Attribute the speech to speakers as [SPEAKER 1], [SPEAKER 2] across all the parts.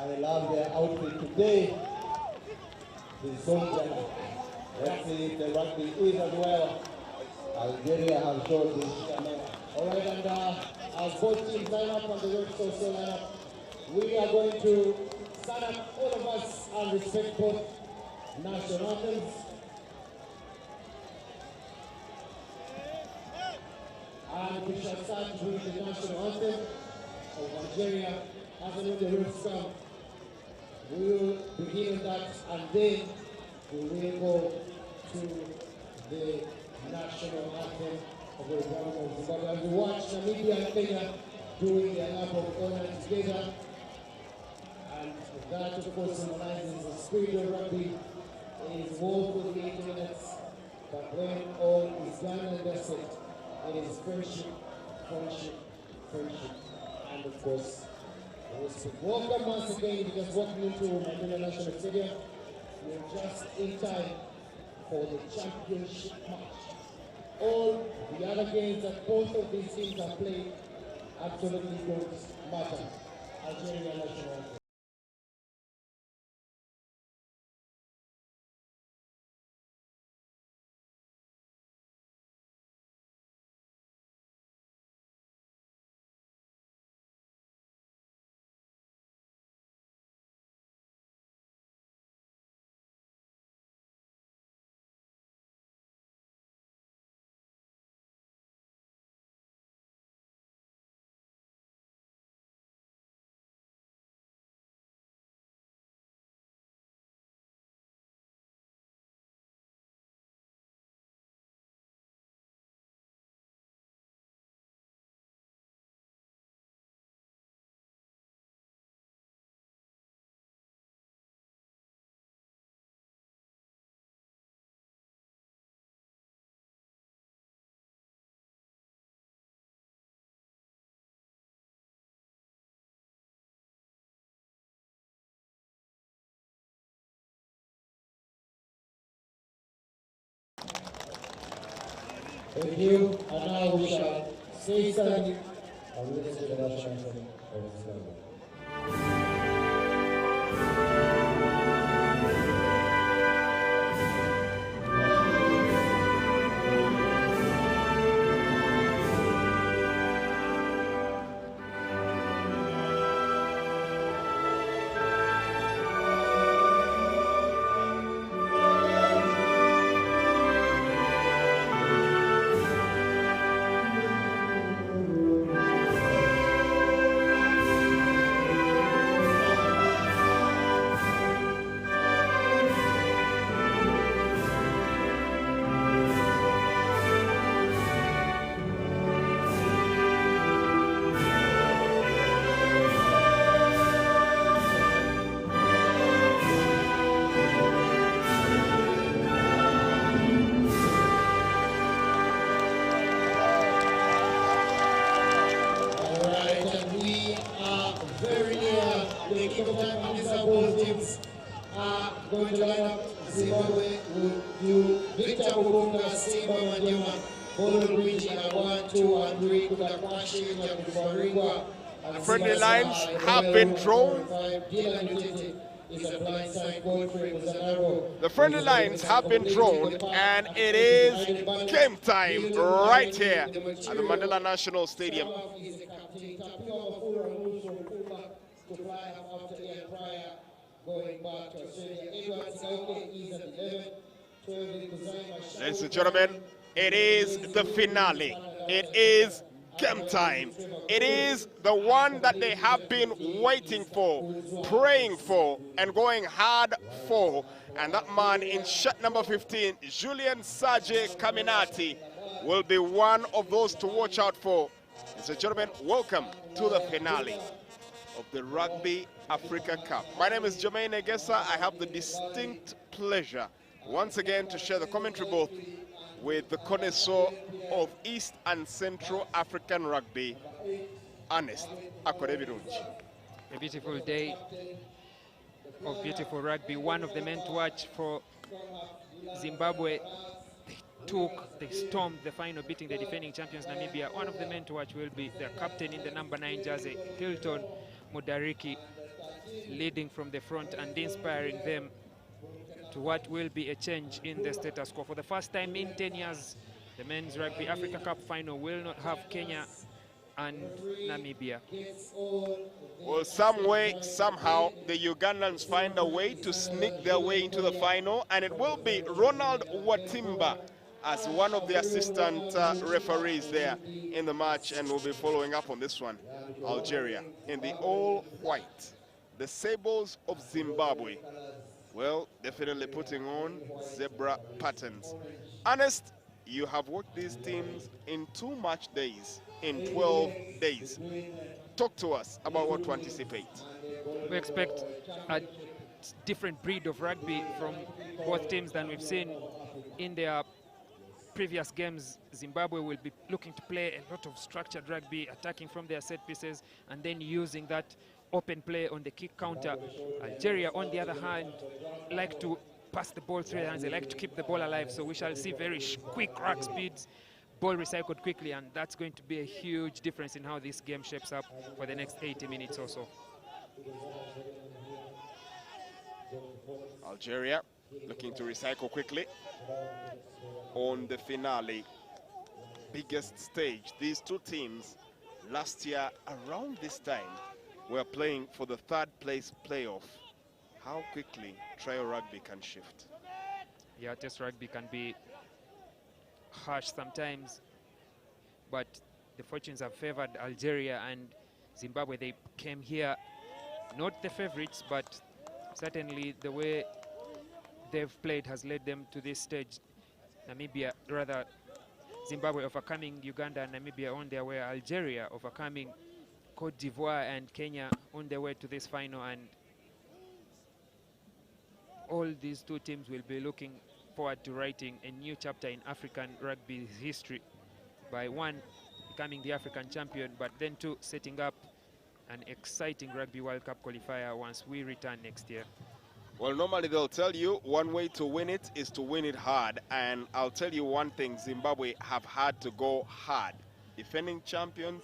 [SPEAKER 1] I love their outfit today. The soldier. Let's see if the rugby is as well. Algeria have shown this. Alright, and as both teams line up on the red social lineup, we are going to stand up, all of us, and respect both national anthems. And we shall start with the national anthem of Algeria. As I know the refs come, we will begin with that, and then we will go to the national anthem of the Republic of Zimbabwe. As we watch Namibia and Kenya doing their lap of honor together, and that of course symbolizes the spirit of rugby. It is more for the 8 minutes, but when all is done and dusted, it is friendship, friendship, friendship, and of course, respect. Welcome once again, because walking into Mandela National Stadium, we're just in time for the championship match. All the other games that both of these teams have played absolutely don't matter. Algeria National Anthem. Thank you, and now we shall stay standing and listen to the national anthem of Zimbabwe. Going to line up Zimbabwe will do Victor Mugunga, Simba Mandela, Bolo Bridge, and 1, 2, and 3, Kutakwashe, Nyakufaringwa.
[SPEAKER 2] The friendly lines have been drawn. The friendly lines have been drawn, and it is game time right here at the Mandela National Stadium.
[SPEAKER 1] Going back to Australia.
[SPEAKER 2] Ladies and gentlemen, it is the finale. It is game time. It is the one that they have been waiting for, praying for, and going hard for. And that man in shirt number 15, Julian Sage Caminati, will be one of those to watch out for. Ladies and gentlemen, welcome to the finale of the Rugby Africa Cup. My name is Jermaine Egesa. I have the distinct pleasure once again to share the commentary booth with the connoisseur of East and Central African rugby, Ernest Akorebirunji.
[SPEAKER 3] A beautiful day of beautiful rugby. One of the men to watch for Zimbabwe. They stormed the final, beating the defending champions Namibia. One of the men to watch will be their captain in the number 9 jersey, Hilton Mudariki. leading from the front and inspiring them to what will be a change in the status quo. For the first time in 10 years, the Men's Rugby Africa Cup final will not have Kenya and Namibia.
[SPEAKER 2] Well, some way, somehow, the Ugandans find a way to sneak their way into the final, and it will be Ronald Watimba as one of the assistant referees there in the match, and we'll be following up on this one. Algeria in the all-white, the Sables of Zimbabwe. Well, definitely putting on zebra patterns. Ernest, you have worked these teams in 2 match days, in 12 days. Talk to us about what to anticipate.
[SPEAKER 3] We expect a different breed of rugby from both teams than we've seen in their previous games. Zimbabwe will be looking to play a lot of structured rugby, attacking from their set pieces and then using that open play on the kick counter. Algeria, on the other hand, like to pass the ball through their hands. They like to keep the ball alive, so we shall see very quick rack speeds, ball recycled quickly, and that's going to be a huge difference in how this game shapes up for the next 80 minutes or so.
[SPEAKER 2] Algeria looking to recycle quickly on the finale. Biggest stage. These two teams last year around this time were playing for the 3rd place playoff. How quickly trial rugby can shift.
[SPEAKER 3] Yeah, test rugby can be harsh sometimes, but the fortunes have favored Algeria and Zimbabwe. They came here not the favorites, but certainly the way they've played has led them to this stage. Zimbabwe overcoming Uganda and Namibia on their way, Algeria overcoming Cote d'Ivoire and Kenya on their way to this final, and all these two teams will be looking forward to writing a new chapter in African rugby history by, 1, becoming the African champion, but then 2, setting up an exciting Rugby World Cup qualifier once we return next year.
[SPEAKER 2] Well, normally they'll tell you one way to win it is to win it hard, and I'll tell you one thing, Zimbabwe have had to go hard. Defending champions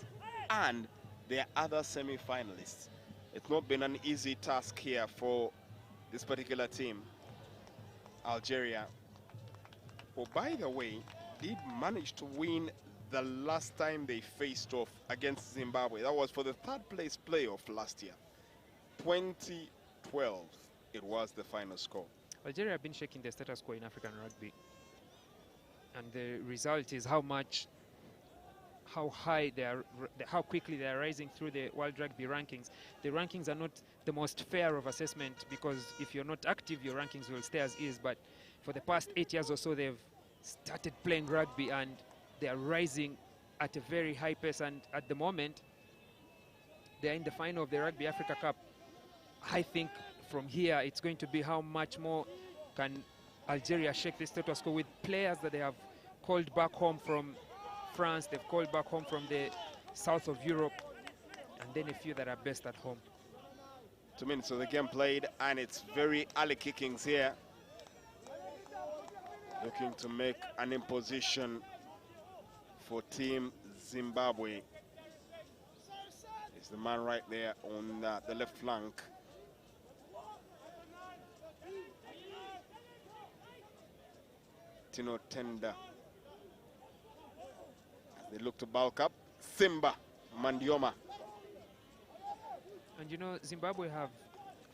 [SPEAKER 2] and their other semi-finalists. It's not been an easy task here for this particular team. Algeria, who, by the way, did manage to win the last time they faced off against Zimbabwe. That was for the 3rd place playoff last year. 2012, it was the final score.
[SPEAKER 3] Algeria have been shaking the status quo in African rugby, and the result is how high they are, how quickly they are rising through the World Rugby rankings. The rankings are not the most fair of assessment, because if you're not active, your rankings will stay as is. But for the past 8 years or so, they've started playing rugby and they are rising at a very high pace. And at the moment, they're in the final of the Rugby Africa Cup. I think from here, it's going to be how much more can Algeria shake the status quo with players that they have called back home from France, they've called back home from the south of Europe, and then a few that are best at home.
[SPEAKER 2] 2 minutes of the game played, and it's very early kickings here. Looking to make an imposition for Team Zimbabwe. Is the man right there on the left flank. Tino Tenda. They look to bulk up. Simba Mandioma.
[SPEAKER 3] And you know, Zimbabwe have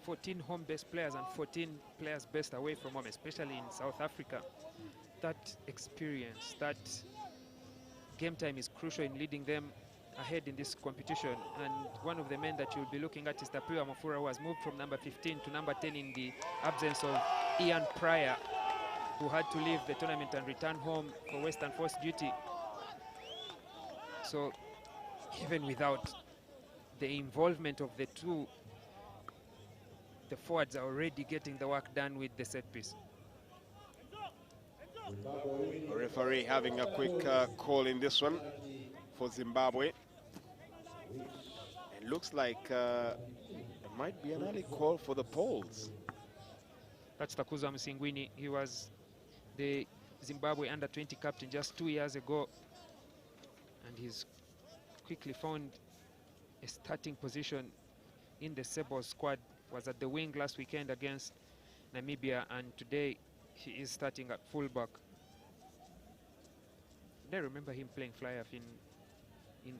[SPEAKER 3] 14 home-based players and 14 players based away from home, especially in South Africa. That experience, that game time is crucial in leading them ahead in this competition. And one of the men that you'll be looking at is Tapiwa Mafura, who has moved from number 15 to number 10 in the absence of Ian Pryor, who had to leave the tournament and return home for Western Force duty. So even without the involvement of the two, the forwards are already getting the work done with the set piece.
[SPEAKER 2] The referee having a quick call in this one for Zimbabwe. It looks like it might be an early call for the Poles.
[SPEAKER 3] That's Takuza Msingwini. He was the Zimbabwe under-20 captain just 2 years ago, and he's quickly found a starting position in the Sable squad Was at the wing last weekend against Namibia, and today he is starting at fullback. I remember him playing fly-half in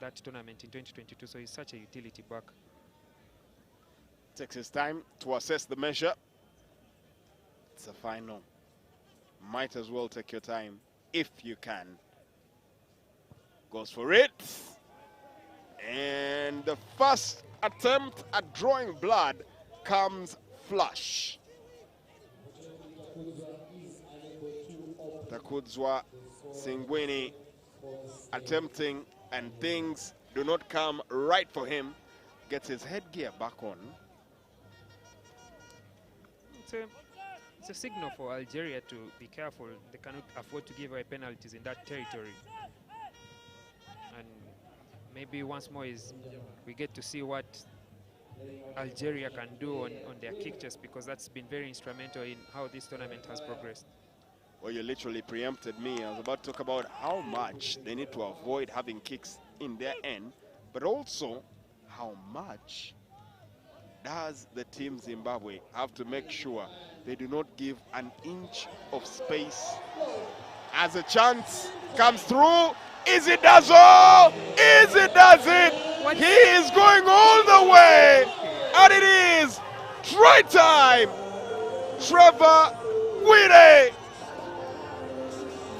[SPEAKER 3] that tournament in 2022, so he's such a utility back.
[SPEAKER 2] Takes his time to assess the measure. It's a final. Might as well take your time if you can. Goes for it. And the first attempt at drawing blood comes flush. Takudzwa Singweni attempting, and things do not come right for him. Gets his headgear back on.
[SPEAKER 3] It's a signal for Algeria to be careful. They cannot afford to give away penalties in that territory. And maybe once more we get to see what Algeria can do on their kick chest, because that's been very instrumental in how this tournament has progressed.
[SPEAKER 2] Well, you literally preempted me. I was about to talk about how much they need to avoid having kicks in their end, but also how much does the team Zimbabwe have to make sure they do not give an inch of space. As a chance comes through, Izzy does all! Izzy does it! He is going all the way! And it is try time! Trevor Gwire!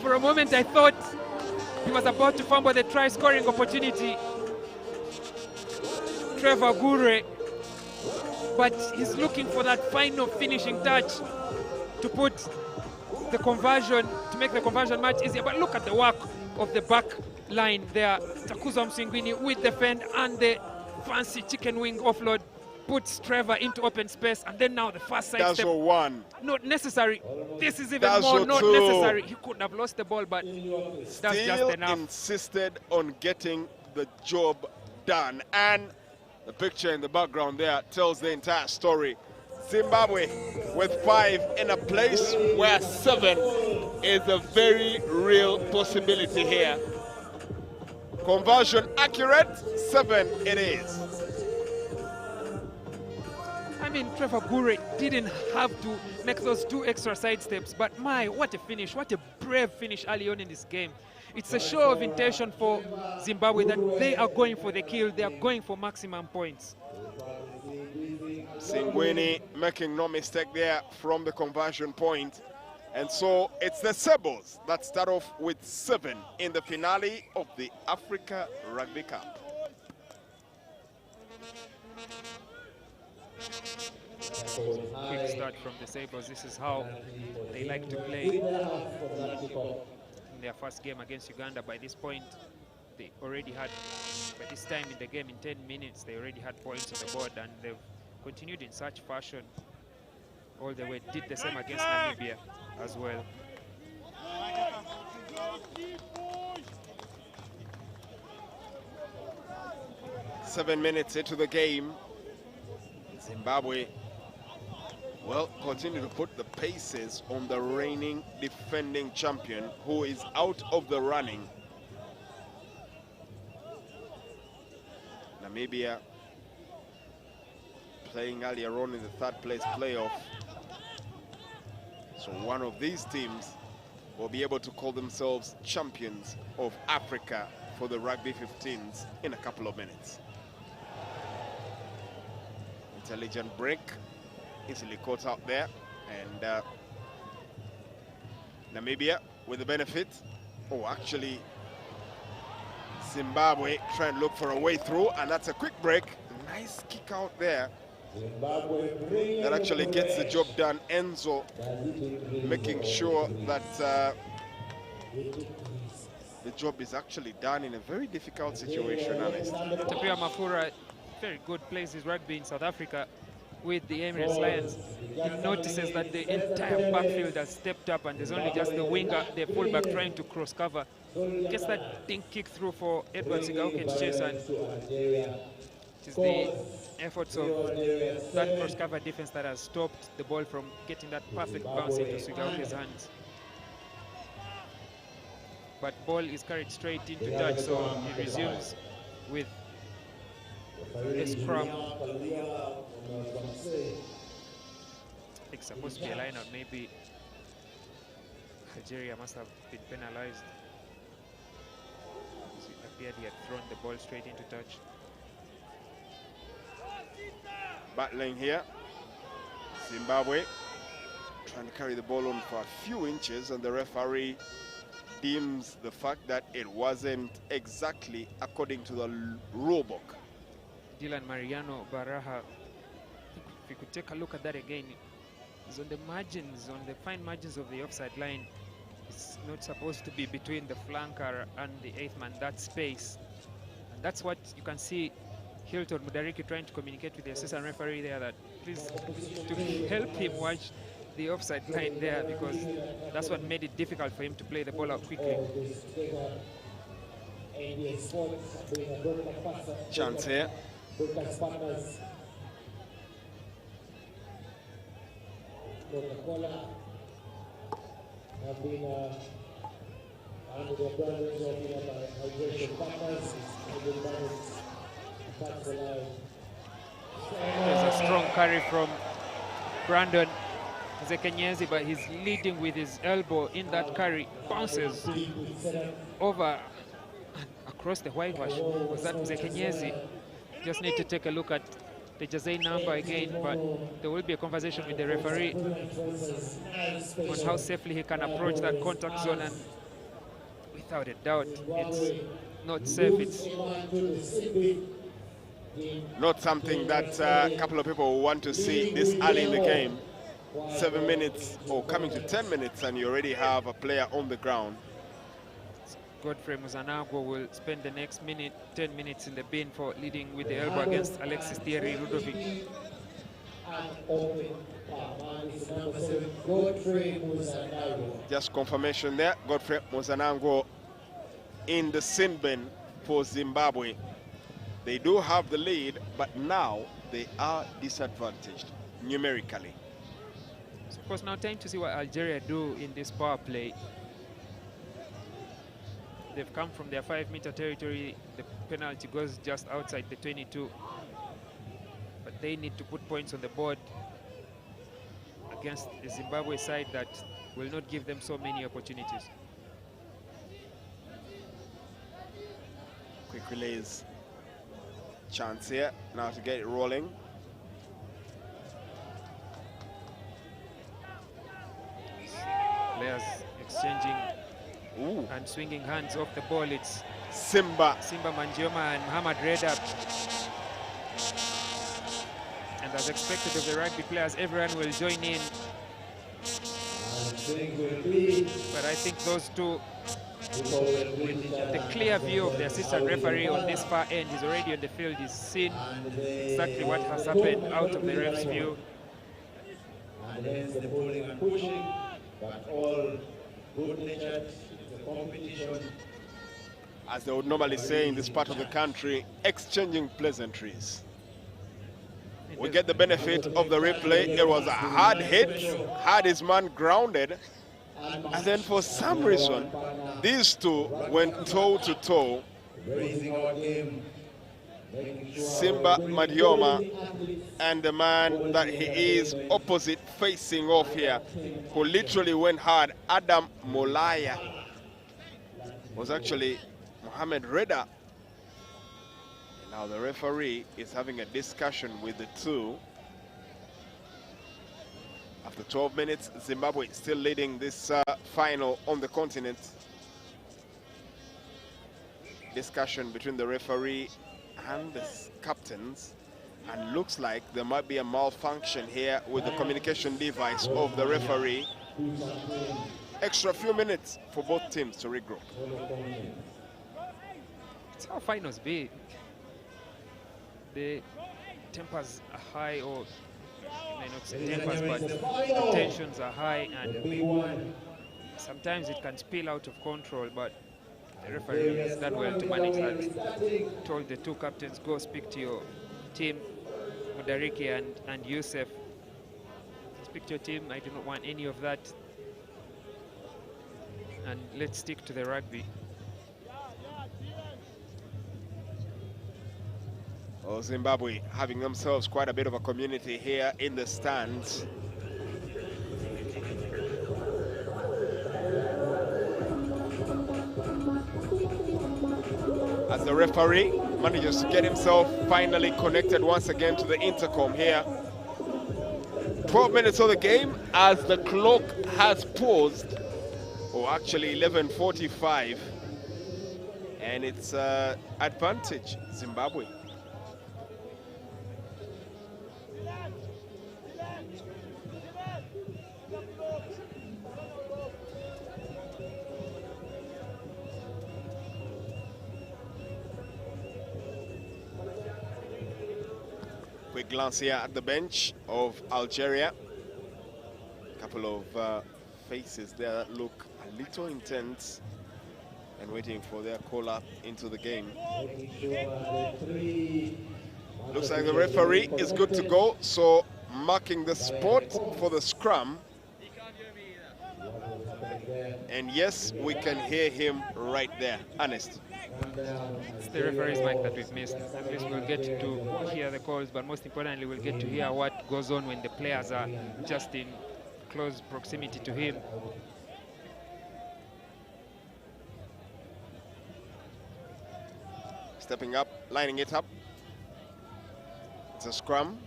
[SPEAKER 3] For a moment I thought he was about to fumble the try scoring opportunity, Trevor Gwire, but he's looking for that final finishing touch to put the conversion, to make the conversion much easier. But look at the work of the back line there. Takudzwa Msingwini with the fend and the fancy chicken wing offload puts Trevor into open space, and then now the first side
[SPEAKER 2] That's
[SPEAKER 3] step.
[SPEAKER 2] One.
[SPEAKER 3] Not necessary. This is even
[SPEAKER 2] That's
[SPEAKER 3] more not
[SPEAKER 2] two.
[SPEAKER 3] necessary. He could have lost the ball, but that's just enough.
[SPEAKER 2] Insisted on getting the job done, and the picture in the background there tells the entire story. Zimbabwe with 5 in a place where 7 is a very real possibility here. Conversion accurate, 7 it is.
[SPEAKER 3] I mean, Trevor Gwire didn't have to make those 2 extra side steps, but my, what a finish, what a brave finish early on in this game. It's a show of intention for Zimbabwe that they are going for the kill, they are going for maximum points.
[SPEAKER 2] Singweni making no mistake there from the conversion point. And so it's the Sebos that start off with 7 in the finale of the Africa Rugby Cup.
[SPEAKER 3] Quick start from the Sabres. This is how they like to play in their first game against Uganda. By this point, they already had, by this time in the game, in 10 minutes, they already had points on the board, and they've continued in such fashion all the way. Did the same against Namibia as well.
[SPEAKER 2] Seven minutes into the game, Zimbabwe will continue to put the paces on the reigning defending champion, who is out of the running. Namibia playing earlier on in the 3rd place playoff. So one of these teams will be able to call themselves champions of Africa for the Rugby 15s in a couple of minutes. Intelligent break, easily caught out there, and Namibia with the benefit. Oh, actually, Zimbabwe trying to look for a way through, and that's a quick break. Nice kick out there. That actually gets the job done. Enzo making sure that the job is actually done in a very difficult situation, honestly.
[SPEAKER 3] Tapia Mafura, very good, plays his rugby in South Africa with the Emirates Lions. He notices that the entire backfield has stepped up, and there's only just the winger, the fullback, trying to cross cover. Gets that thing kicked through for Edward Sigauke's chase, and it is the efforts of that cross cover defense that has stopped the ball from getting that perfect bounce into Sigauke's hands. But ball is carried straight into touch, so he resumes with a scrum. It's supposed to be a line-out. Maybe Algeria must have been penalized. It appeared he had thrown the ball straight into touch.
[SPEAKER 2] Battling here. Zimbabwe trying to carry the ball on for a few inches, and the referee deems the fact that it wasn't exactly according to the rule book.
[SPEAKER 3] Dylan Mariano Baraha, if you could take a look at that again, is on the margins, on the fine margins of the offside line. It's not supposed to be between the flanker and the eighth man, that space. And that's what you can see Hilton Mudariki trying to communicate with the assistant referee there, that please to help him watch the offside line there, because that's what made it difficult for him to play the ball out quickly.
[SPEAKER 2] Chance here.
[SPEAKER 1] Have been under the brothers of the hydration partners.
[SPEAKER 3] There's a strong carry from Brandon Zekenyezi, but he's leading with his elbow in that carry. Bounces over and across the whitewash. Was that Zekenyezi? Just need to take a look at the jersey number again, but there will be a conversation with the referee on how safely he can approach that contact zone, and without a doubt, it's not safe. It's
[SPEAKER 2] not something that a couple of people will want to see this early in the game. 7 minutes or coming to 10 minutes, and you already have a player on the ground.
[SPEAKER 3] Godfrey Muzanagwa will spend the next 10 minutes in the bin for leading with the elbow against Alexis Thierry Ludovic.
[SPEAKER 2] Just confirmation there, Godfrey Muzanagwa in the sin bin for Zimbabwe. They do have the lead, but now they are disadvantaged numerically.
[SPEAKER 3] So of course, now time to see what Algeria do in this power play. They've come from their 5-meter territory. The penalty goes just outside the 22. But they need to put points on the board against the Zimbabwe side that will not give them so many opportunities.
[SPEAKER 2] Quick release. Chance here now to get it rolling.
[SPEAKER 3] Players exchanging and swinging hands off the ball. It's
[SPEAKER 2] Simba
[SPEAKER 3] Manjioma and Muhammad Reda. And as expected of the rugby players, everyone will join in. But I think those two, with the clear view of the assistant referee on this far end, is already on the field, he's seen exactly what has happened out of the ref's view.
[SPEAKER 1] And hence the pulling and pushing, but all good-natured, it's a competition.
[SPEAKER 2] As they would normally say in this part of the country, exchanging pleasantries. We get the benefit of the replay. It was a hard hit, had his man grounded, and then for some reason, these two went toe-to-toe. Simba Manjioma and the man that he is opposite facing off here, who literally went hard, Adam Molaya, was actually Mohamed Reda. Now the referee is having a discussion with the two. After 12 minutes, Zimbabwe still leading this final on the continent. Discussion between the referee and the captains, and looks like there might be a malfunction here with the communication device of the referee. Extra few minutes for both teams to regroup.
[SPEAKER 3] It's how finals be. The tempers are high, or you may not say tempers, but the tensions are high, and sometimes it can spill out of control, but the referee has done well to manage that. Told the two captains, go speak to your team, Mudariki and Youssef. Speak to your team, I do not want any of that. And let's stick to the rugby.
[SPEAKER 2] Oh, Zimbabwe having themselves quite a bit of a community here in the stands. As the referee manages to get himself finally connected once again to the intercom here. 12 minutes of the game as the clock has paused, or actually 11:45, and it's advantage Zimbabwe. Quick glance here at the bench of Algeria. A couple of faces there that look a little intense and waiting for their call-up into the game. Looks like the referee is good to go, so marking the spot for the scrum. And yes, we can hear him right there. Ernest.
[SPEAKER 3] It's the referee's mic that we've missed. At least we'll get to hear the calls, but most importantly, we'll get to hear what goes on when the players are just in close proximity to him.
[SPEAKER 2] Stepping up, lining it up. It's a scrum.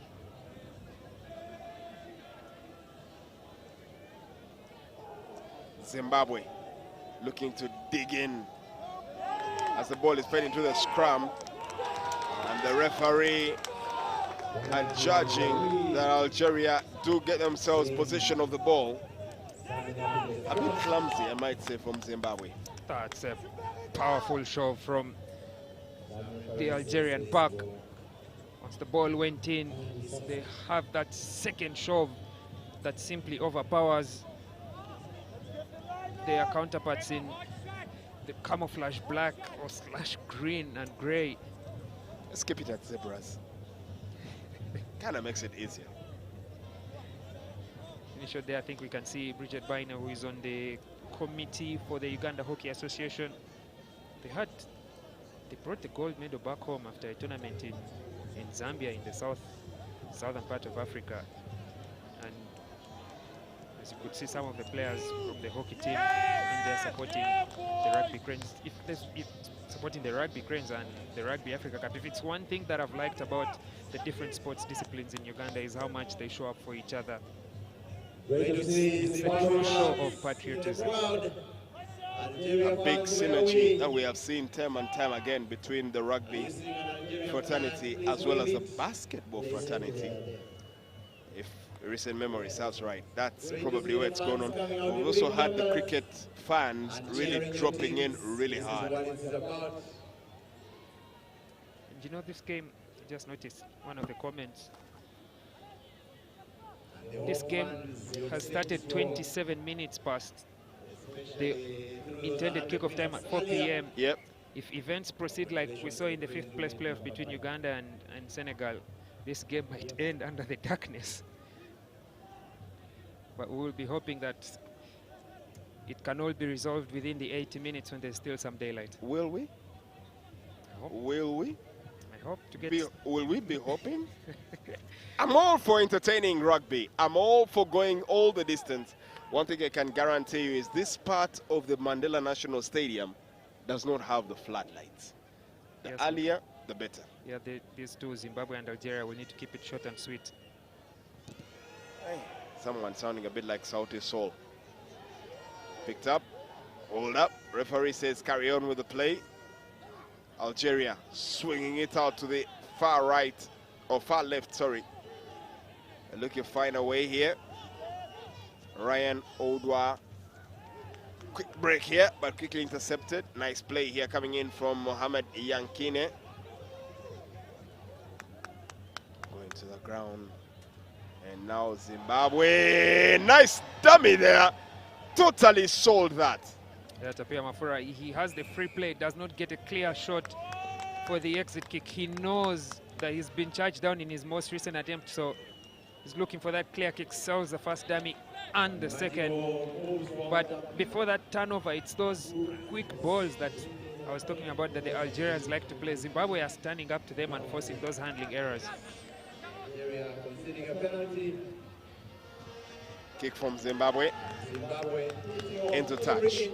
[SPEAKER 2] Zimbabwe looking to dig in as the ball is fed into the scrum, and the referee judging that Algeria do get themselves possession of the ball. A bit clumsy, I might say, from Zimbabwe.
[SPEAKER 3] That's a powerful shove from the Algerian pack. Once the ball went in, they have that second shove that simply overpowers their counterparts in the camouflage black or slash green and gray.
[SPEAKER 2] Let's keep it at zebras. Kind of makes it easier.
[SPEAKER 3] Initially there, I think we can see Bridget Bainer, who is on the committee for the Uganda Hockey Association. They brought the gold medal back home after a tournament in Zambia, in the southern part of Africa. And as you could see, some of the players from the hockey team, and they're supporting the Rugby Cranes. If supporting the Rugby Cranes and the Rugby Africa Cup. If it's one thing that I've liked about the different sports disciplines in Uganda, is how much they show up for each other. It's a true show of patriotism.
[SPEAKER 2] A big synergy that we have seen time and time again between the rugby fraternity as well as the basketball fraternity. If recent memory serves right, that's probably where it's going on. We've also had the cricket fans really dropping in really hard.
[SPEAKER 3] And you know, this game, just noticed one of the comments. This game has started 27 minutes past the intended kickoff time at 4 p.m.
[SPEAKER 2] Yep.
[SPEAKER 3] If events proceed like we saw in the 5th place playoff between Uganda and Senegal, this game might end under the darkness. But we will be hoping that it can all be resolved within the 80 minutes when there's still some daylight.
[SPEAKER 2] Will we? Will we?
[SPEAKER 3] I hope to get...
[SPEAKER 2] Will we be hoping? I'm all for entertaining rugby. I'm all for going all the distance. One thing I can guarantee you is this part of the Mandela National Stadium does not have the floodlights. The
[SPEAKER 3] yes,
[SPEAKER 2] earlier, the better.
[SPEAKER 3] Yeah, these two, Zimbabwe and Algeria, will need to keep it short and sweet.
[SPEAKER 2] Hey, someone sounding a bit like Sauti Sol. Picked up, hold up. Referee says carry on with the play. Algeria swinging it out to the far right, or far left, sorry. They're looking to find a way here. Ryan Odwa, quick break here, but quickly intercepted. Nice play here coming in from Mohamed Yankine. Going to the ground. And now Zimbabwe, nice dummy there. Totally sold that.
[SPEAKER 3] Yeah, Tapia Mafura, he has the free play, does not get a clear shot for the exit kick. He knows that he's been charged down in his most recent attempt, so he's looking for that clear kick, sells the first dummy and the second. But before that turnover, it's those quick balls that was talking about that the Algerians like to play. Zimbabwe are standing up to them and forcing those handling errors.
[SPEAKER 1] Algeria conceding a penalty.
[SPEAKER 2] Kick from Zimbabwe.
[SPEAKER 1] Zimbabwe
[SPEAKER 2] into touch.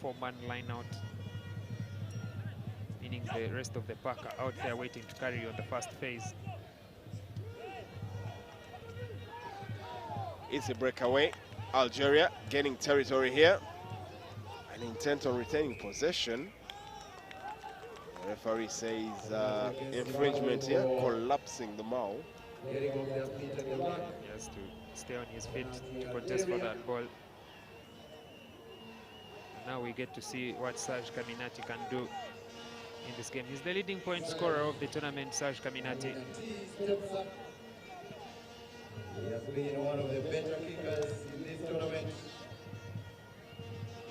[SPEAKER 3] Four-man line out, meaning the rest of the pack are out there waiting to carry on the first phase.
[SPEAKER 2] Easy breakaway. Algeria gaining territory here and intent on retaining possession. The referee says infringement here, collapsing the mouth.
[SPEAKER 3] He has to stay on his feet to contest for that ball. Now we get to see what Serge Kaminati can do in this game. He's the leading point scorer of the tournament, Serge Kaminati.
[SPEAKER 1] He has been one of the better kickers in this tournament,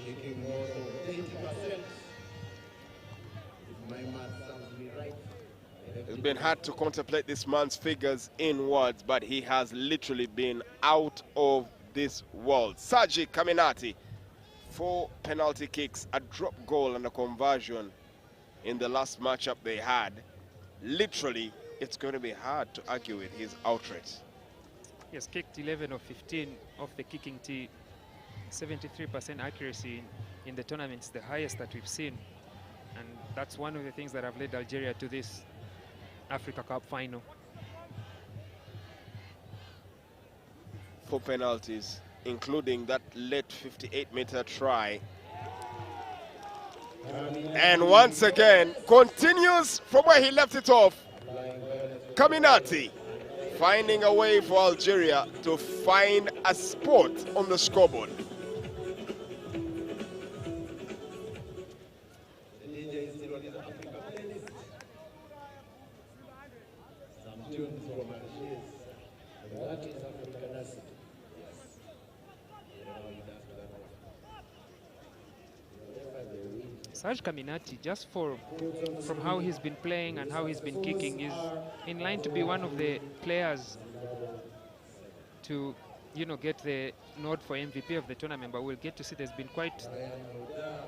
[SPEAKER 1] kicking more than 80%. If my math sounds me right.
[SPEAKER 2] It's been hard to contemplate this man's figures in words, but he has literally been out of this world. Serge Kaminati, 4 penalty kicks, a drop goal and a conversion in the last matchup they had. Literally, it's going to be hard to argue with his outright.
[SPEAKER 3] He has kicked 11 of 15 off the kicking tee, 73% accuracy in the tournament. It's the highest that we've seen. And that's one of the things that have led Algeria to this Africa Cup final.
[SPEAKER 2] 4 penalties, including that late 58-meter try. And once again, continues from where he left it off. Kaminati finding a way for Algeria to find a spot on the scoreboard.
[SPEAKER 3] Serge Kaminati, just from how he's been playing and how he's been kicking, is in line to be one of the players to, get the nod for MVP of the tournament. But we'll get to see there's been quite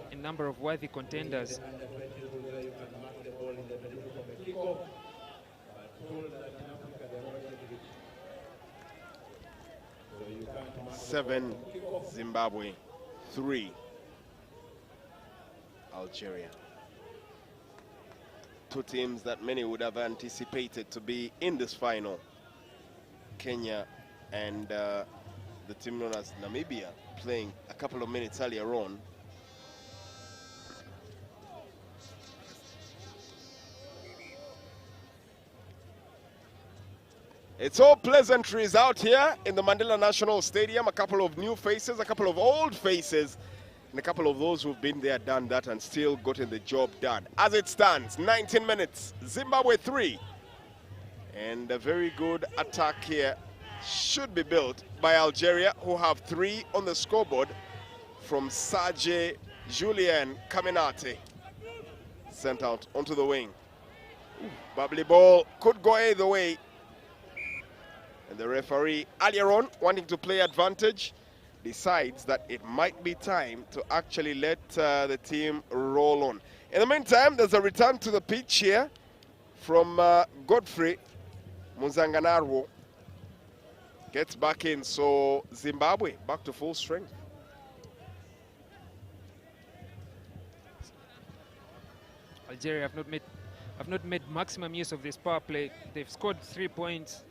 [SPEAKER 3] a number of worthy contenders.
[SPEAKER 2] Seven Zimbabwe, 3 Algeria. 2 teams that many would have anticipated to be in this final. Kenya and the team known as Namibia playing a couple of minutes earlier on. It's all pleasantries out here in the Mandela National Stadium. A couple of new faces, a couple of old faces, and a couple of those who've been there, done that, and still gotten the job done. As it stands, 19 minutes, Zimbabwe 3. And a very good attack here should be built by Algeria, who have 3 on the scoreboard from Serge Julien Kaminati. Sent out onto the wing. Bubbly ball could go either way. And the referee, earlier on, wanting to play advantage, decides that it might be time to actually let the team roll on. In the meantime, there's a return to the pitch here from Godfrey Muzanganarwo. Gets back in, so Zimbabwe back to full strength.
[SPEAKER 3] Algeria have not made maximum use of this power play. They've scored 3 points,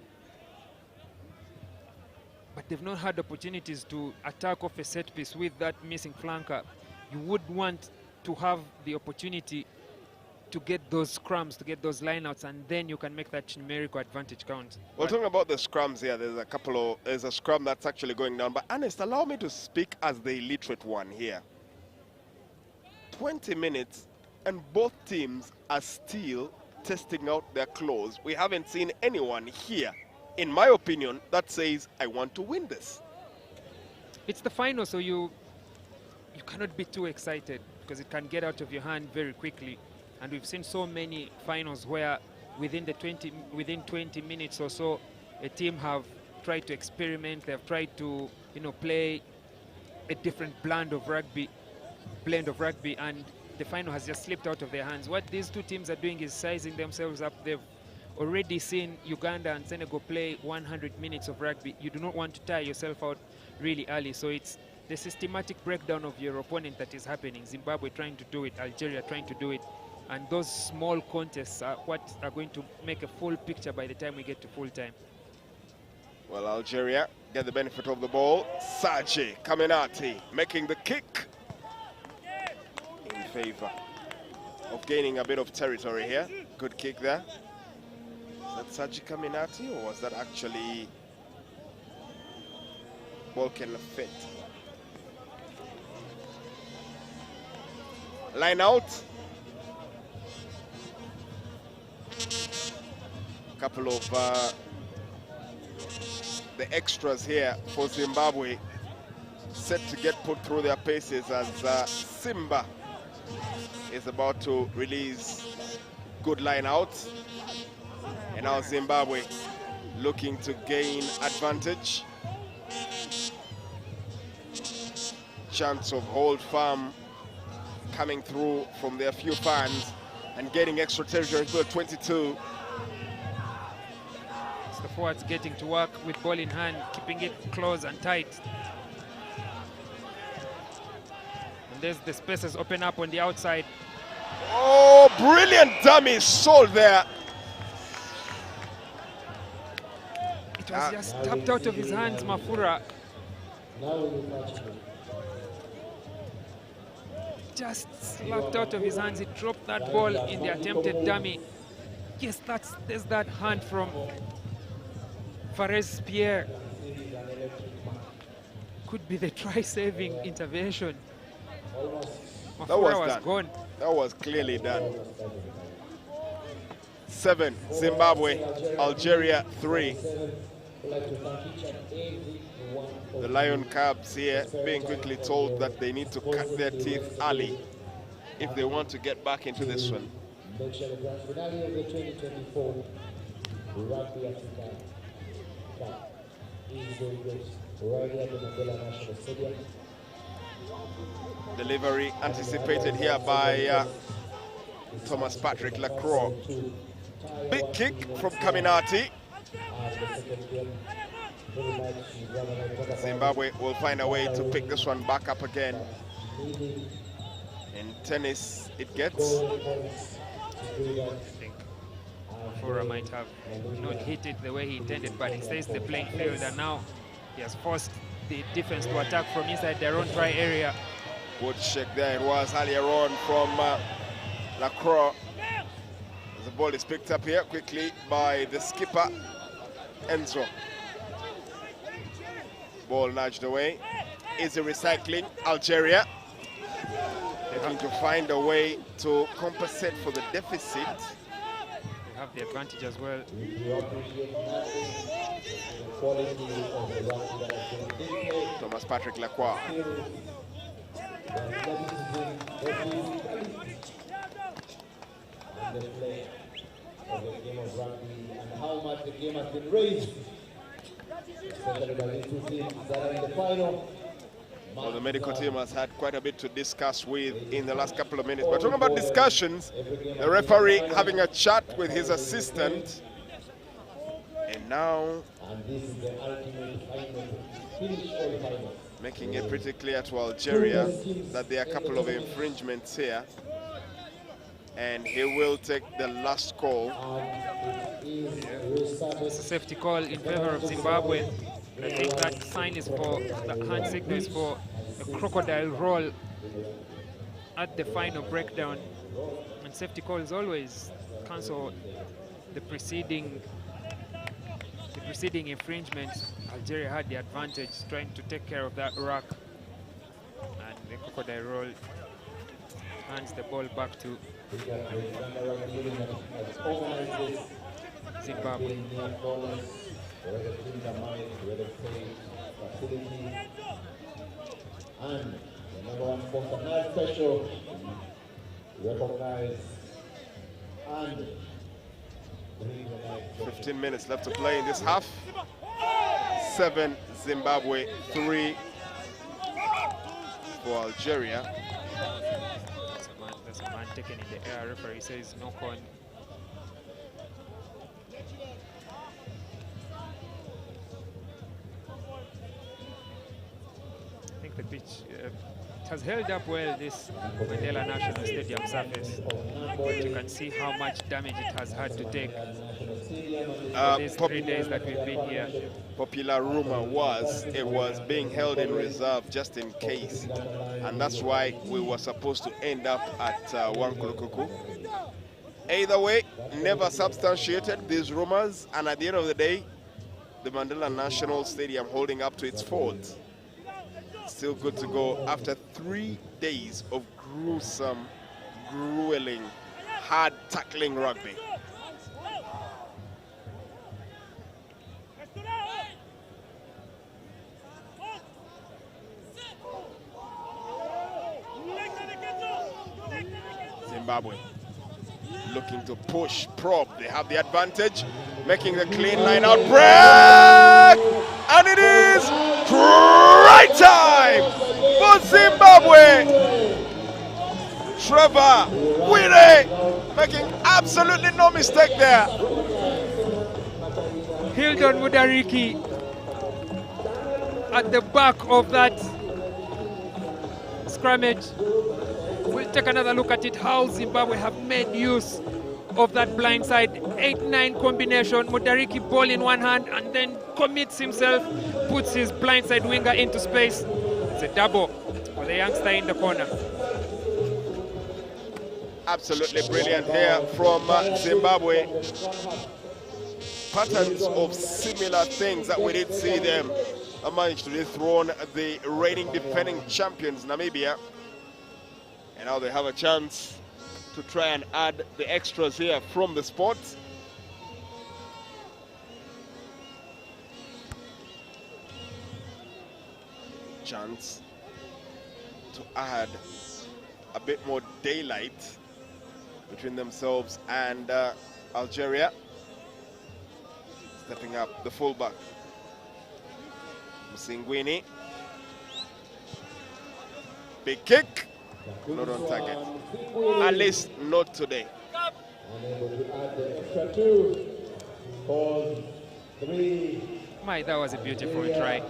[SPEAKER 3] but they've not had opportunities to attack off a set piece with that missing flanker. You would want to have the opportunity to get those scrums, to get those lineouts, and then you can make that numerical advantage count.
[SPEAKER 2] Well, talking about the scrums here, there's a scrum that's actually going down. But Ernest, allow me to speak as the illiterate one here. 20 minutes, and both teams are still testing out their claws. We haven't seen anyone here, in my opinion, that says, I want to win this.
[SPEAKER 3] It's the final, so you cannot be too excited because it can get out of your hand very quickly. And we've seen so many finals where within 20 minutes or so, a team have tried to experiment. They've tried to, play a different blend of rugby, and the final has just slipped out of their hands. What these two teams are doing is sizing themselves up. They've already seen Uganda and Senegal play 100 minutes of rugby. You do not want to tire yourself out really early. So it's the systematic breakdown of your opponent that is happening. Zimbabwe trying to do it, Algeria trying to do it. And those small contests are what are going to make a full picture by the time we get to full time.
[SPEAKER 2] Well, Algeria get the benefit of the ball. Saji Kaminati making the kick in favor of gaining a bit of territory here. Good kick there. Is that Saji Kaminati or was that actually Volkan Lafette? Line out. A couple of the extras here for Zimbabwe set to get put through their paces as Simba is about to release. Good line out. And now Zimbabwe looking to gain advantage. Chance of hold firm coming through from their few fans and getting extra territory to the 22.
[SPEAKER 3] It's the forwards getting to work with ball in hand, keeping it close and tight. And there's the spaces open up on the outside.
[SPEAKER 2] Oh, brilliant dummy sold there.
[SPEAKER 3] It was just tapped out of his hands, Mafura. Just slapped out of his hands. He dropped that ball in the attempted dummy. Yes, there's that hand from Fares Pierre. Could be the try-saving intervention. Mafura was gone.
[SPEAKER 2] That was clearly done. 7, Zimbabwe, Algeria 3. The Lion Cubs here being quickly told that they need to cut their teeth early if they want to get back into this one. Delivery anticipated here by Thomas Patrick Lacroix. Big kick from Kaminati. Zimbabwe will find a way to pick this one back up again. In tennis, it gets.
[SPEAKER 3] I think Mafura might have not hit it the way he intended, but it stays the playing field, and now he has forced the defense to attack from inside their own try area.
[SPEAKER 2] Good check there. It was earlier on from Lacroix. The ball is picked up here quickly by the skipper, Enzo. Ball nudged away. Easy recycling. Algeria looking to find a way to compensate for the deficit.
[SPEAKER 3] They have the advantage as well.
[SPEAKER 2] Thomas Patrick Lacroix.
[SPEAKER 1] The play of the game of rugby and how much the game has been raised, especially by these two teams that are in the final.
[SPEAKER 2] Well, the medical team has had quite a bit to discuss with in the last couple of minutes. But talking about discussions, the referee having a chat with his assistant. And now
[SPEAKER 1] this is the ultimate final to finish all finals.
[SPEAKER 2] Making it pretty clear to Algeria that there are a couple of infringements here. And he will take the last call.
[SPEAKER 3] It's a safety call in favor of Zimbabwe. I think that sign is for, the hand signal is for a crocodile roll at the final breakdown. And safety calls always cancel the preceding infringement. Algeria had the advantage trying to take care of that rock. And the crocodile roll hands the ball back to Zimbabwe.
[SPEAKER 1] And number one sponsor, nice special. Recognize and bring the light.
[SPEAKER 2] 15 minutes left to play in this half. 7 Zimbabwe, 3 for Algeria.
[SPEAKER 3] There's a man taken in the air. Referee says knock on. I think the pitch it has held up well, this Mandela National Stadium surface. But you can see how much damage it has had to take these 3 days that we've been here.
[SPEAKER 2] Popular rumor was it was being held in reserve just in case, and that's why we were supposed to end up at Wankulukuku. Either way, never substantiated these rumors, and at the end of the day, the Mandela National Stadium holding up to its fault. Still good to go after 3 days of gruesome, grueling, hard tackling rugby. Zimbabwe looking to push, probe. They have the advantage, making the clean line out break, and it is right time for Zimbabwe. Trevor Wire making absolutely no mistake there.
[SPEAKER 3] Hildon Mudariki at the back of that scrummage. We'll take another look at it, how Zimbabwe have made use of that blindside 8-9 combination. Mudariki ball in one hand and then commits himself, puts his blindside winger into space. It's a double for the youngster in the corner.
[SPEAKER 2] Absolutely brilliant here from Zimbabwe. Patterns of similar things that we did see them managed to dethrone the reigning defending champions, Namibia. And now they have a chance to try and add the extras here from the sport. Chance to add a bit more daylight between themselves and Algeria. Stepping up the fullback, Msingwini. Big kick. Not on target. At least not today.
[SPEAKER 3] That was a beautiful try.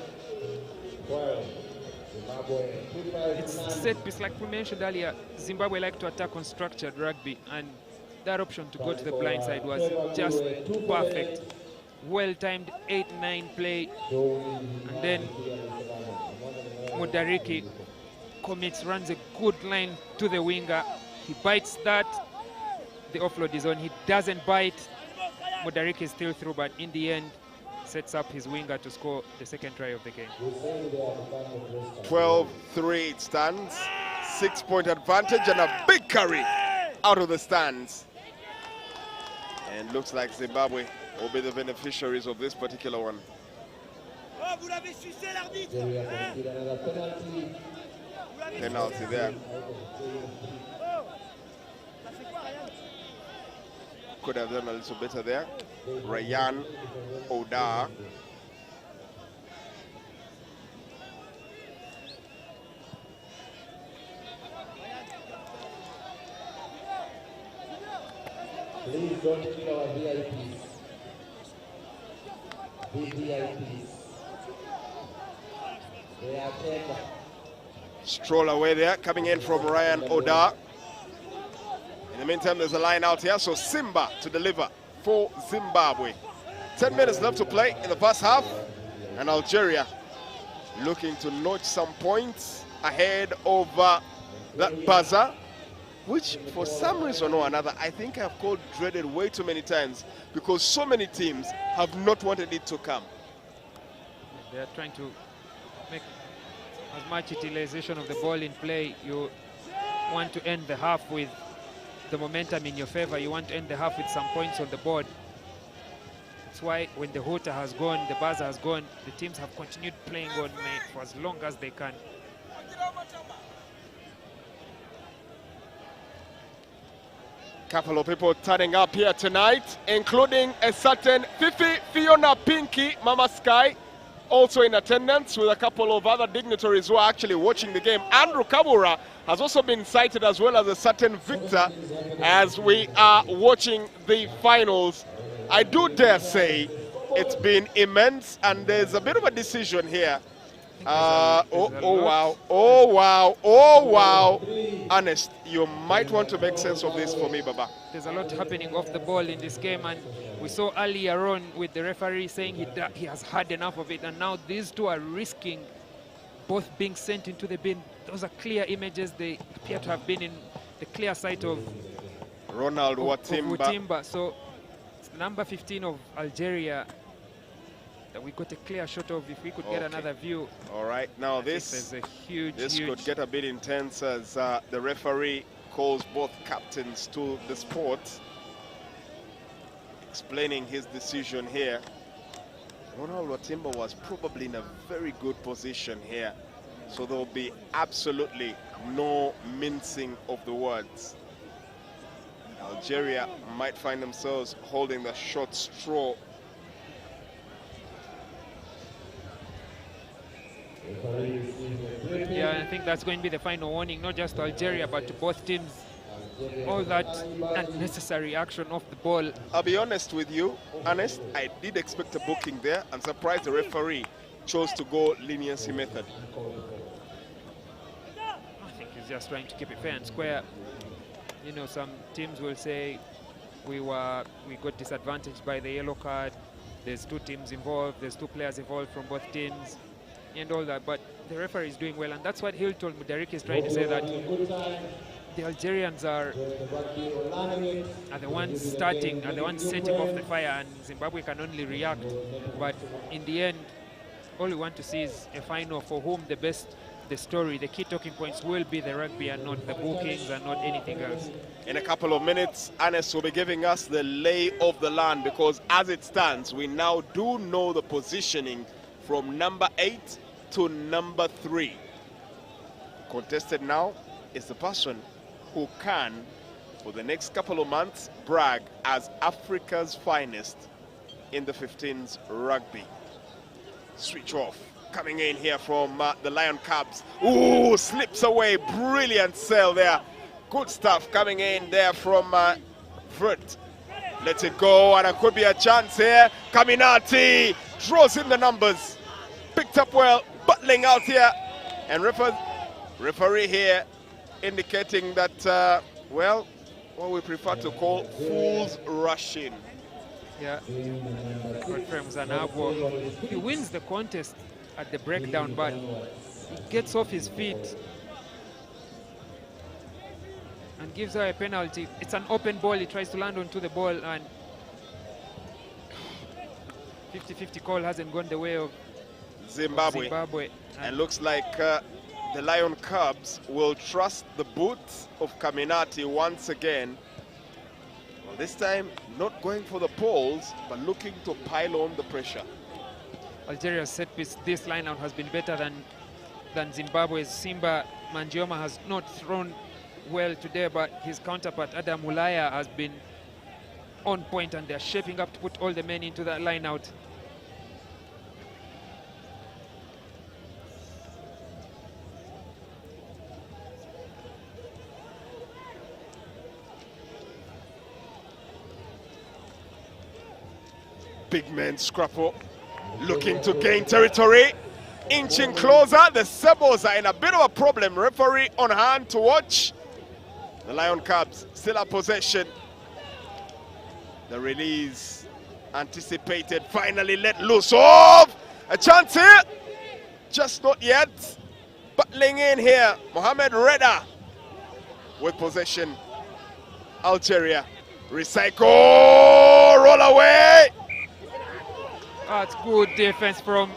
[SPEAKER 3] It's set piece, like we mentioned earlier. Zimbabwe like to attack on structured rugby, and that option to go to the blind side was just perfect. Well-timed 8-9 play, and then Mudariki commits, runs a good line to the winger. He bites that. The offload is on. He doesn't bite. Mudariki is still through, but in the end, sets up his winger to score the second try of the game.
[SPEAKER 2] 12-3 it stands. 6-point advantage and a big carry out of the stands. And looks like Zimbabwe will be the beneficiaries of this particular one. Penalty there. Could have done a little better there. Ryan Oda.
[SPEAKER 1] Please don't kill our VIPs. VIPs. They are tender.
[SPEAKER 2] Stroll away there, coming in from Ryan Oda. In the meantime, there's a line out here, so Simba to deliver for Zimbabwe. 10 minutes left to play in the first half, and Algeria looking to notch some points ahead of that buzzer, which for some reason or another, I think I've called dreaded way too many times because so many teams have not wanted it to come.
[SPEAKER 3] They're trying to make as much utilization of the ball in play. You want to end the half with the momentum in your favor. You want to end the half with some points on the board. That's why when the hooter has gone, the buzzer has gone, the teams have continued playing on for as long as they can.
[SPEAKER 2] Couple of people turning up here tonight, including a certain Fifi Fiona Pinky Mama Sky, also in attendance, with a couple of other dignitaries who are actually watching the game. Andrew Kabura has also been cited, as well as a certain Victor, as we are watching the finals. I do dare say it's been immense, and there's a bit of a decision here. Wow. Ernest, you might want to make sense of this for me, Baba.
[SPEAKER 3] There's a lot happening off the ball in this game, and we saw earlier on with the referee saying he has had enough of it, and now these two are risking both being sent into the bin. Those are clear images. They appear to have been in the clear sight of
[SPEAKER 2] Ronald Watimba.
[SPEAKER 3] So it's number 15 of Algeria that we got a clear shot of. If we could get another view.
[SPEAKER 2] All right, now this
[SPEAKER 3] is a huge.
[SPEAKER 2] This could get a bit intense as the referee calls both captains to the sport, explaining his decision here. Ronald Watimba was probably in a very good position here, so there will be absolutely no mincing of the words. Algeria might find themselves holding the short straw.
[SPEAKER 3] Yeah, I think that's going to be the final warning, not just to Algeria, but to both teams. All that unnecessary action off the ball.
[SPEAKER 2] I'll be honest with you, Ernest, I did expect a booking there. I'm surprised the referee chose to go leniency method.
[SPEAKER 3] I think he's just trying to keep it fair and square. You know, some teams will say we got disadvantaged by the yellow card. There's two teams involved, there's two players involved from both teams, and all that, but the referee is doing well, and that's what Hilton Mudarik is trying to say, that the Algerians are the ones starting, are the ones setting off the fire, and Zimbabwe can only react. But in the end, all we want to see is a final for whom the story, the key talking points will be the rugby and not the bookings and not anything else.
[SPEAKER 2] In a couple of minutes, Ernest will be giving us the lay of the land, because as it stands, we now do know the positioning from number 8 to number 3. Contested now is the person who can, for the next couple of months, brag as Africa's finest in the 15s rugby. Switch off. Coming in here from the Lion Cubs. Ooh, slips away. Brilliant sail there. Good stuff coming in there from Vert. Lets it go, and it could be a chance here. Caminati draws in the numbers. Picked up well, battling out here. And referee here indicating that, well, what we prefer to call fools rushing.
[SPEAKER 3] Yeah, he wins the contest at the breakdown, but he gets off his feet and gives her a penalty. It's an open ball. He tries to land onto the ball, and 50-50 call hasn't gone the way of Zimbabwe.
[SPEAKER 2] And looks like the Lion Cubs will trust the boots of Caminati once again. Well, this time not going for the poles, but looking to pile on the pressure.
[SPEAKER 3] Algeria's set piece, this line-out has been better than Zimbabwe's. Simba Mangioma has not thrown well today, but his counterpart Adam Mulaya has been on point, and they're shaping up to put all the men into that line-out.
[SPEAKER 2] Big men scrapple, looking to gain territory, inching closer. The Sebos are in a bit of a problem. Referee on hand to watch. The Lion Cubs still have possession. The release anticipated, finally let loose of a chance here. Just not yet. Battling in here, Mohamed Reda with possession. Algeria, recycle, roll away.
[SPEAKER 3] That's good defense from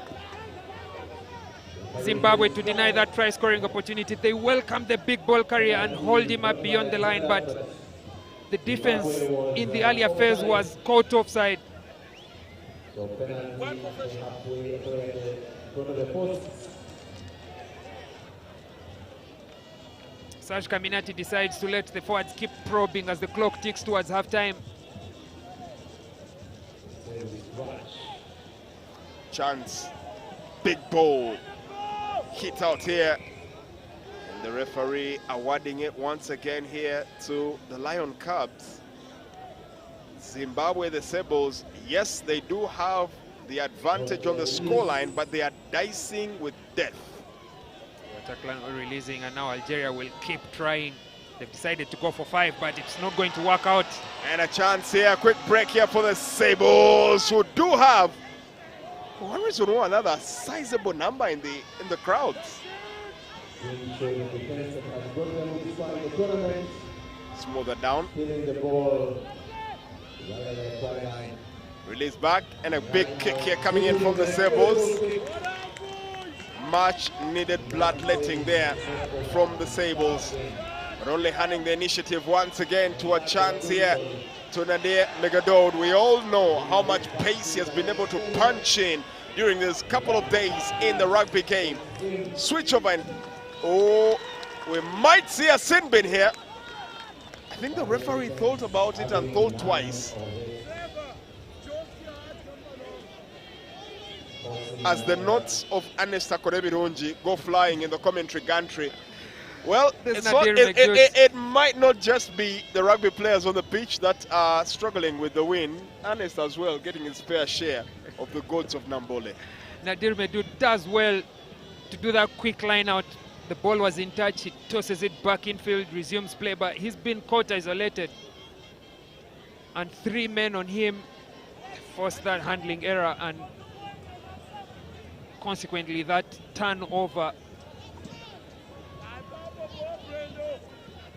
[SPEAKER 3] Zimbabwe to deny that try-scoring opportunity. They welcome the big ball carrier and hold him up beyond the line, but the defense in the earlier phase was caught offside. Serge Kaminati decides to let the forwards keep probing as the clock ticks towards halftime.
[SPEAKER 2] Chance, big ball, hit out here. And the referee awarding it once again here to the Lion Cubs. Zimbabwe, the Sables, yes, they do have the advantage on the scoreline, but they are dicing with death.
[SPEAKER 3] Attackline releasing, and now Algeria will keep trying. They've decided to go for 5, but it's not going to work out.
[SPEAKER 2] And a chance here, quick break here for the Sables, who do have, for one reason or another, sizable number in the crowds. Smoother down. Release back, and a big kick here coming in from the Sables. Much needed bloodletting there from the Sables, but only handing the initiative once again to a chance here to Nadir Megadod. We all know how much pace he has been able to punch in during this couple of days in the rugby game. Switch over, and oh, we might see a sin bin here. I think the referee thought about it and thought twice. As the notes of Anesta Korebirunji go flying in the commentary gantry. Well, it might not just be the rugby players on the pitch that are struggling with the win. Anesta as well, getting his fair share of the goals of Namboole.
[SPEAKER 3] Nadir Medud does well to do that quick line out. The ball was in touch, he tosses it back infield, resumes play, but he's been caught isolated. And 3 men on him forced that handling error, and consequently that turnover.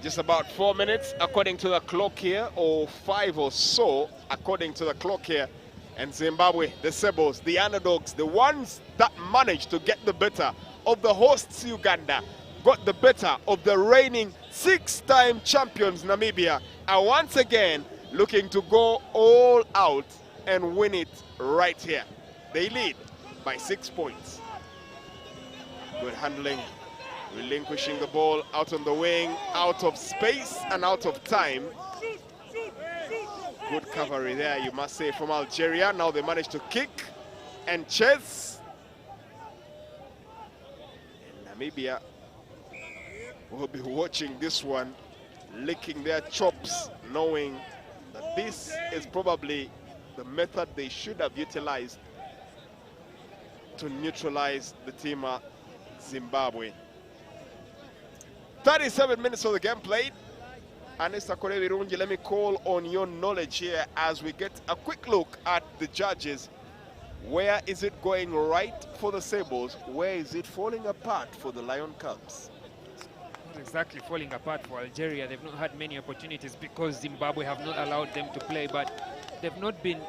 [SPEAKER 2] Just about 4 minutes according to the clock here, or 5 or so according to the clock here. And Zimbabwe, the Sables, the underdogs, the ones that managed to get the better of the hosts Uganda, got the better of the reigning 6-time champions Namibia, are once again looking to go all out and win it right here. They lead by 6 points. Good handling, relinquishing the ball out on the wing, out of space and out of time. Good recovery there, you must say, from Algeria. Now they manage to kick and chase. And Namibia will be watching this one, licking their chops, knowing that this is probably the method they should have utilized to neutralize the team Zimbabwe. 37 minutes of the game played. Anesta Korebirunji, let me call on your knowledge here as we get a quick look at the judges. Where is it going right for the Sables? Where is it falling apart for the Lion Cubs?
[SPEAKER 3] Not exactly falling apart for Algeria. They've not had many opportunities because Zimbabwe have not allowed them to play, but they've not been,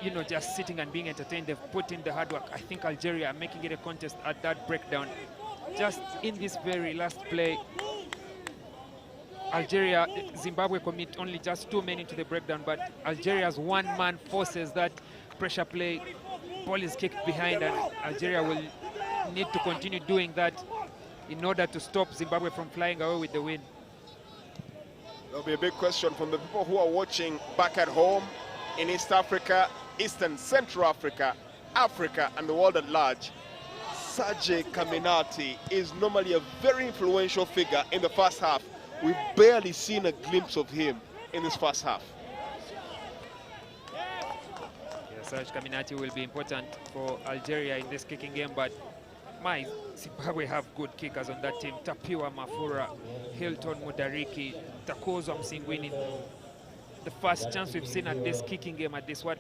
[SPEAKER 3] you know, just sitting and being entertained. They've put in the hard work. I think Algeria are making it a contest at that breakdown. Just in this very last play, Zimbabwe commit only just 2 men into the breakdown, but Algeria's 1-man forces that pressure play. Ball is kicked behind, and Algeria will need to continue doing that in order to stop Zimbabwe from flying away with the win.
[SPEAKER 2] There'll be a big question from the people who are watching back at home in East Africa, Eastern Central Africa, Africa, and the world at large. Serge Kaminati is normally a very influential figure in the first half. We've barely seen a glimpse of him in this first half.
[SPEAKER 3] Yeah, Serge Kaminati will be important for Algeria in this kicking game, but my Zimbabwe have good kickers on that team. Tapiwa Mafura, Hilton Mudariki, Takozo Msingwini. The first chance we've seen at this kicking game, at this what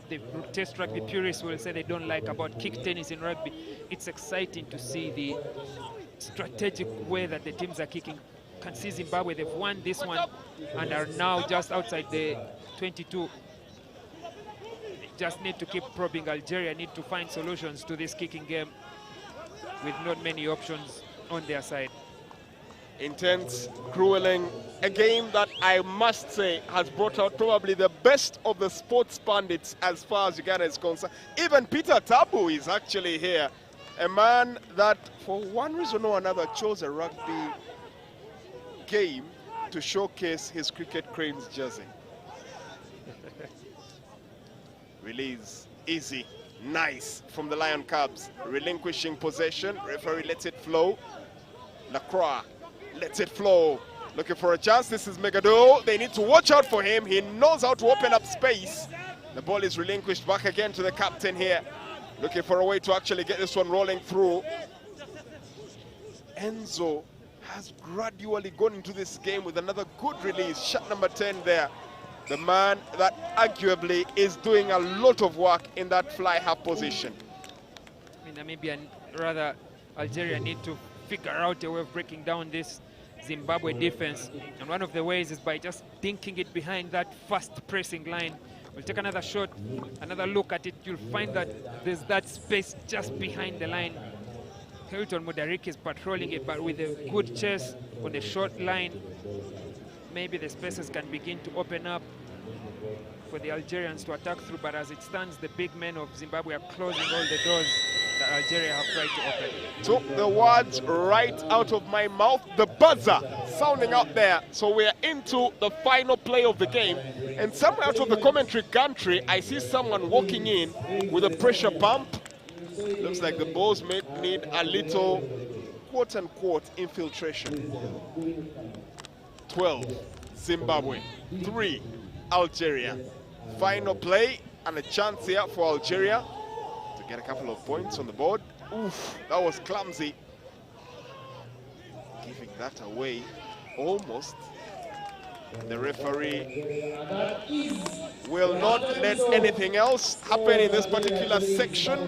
[SPEAKER 3] the test rugby purists will say they don't like about kick tennis in rugby. It's exciting to see the strategic way that the teams are kicking. Can see Zimbabwe, they've won this one and are now just outside the 22. They just need to keep probing. Algeria need to find solutions to this kicking game with not many options on their side.
[SPEAKER 2] Intense, grueling, a game that I must say has brought out probably the best of the sports pundits as far as Uganda is concerned. Even Peter Tabu is actually here, a man that for one reason or another chose a rugby game to showcase his cricket cranes jersey. Release, easy, nice from the Lion Cubs. Relinquishing possession, referee lets it flow. Lacroix lets it flow. Looking for a chance, this is Megado. They need to watch out for him. He knows how to open up space. The ball is relinquished back again to the captain here. Looking for a way to actually get this one rolling through. Enzo has gradually gone into this game with another good release. Shot number 10 there. The man that arguably is doing a lot of work in that fly half position.
[SPEAKER 3] I mean, Namibia, rather Algeria, need to figure out a way of breaking down this Zimbabwe defense. And one of the ways is by just dinking it behind that fast pressing line. We'll take another shot, another look at it. You'll find that there's that space just behind the line. Hilton Mudariki is patrolling it, but with a good chase on the short line, maybe the spaces can begin to open up for the Algerians to attack through. But as it stands, the big men of Zimbabwe are closing all the doors that Algeria have tried to open.
[SPEAKER 2] Took the words right out of my mouth. The buzzer sounding out there. So we are into the final play of the game. And somewhere out of the commentary gantry, I see someone walking in with a pressure pump. Looks like the balls may need a little quote-unquote infiltration. 12, Zimbabwe. 3, Algeria. Final play and a chance here for Algeria to get a couple of points on the board. Oof, that was clumsy. Giving that away almost. The referee will not let anything else happen in this particular section.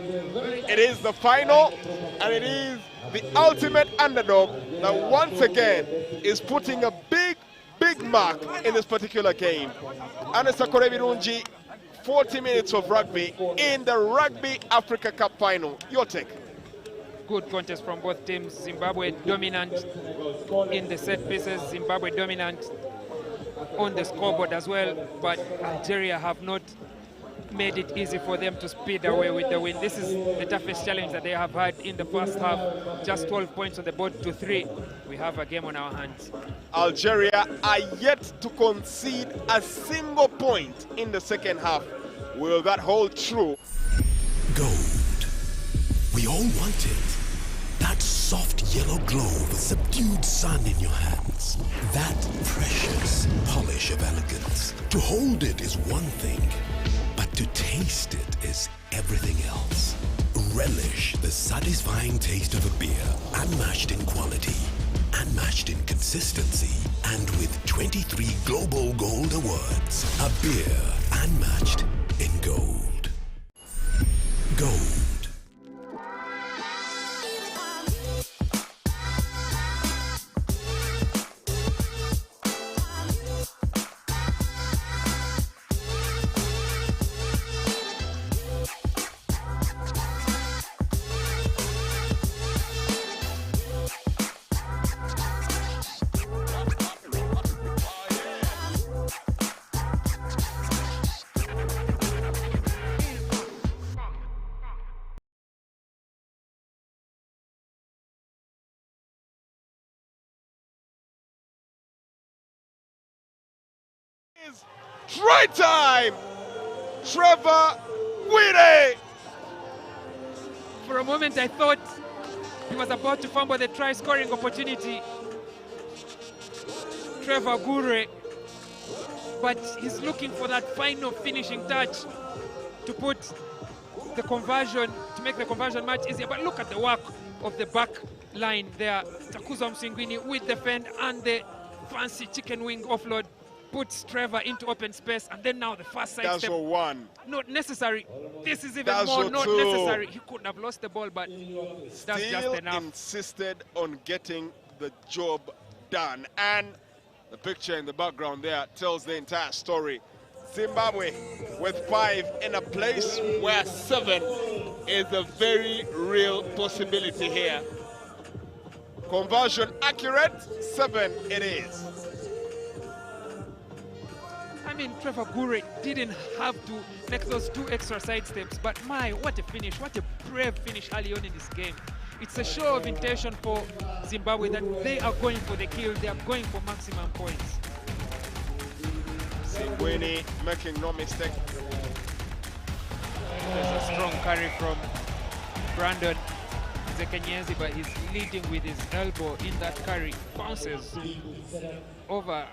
[SPEAKER 2] It is the final, and it is the ultimate underdog that once again is putting a big mark in this particular game. Anessa Korebirungi, 40 minutes of rugby in the Rugby Africa Cup final. Your take.
[SPEAKER 3] Good contest from both teams. Zimbabwe dominant in the set pieces. Zimbabwe dominant on the scoreboard as well, but Algeria have not made it easy for them to speed away with the win. This is the toughest challenge that they have had in the first half. Just 12 points on the board to 3. We have a game on our hands.
[SPEAKER 2] Algeria are yet to concede a single point in the second half. Will that hold true?
[SPEAKER 4] Gold. We all want it. That soft yellow glow of a subdued sun in your hands. That precious polish of elegance. To hold it is one thing, but to taste it is everything else. Relish the satisfying taste of a beer, unmatched in quality, unmatched in consistency, and with 23 Global Gold Awards. A beer unmatched in gold. Gold.
[SPEAKER 2] Try time! Trevor Guire!
[SPEAKER 3] For a moment I thought he was about to fumble the try scoring opportunity, Trevor Guire, but he's looking for that final finishing touch to put the conversion, to make the conversion much easier. But look at the work of the back line there. Takuza Msingwini with the fend and the fancy chicken wing offload puts Trevor into open space, and then now the first side
[SPEAKER 2] That's
[SPEAKER 3] step.
[SPEAKER 2] one.
[SPEAKER 3] Not necessary. This is even
[SPEAKER 2] That's
[SPEAKER 3] more not
[SPEAKER 2] two.
[SPEAKER 3] necessary. He couldn't have lost the ball, but that's just
[SPEAKER 2] Still
[SPEAKER 3] enough.
[SPEAKER 2] insisted on getting the job done. And the picture in the background there tells the entire story. Zimbabwe with 5 in a place where 7 is a very real possibility here. Conversion accurate, 7 it is.
[SPEAKER 3] I mean, Trevor Guire didn't have to make those 2 extra side steps, but my, what a finish, what a brave finish early on in this game. it's a show of intention for Zimbabwe that they are going for the kill, they are going for maximum points.
[SPEAKER 2] Zimbabwe making no mistake.
[SPEAKER 3] There's a strong carry from Brandon Zekenyezi, but he's leading with his elbow in that carry. Bounces over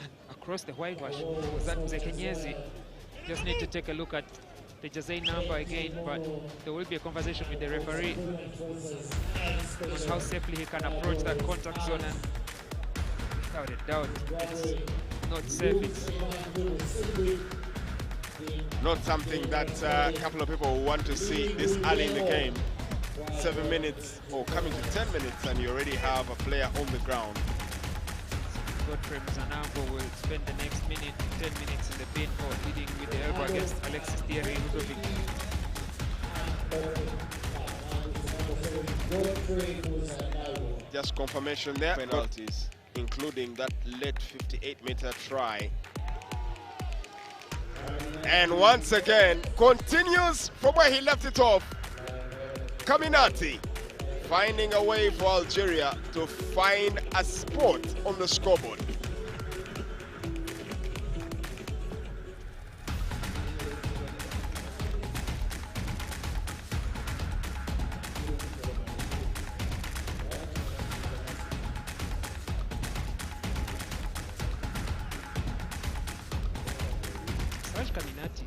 [SPEAKER 3] and across the whitewash. Was that Zekenyezi? Just need to take a look at the Jazay number again, but there will be a conversation with the referee on how safely he can approach that contact zone, and without a doubt, it's not safe. It's
[SPEAKER 2] not something that a couple of people want to see this early in the game. 7 minutes or coming to 10 minutes and you already have a player on the ground.
[SPEAKER 3] Godfrey Mzanambo will spend the next 10 minutes in the bin for leading with the elbow against Alexis Thierry Ludovic.
[SPEAKER 2] Just confirmation there. Penalties, including that late 58-meter try. And once again, continues from where he left it off. Kaminati finding a way for Algeria to find a spot on the scoreboard.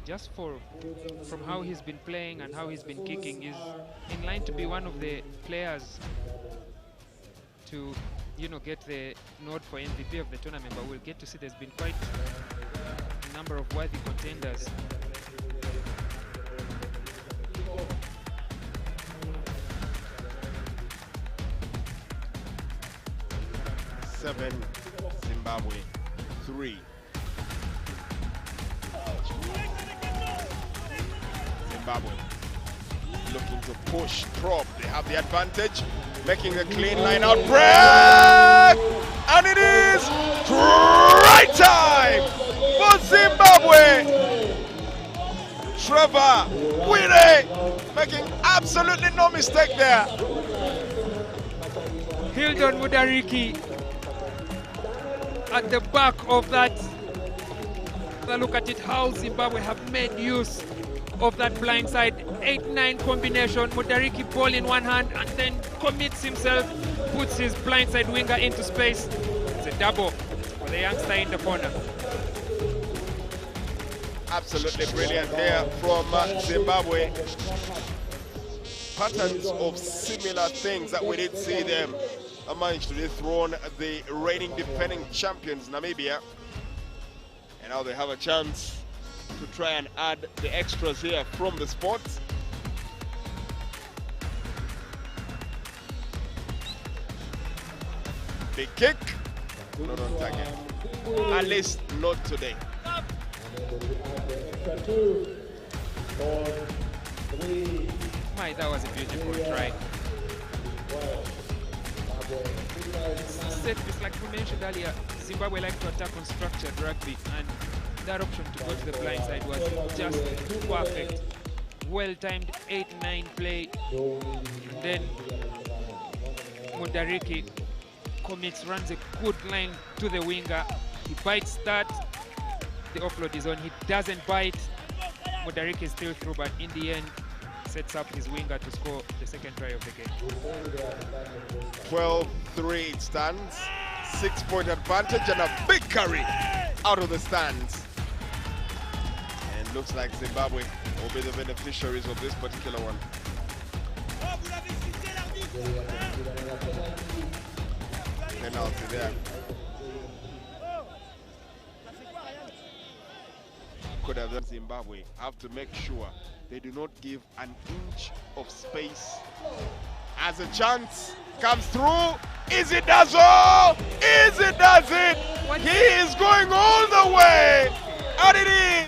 [SPEAKER 3] Just from how he's been playing and how he's been kicking, is in line to be one of the players to, get the nod for MVP of the tournament. But we'll get to see there's been quite a number of worthy contenders.
[SPEAKER 2] Seven, Zimbabwe, 3. Zimbabwe looking to push, probe. They have the advantage, making a clean line out break, and it is try time for Zimbabwe. Trevor Wire making absolutely no mistake there.
[SPEAKER 3] Hildon Mudariki at the back of that. Look at it, how Zimbabwe have made use of that blind side 8-9 combination. Mudariki ball in one hand and then commits himself, puts his blindside winger into space. It's a double for the youngster in the corner.
[SPEAKER 2] Absolutely brilliant here from Zimbabwe. Patterns of similar things that we did see them managed to dethrone the reigning defending champions Namibia, and now they have a chance to try and add the extras here from the spots. Big kick, not on target. At least not today.
[SPEAKER 3] My, that was a beautiful try. Set piece, like we mentioned earlier, Zimbabwe like to attack on structured rugby, and that option to go to the blind side was just perfect. Well-timed 8-9 play. And then Mudariki commits, runs a good line to the winger. He bites that. The offload is on. He doesn't bite. Mudariki is still through, but in the end, sets up his winger to score the second try of the game.
[SPEAKER 2] 12-3 it stands. 6-point advantage and a big carry out of the stands. And looks like Zimbabwe will be the beneficiaries of this particular one. Penalty there. Could have done. Zimbabwe have to make sure they do not give an inch of space. As a chance comes through, is it does all? Is it does it? He is going all the way, and it is.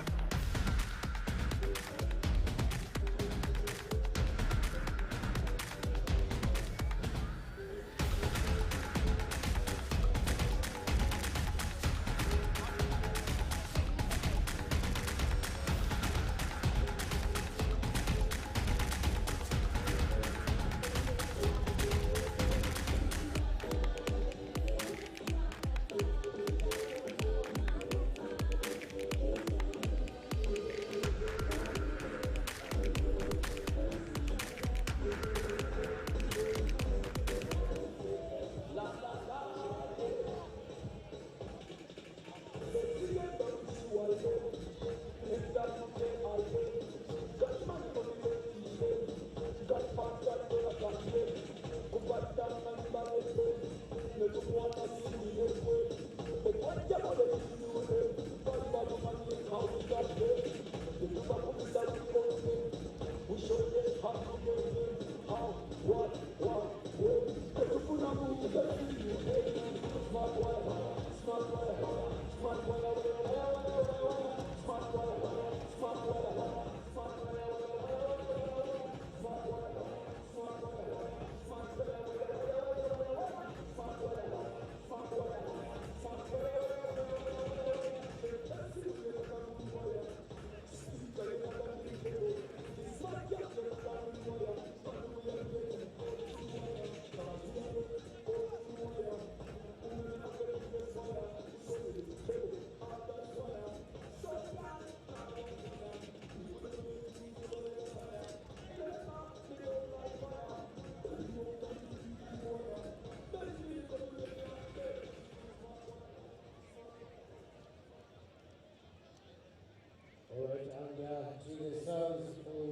[SPEAKER 1] All right, and to the south of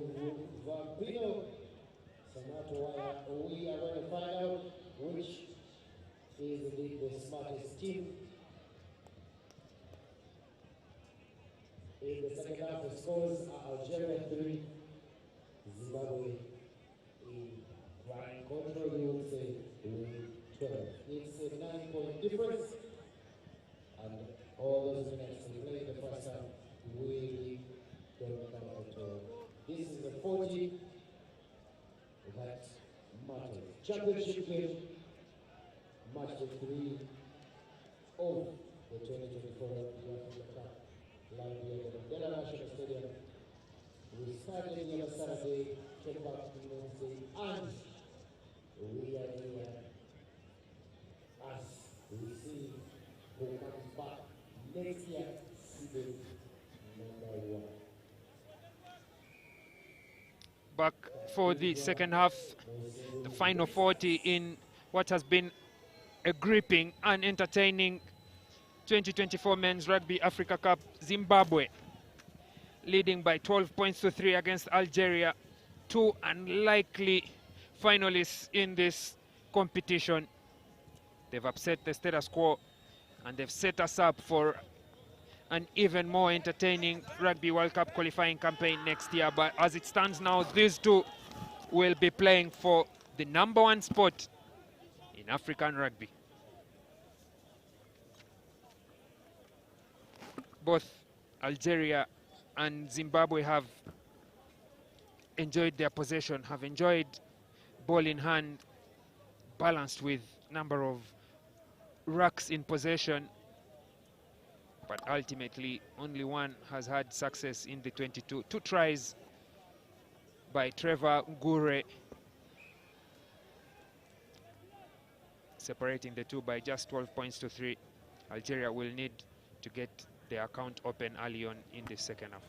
[SPEAKER 1] Vampino, Samato, we are going to find out which is the smartest team. In the second half, the scores are Algeria 3, Zimbabwe in running control, you would say, with 12. It's a 9-point difference, and all those minutes we played the first half really don't come at all. This is the 40 that matters. Championship game, match 3 of the 2024 Africa Cup. Live here at the Mandela National Stadium. We started here on Saturday, came back on Wednesday, and we are here as we see who comes back next year, season #1.
[SPEAKER 3] Back for the second half, the final 40 in what has been a gripping and entertaining 2024 Men's Rugby Africa Cup. Zimbabwe leading by 12 points to 3 against Algeria, 2 unlikely finalists in this competition. They've upset the status quo and they've set us up for an even more entertaining Rugby World Cup qualifying campaign next year. But as it stands now, these two will be playing for the #1 spot in African rugby. Both Algeria and Zimbabwe have enjoyed their possession, have enjoyed ball in hand, balanced with number of rucks in possession. But ultimately, only one has had success in the 22. 2 tries by Trevor Ngure, separating the two by just 12 points to 3. Algeria will need to get their account open early on in the second half.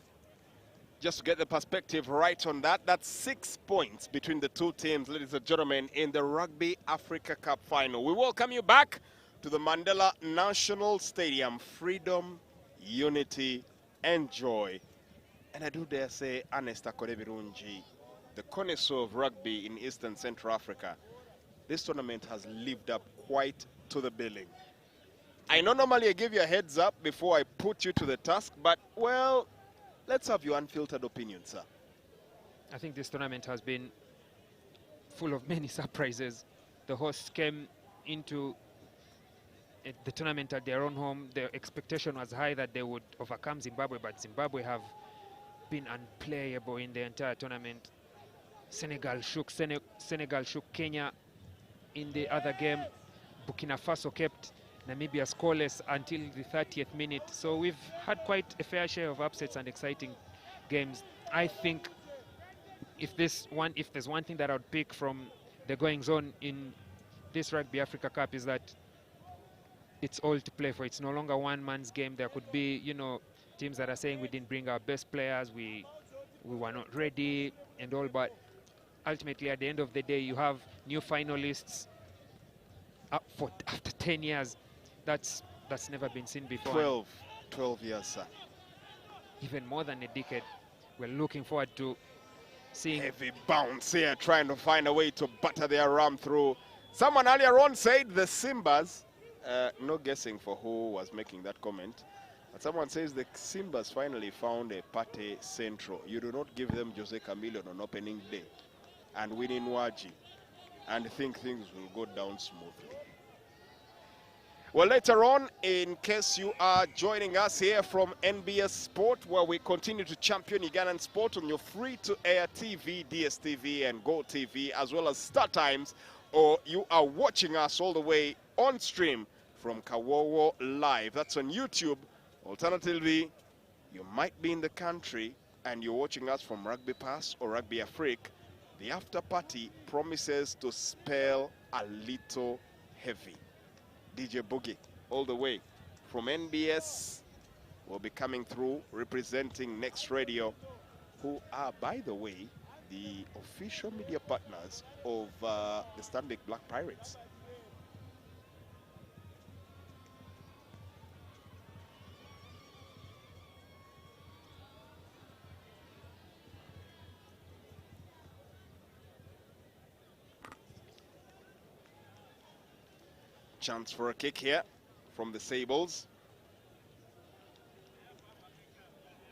[SPEAKER 2] Just to get the perspective right on that, that's 6 points between the two teams, ladies and gentlemen, in the Rugby Africa Cup final. We welcome you back to the Mandela National Stadium. Freedom, unity, and joy. And I do dare say, Anesta Korebirunji, the connoisseur of rugby in Eastern Central Africa, this tournament has lived up quite to the billing. I know normally I give you a heads up before I put you to the task, but, well, let's have your unfiltered opinion, sir.
[SPEAKER 3] I think this tournament has been full of many surprises. The hosts came into the tournament at their own home. The expectation was high that they would overcome Zimbabwe, but Zimbabwe have been unplayable in the entire tournament. Senegal shook Kenya in the other game. Burkina Faso kept Namibia scoreless until the 30th minute. So we've had quite a fair share of upsets and exciting games. I think if there's one thing that I would pick from the goings on in this Rugby Africa Cup is that it's all to play for. It's no longer one man's game. There could be, you know, teams that are saying we didn't bring our best players, we were not ready and all, but ultimately at the end of the day you have new finalists up for after 10 years. That's never been seen before.
[SPEAKER 2] 12 years, sir.
[SPEAKER 3] Even more than a decade. We're looking forward to seeing.
[SPEAKER 2] Heavy bounce here, trying to find a way to butter their ram through. Someone earlier on said the Simbas, no guessing for who was making that comment, but someone says the Simbas finally found a Pate Central. You do not give them Jose Chameleon on opening day and winning Waji and think things will go down smoothly. Well, later on, in case you are joining us here from NBS Sport, where we continue to champion Ugandan sport on your free-to-air TV, DSTV and Go TV, as well as Star Times, or you are watching us all the way on stream from Kawowo Live. That's on YouTube. Alternatively, you might be in the country and you're watching us from Rugby Pass or Rugby Afrique. The after party promises to spell a little heavy. DJ Boogie, all the way from NBS, will be coming through representing Next Radio, who are, by the way, the official media partners of the Stanbic Black Pirates. Chance for a kick here from the Sables.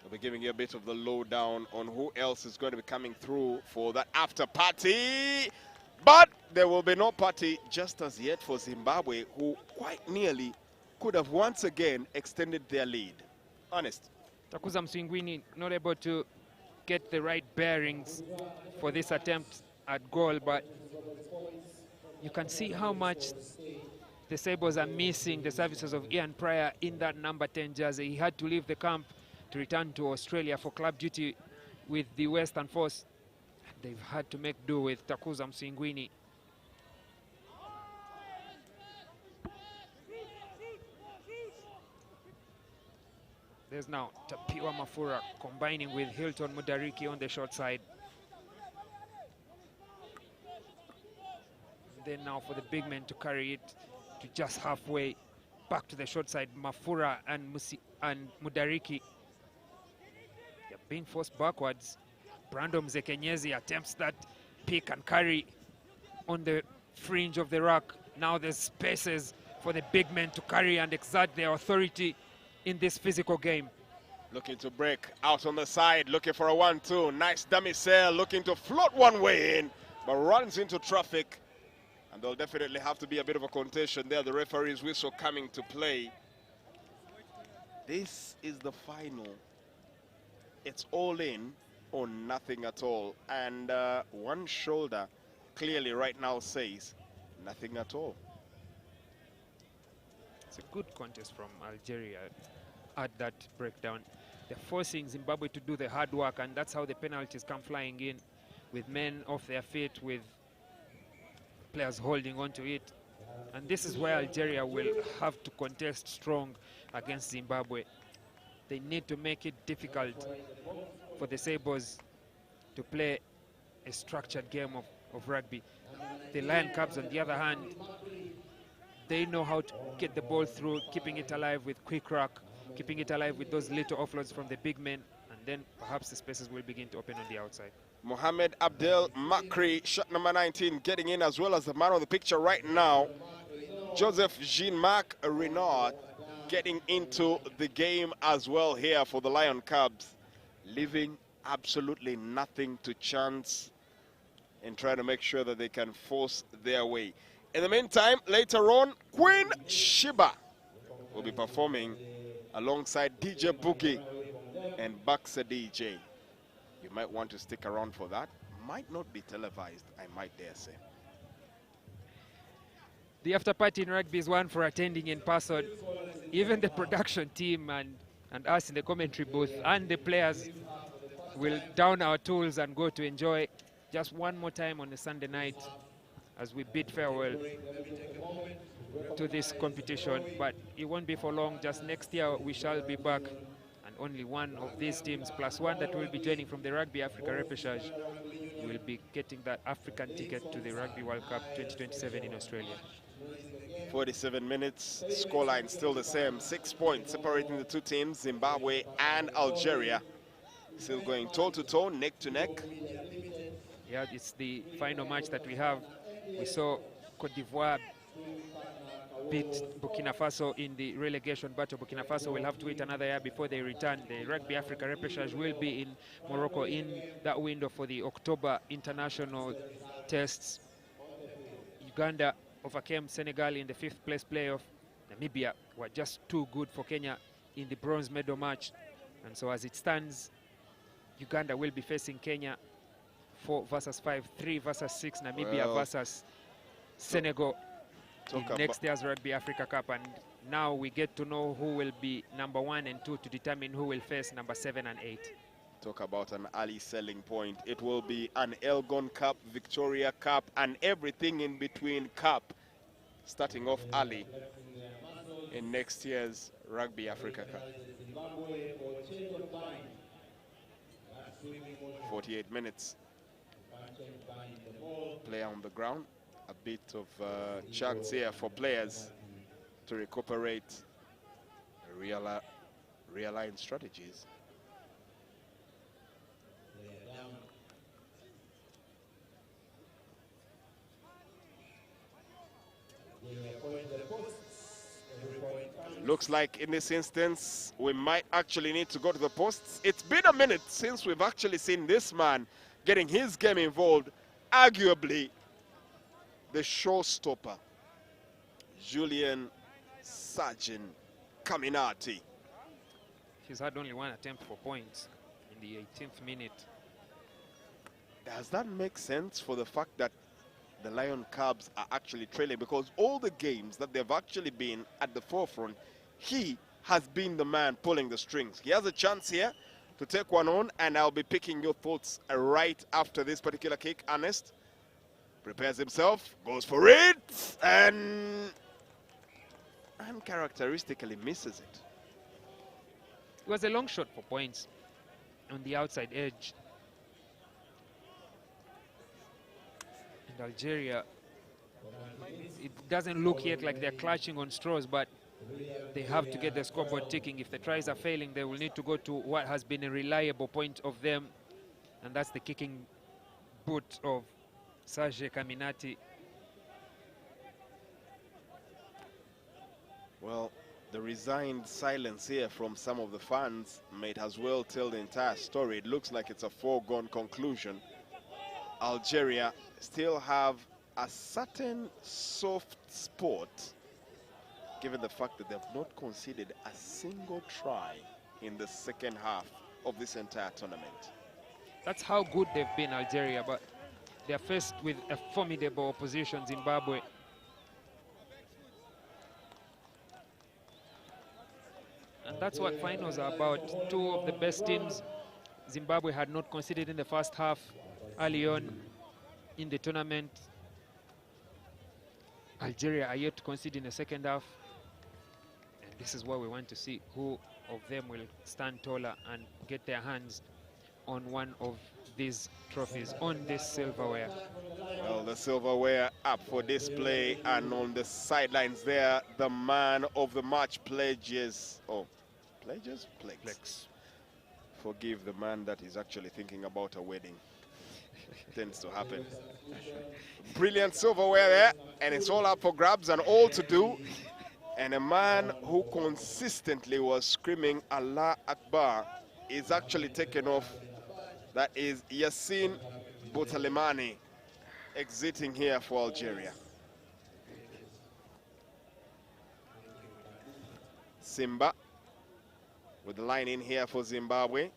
[SPEAKER 2] I'll be giving you a bit of the lowdown on who else is going to be coming through for that after party. But there will be no party just as yet for Zimbabwe, who quite nearly could have once again extended their lead. Honest.
[SPEAKER 3] Takuza Mswingwini not able to get the right bearings for this attempt at goal, but you can see how much the Sables are missing the services of Ian Pryor in that number 10 jersey. He had to leave the camp to return to Australia for club duty with the Western Force. They've had to make do with Takuza Mswingwini. There's now Tapiwa Mafura combining with Hilton Mudariki on the short side. And then now for the big men to carry it to just halfway back to the short side. Mafura and Mudariki, they're being forced backwards. Brando Mzekenyezi attempts that pick and carry on the fringe of the ruck. Now there's spaces for the big men to carry and exert their authority in this physical game.
[SPEAKER 2] Looking to break out on the side, looking for a 1-2. Nice dummy sail, looking to float one way in, but runs into traffic. And there'll definitely have to be a bit of a contention there. The referee's whistle coming to play. This is the final. It's all in or nothing at all. And one shoulder clearly right now says nothing at all.
[SPEAKER 3] It's a good contest from Algeria at that breakdown. They're forcing Zimbabwe to do the hard work, and that's how the penalties come flying in, with men off their feet, with players holding on to it. And this is where Algeria will have to contest strong against Zimbabwe. They need to make it difficult for the Sabres to play a structured game of rugby. The Lion Cubs, on the other hand, they know how to get the ball through, keeping it alive with quick ruck, keeping it alive with those little offloads from the big men, and then perhaps the spaces will begin to open on the outside.
[SPEAKER 2] Mohamed Abdel Makri, shot number 19, getting in as well as the man on the picture right now. Joseph Jean-Marc Renard getting into the game as well here for the Lion Cubs, leaving absolutely nothing to chance and trying to make sure that they can force their way. In the meantime, later on, Queen Shiba will be performing alongside DJ Boogie and Baxa DJ. You might want to stick around for that. Might not be televised, I might dare say.
[SPEAKER 3] The after party in rugby is one for attending in person. Even the production team and us in the commentary booth and the players will down our tools and go to enjoy just one more time on a Sunday night as we bid farewell to this competition. But it won't be for long. Just next year we shall be back, and only one of these teams plus one that will be joining from the Rugby Africa repechage will be getting that African ticket to the Rugby World Cup 2027 in Australia.
[SPEAKER 2] 47 minutes, scoreline still the same. 6 points separating the two teams, Zimbabwe and Algeria. Still going toe-to-toe, neck-to-neck.
[SPEAKER 3] Yeah, it's the final match that we have. We saw Cote d'Ivoire beat Burkina Faso in the relegation battle. Burkina Faso will have to wait another year before they return. The Rugby Africa repechage will be in Morocco in that window for the October international tests. Uganda overcame Senegal in the 5th place playoff. Namibia were just too good for Kenya in the bronze medal match. And so as it stands, Uganda will be facing Kenya 4 versus 5, 3 versus 6, Namibia versus Senegal in next year's Rugby Africa Cup. And now we get to know who will be number 1 and 2 to determine who will face number 7 and 8.
[SPEAKER 2] Talk about an early selling point. It will be an Elgon Cup, Victoria Cup, and everything in between cup, starting off early in next year's Rugby Africa Cup. 48 minutes. Player on the ground. A bit of chance here for players to recuperate, realign strategies. Looks like in this instance, we might actually need to go to the posts. It's been a minute since we've actually seen this man getting his game involved. Arguably, the showstopper, Julian Sargent Caminati.
[SPEAKER 3] He's had only one attempt for points in the 18th minute.
[SPEAKER 2] Does that make sense for the fact that the Lion Cubs are actually trailing? Because all the games that they've actually been at the forefront, he has been the man pulling the strings. He has a chance here to take one on, and I'll be picking your thoughts right after this particular kick. Ernest prepares himself, goes for it, and uncharacteristically misses it.
[SPEAKER 3] It was a long shot for points on the outside edge. And Algeria, it doesn't look yet like they're clutching on straws, but they have to get the scoreboard ticking. If the tries are failing, they will need to go to what has been a reliable point of them, and that's the kicking boot of Sargent Caminati.
[SPEAKER 2] Well, the resigned silence here from some of the fans might as well tell the entire story. It looks like it's a foregone conclusion. Algeria still have a certain soft spot, given the fact that they've not conceded a single try in the second half of this entire tournament.
[SPEAKER 3] That's how good they've been, Algeria, but they're faced with a formidable opposition, Zimbabwe. And that's what finals are about. Two of the best teams. Zimbabwe had not conceded in the first half early on in the tournament. Algeria are yet to concede in the second half. And this is what we want to see. Who of them will stand taller and get their hands on one of these trophies, on this silverware.
[SPEAKER 2] Well, the silverware up for display, and on the sidelines there, the man of the match pledges. Oh, pledges? Plex. Forgive the man that is actually thinking about a wedding. Tends to happen. Brilliant silverware there, and it's all up for grabs and all to do. And a man who consistently was screaming Allah Akbar is actually taken off. That is Yassine Boutalemani exiting here for Algeria. Simba with the line in here for Zimbabwe.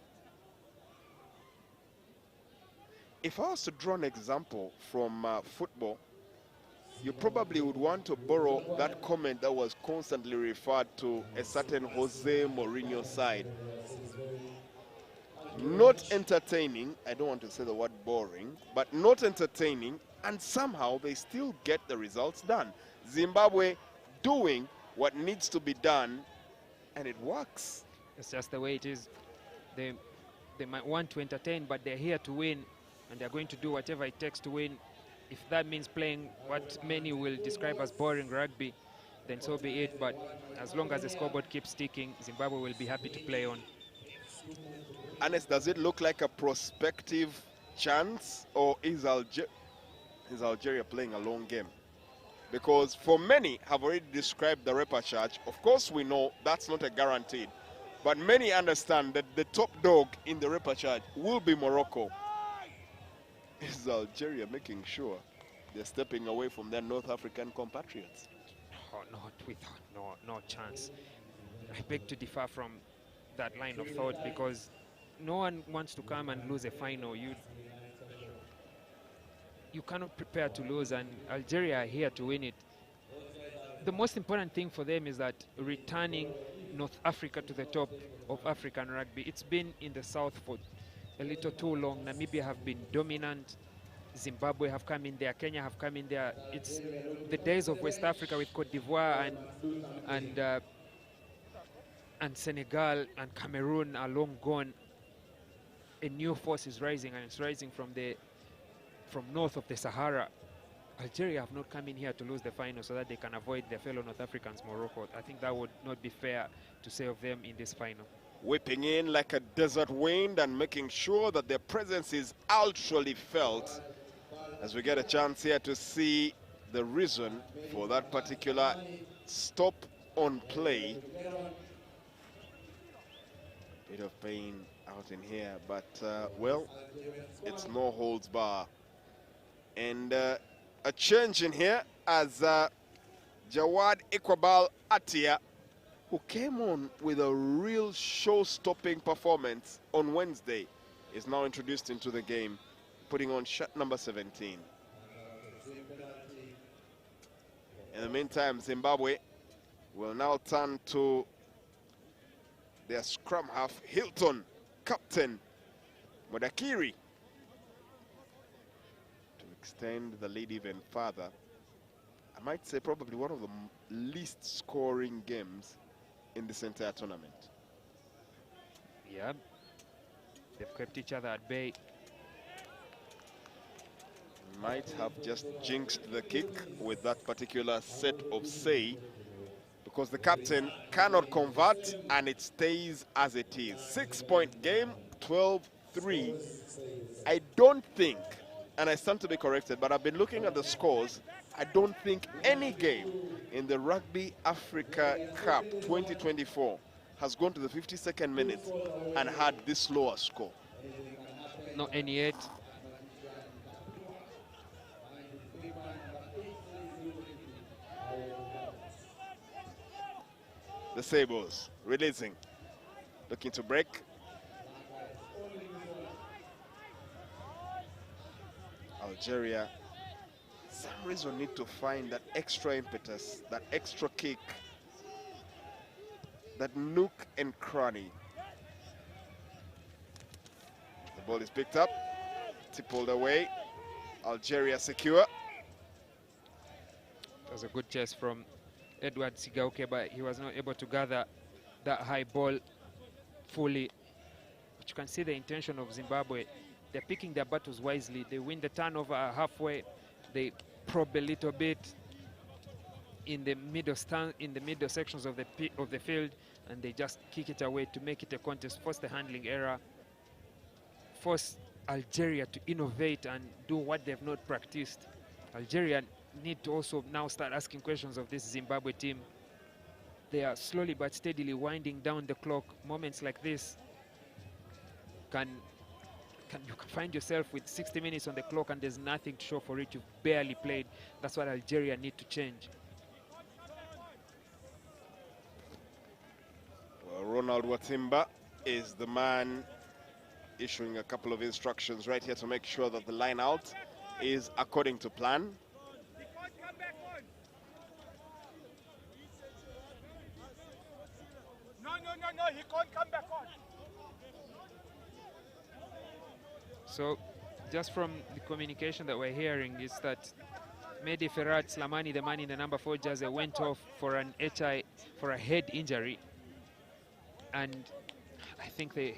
[SPEAKER 2] If I was to draw an example from football, you probably would want to borrow that comment that was constantly referred to a certain Jose Mourinho side. Not entertaining, I don't want to say the word boring, but not entertaining, and somehow they still get the results done. Zimbabwe doing what needs to be done, and it works.
[SPEAKER 3] It's just the way it is. They might want to entertain, but they're here to win, and they're going to do whatever it takes to win. If that means playing what many will describe as boring rugby, then so be it. But as long as the scoreboard keeps ticking, Zimbabwe will be happy to play on.
[SPEAKER 2] Ernest, does it look like a prospective chance, or is Algeria playing a long game? Because for many have already described the repechage. Of course, we know that's not a guaranteed, but many understand that the top dog in the repechage will be Morocco. Is Algeria making sure they're stepping away from their North African compatriots?
[SPEAKER 3] Oh, not without no chance. I beg to differ from that line of thought, because no one wants to come and lose a final. You cannot prepare to lose, and Algeria are here to win it. The most important thing for them is that returning North Africa to the top of African rugby. It's been in the south for a little too long. Namibia have been dominant. Zimbabwe have come in there. Kenya have come in there. It's the days of West Africa with Cote d'Ivoire and Senegal and Cameroon are long gone. A new force is rising, and it's rising from north of the Sahara. Algeria have not come in here to lose the final so that they can avoid their fellow North Africans, Morocco. I think that would not be fair to say of them in this final.
[SPEAKER 2] Whipping in like a desert wind and making sure that their presence is ultrally felt, as we get a chance here to see the reason for that particular stop on play. Bit of pain out in here, but well, it's no holds bar. And a change in here as Jawad Iqbal Atia, who came on with a real show-stopping performance on Wednesday, is now introduced into the game, putting on shot number 17. In the meantime, Zimbabwe will now turn to their scrum half, Hilton, captain Modakiri, to extend the lead even further. I might say probably one of the least scoring games in this entire tournament.
[SPEAKER 3] Yeah, they've kept each other at bay.
[SPEAKER 2] Might have just jinxed the kick with that particular set of say, because the captain cannot convert and it stays as it is. 6-point game, 12-3. I don't think, and I stand to be corrected, but I've been looking at the scores, I don't think any game in the Rugby Africa Cup 2024 has gone to the 52nd minute and had this lower score.
[SPEAKER 3] Not any yet.
[SPEAKER 2] The Sables releasing, looking to break. Algeria, some reason, need to find that extra impetus, that extra kick, that nook and cranny. The ball is picked up, tippled away. Algeria secure.
[SPEAKER 3] It was a good chase from Edward Sigauke, but he was not able to gather that high ball fully. But you can see the intention of Zimbabwe. They're picking their battles wisely. They win the turnover halfway. They probe a little bit in the middle sections of the field, and they just kick it away to make it a contest. Force the handling error. Force Algeria to innovate and do what they've not practiced. Algeria need to also now start asking questions of this Zimbabwe team. They are slowly but steadily winding down the clock. Moments like this you can find yourself with 60 minutes on the clock and there's nothing to show for it. You've barely played. That's what Algeria need to change.
[SPEAKER 2] Well, Ronald Watimba is the man issuing a couple of instructions right here to make sure that the line out is according to plan.
[SPEAKER 5] No, he can't come back on.
[SPEAKER 3] So, just from the communication that we're hearing is that Mehdi Ferhat Slamani, the man in the number 4 jersey, went off for an for a head injury. And I think the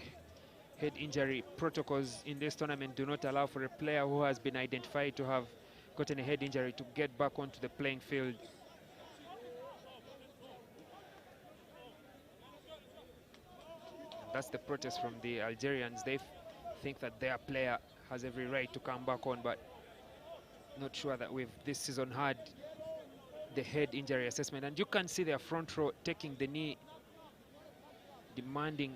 [SPEAKER 3] head injury protocols in this tournament do not allow for a player who has been identified to have gotten a head injury to get back onto the playing field. That's the protest from the Algerians. They think that their player has every right to come back on, but not sure that we've this season had the head injury assessment. And you can see their front row taking the knee, demanding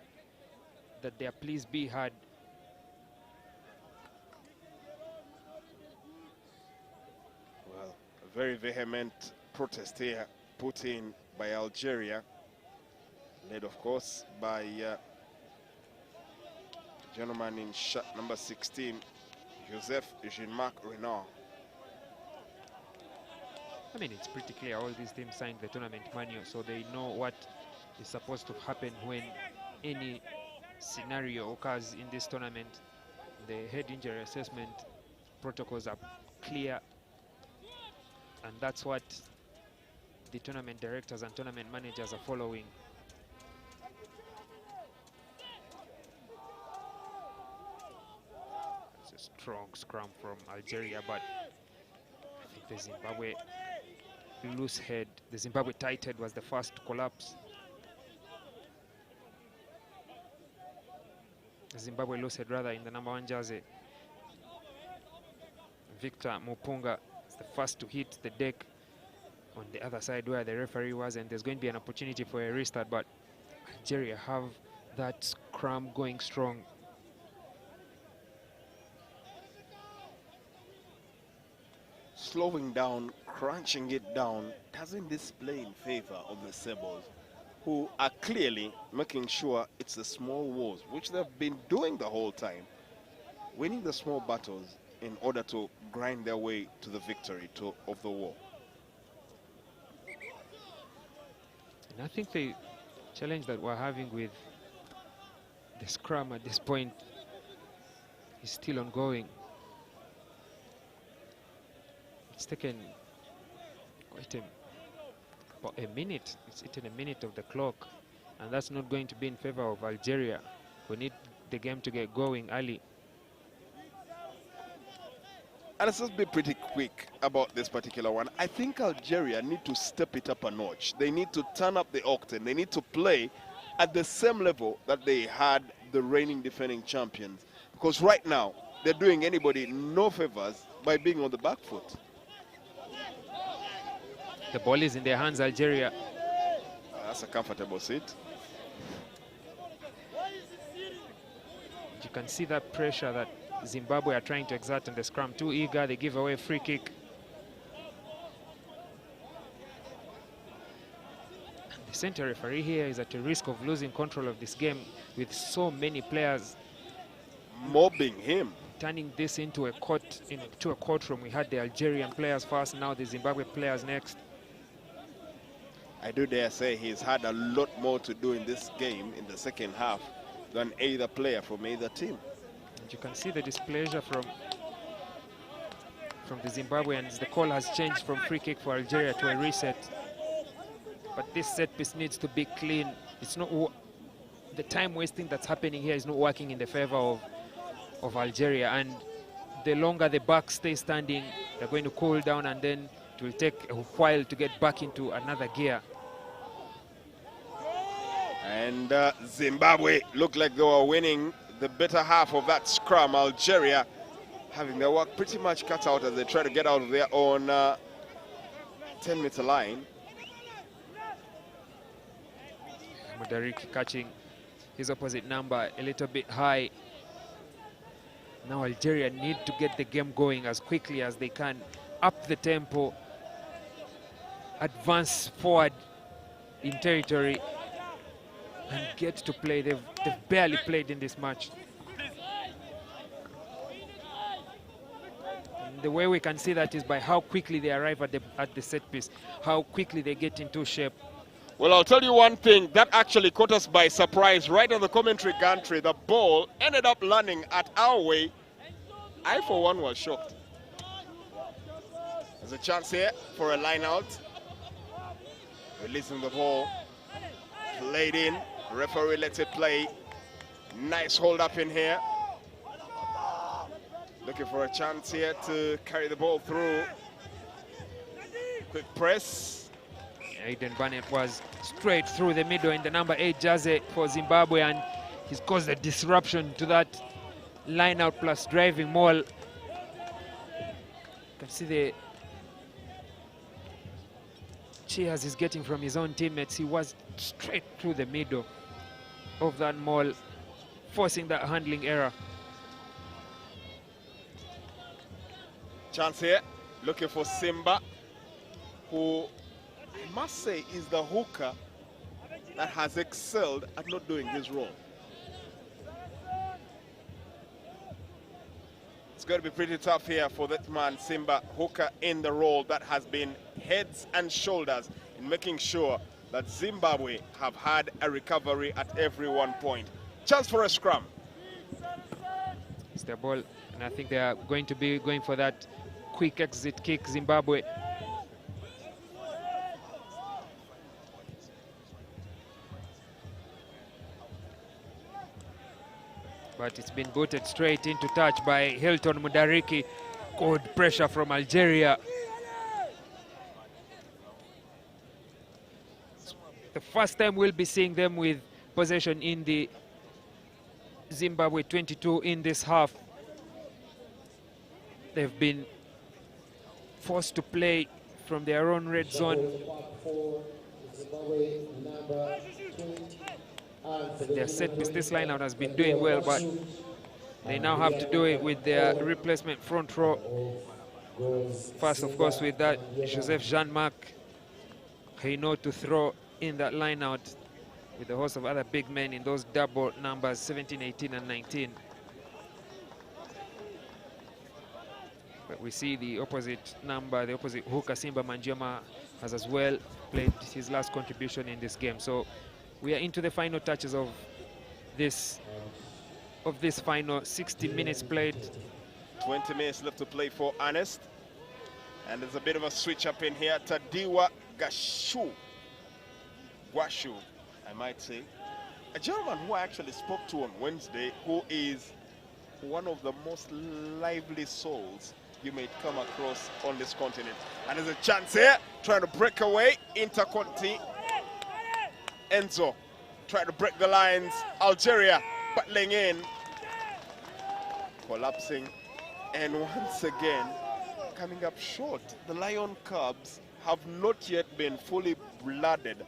[SPEAKER 3] that their pleas be heard.
[SPEAKER 2] Well, a very vehement protest here put in by Algeria, led of course by gentleman in shirt number 16, Joseph Jean-Marc Renard.
[SPEAKER 3] I mean, it's pretty clear all these teams signed the tournament manual, so they know what is supposed to happen when any scenario occurs in this tournament. The head injury assessment protocols are clear, and that's what the tournament directors and tournament managers are following. It's a strong scrum from Algeria, but I think the Zimbabwe loose head, the Zimbabwe tight head was the first to collapse. The Zimbabwe loose head rather in the number 1 jersey. Victor Mupunga is the first to hit the deck. on the other side where the referee was, and there's going to be an opportunity for a restart, but Algeria have that scrum going strong.
[SPEAKER 2] Slowing down, crunching it down, doesn't display in favor of the Sebos, who are clearly making sure it's the small wars, which they've been doing the whole time, winning the small battles in order to grind their way to the victory of the war.
[SPEAKER 3] And I think the challenge that we're having with the scrum at this point is still ongoing. It's taken quite about a minute. It's eaten a minute of the clock, and that's not going to be in favor of Algeria. We need the game to get going early.
[SPEAKER 2] And let's just be pretty quick about this particular one. I think Algeria need to step it up a notch. They need to turn up the octane. They need to play at the same level that they had the reigning defending champions. Because right now, they're doing anybody no favors by being on the back foot.
[SPEAKER 3] The ball is in their hands, Algeria.
[SPEAKER 2] That's a comfortable seat.
[SPEAKER 3] You can see that pressure that Zimbabwe are trying to exert on the scrum. Too eager, they give away a free kick. And the center referee here is at a risk of losing control of this game with so many players
[SPEAKER 2] mobbing him,
[SPEAKER 3] turning this into a courtroom. We had the Algerian players first, now the Zimbabwe players next.
[SPEAKER 2] I do dare say he's had a lot more to do in this game in the second half than either player from either team.
[SPEAKER 3] And you can see the displeasure from the Zimbabweans. The call has changed from free kick for Algeria to a reset. But this set piece needs to be clean. It's not the time wasting that's happening here is not working in the favor of Algeria. And the longer the back stay standing, they're going to cool down, and then it will take a while to get back into another gear.
[SPEAKER 2] And Zimbabwe looked like they were winning the better half of that scrum. Algeria having their work pretty much cut out as they try to get out of their own 10-meter line.
[SPEAKER 3] Mudariki catching his opposite number a little bit high. Now Algeria need to get the game going as quickly as they can, up the tempo, advance forward in territory, and get to play. They've barely played in this match. And the way we can see that is by how quickly they arrive at the set piece, how quickly they get into shape.
[SPEAKER 2] Well, I'll tell you one thing, that actually caught us by surprise right on the commentary gantry. The ball ended up landing at our way. I, for one, was shocked. There's a chance here for a line out. Releasing the ball. Played in. Referee lets it play. Nice hold up in here. Looking for a chance here to carry the ball through. Quick press.
[SPEAKER 3] Aiden Barnett was straight through the middle in the number 8 jersey for Zimbabwe, and he's caused a disruption to that line out plus driving maul. You can see the cheers he's getting from his own teammates. He was straight through the middle of that maul, forcing that handling error.
[SPEAKER 2] Chance here, looking for Simba, who I must say is the hooker that has excelled at not doing his role. It's going to be pretty tough here for that man, Simba, hooker in the role that has been heads and shoulders in making sure that Zimbabwe have had a recovery at every one point. Chance for a scrum.
[SPEAKER 3] It's the ball, and I think they are going to be going for that quick exit kick, Zimbabwe. But it's been booted straight into touch by Hilton Mudariki. Good pressure from Algeria. The first time we'll be seeing them with possession in the Zimbabwe 22 in this half. They've been forced to play from their own red zone. Their set piece, this line-out has been doing well, but they now have to do it with their replacement front row. First, of course, with that Joseph Jean-Marc Renaud to throw in that line-out with a host of other big men in those double numbers, 17, 18, and 19. But we see the opposite number, the opposite hooker, Simba Manjema, has as well played his last contribution in this game. So we are into the final touches of this final 60 minutes played.
[SPEAKER 2] 20 minutes left to play for Ernest. And there's a bit of a switch up in here. Tadiwa Gwashu, I might say. A gentleman who I actually spoke to on Wednesday, who is one of the most lively souls you may come across on this continent. And there's a chance here, trying to break away, Interconti. Enzo, trying to break the lines. Algeria, battling in. Collapsing. And once again, coming up short. The Lion Cubs have not yet been fully blooded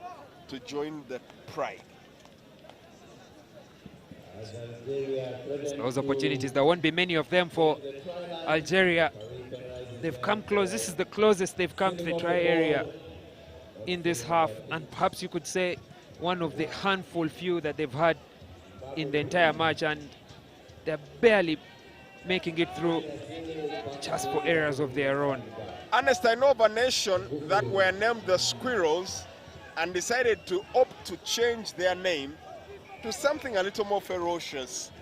[SPEAKER 2] to join the pride.
[SPEAKER 3] Those opportunities, there won't be many of them for Algeria. They've come close. This is the closest they've come to the try area in this half, and perhaps you could say one of the handful few that they've had in the entire match, and they're barely making it through just for errors of their own.
[SPEAKER 2] Ernest, I know of a nation that were named the Squirrels and decided to opt to change their name to something a little more ferocious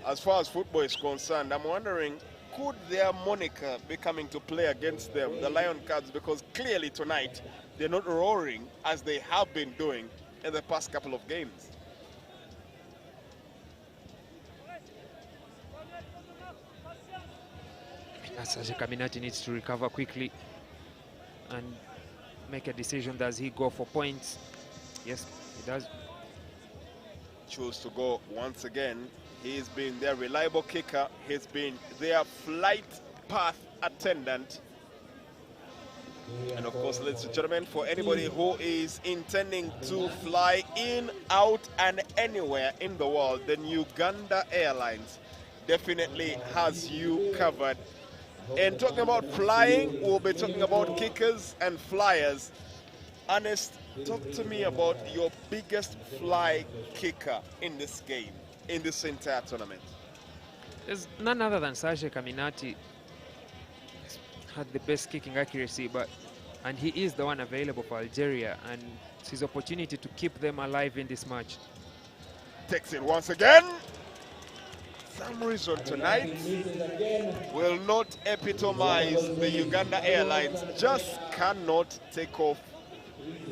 [SPEAKER 2] as far as football is concerned. I'm wondering, could their moniker be coming to play against them, the Lion Cubs, because clearly tonight they're not roaring as they have been doing in the past couple of games.
[SPEAKER 3] Serge Caminati needs to recover quickly and make a decision. Does he go for points? Yes, he does.
[SPEAKER 2] Choose to go once again. He's been their reliable kicker. He's been their flight path attendant. And of course, ladies and gentlemen, for anybody who is intending to fly in, out, and anywhere in the world, then Uganda Airlines definitely has you covered. And talking about flying, we'll be talking about kickers and flyers. Ernest, talk to me about your biggest fly kicker in this game, in this entire tournament.
[SPEAKER 3] There's none other than Serge Caminati. He's had the best kicking accuracy, and he is the one available for Algeria, and it's his opportunity to keep them alive in this match.
[SPEAKER 2] Takes it once again. Some reason tonight will not epitomize the Uganda Airlines, just cannot take off.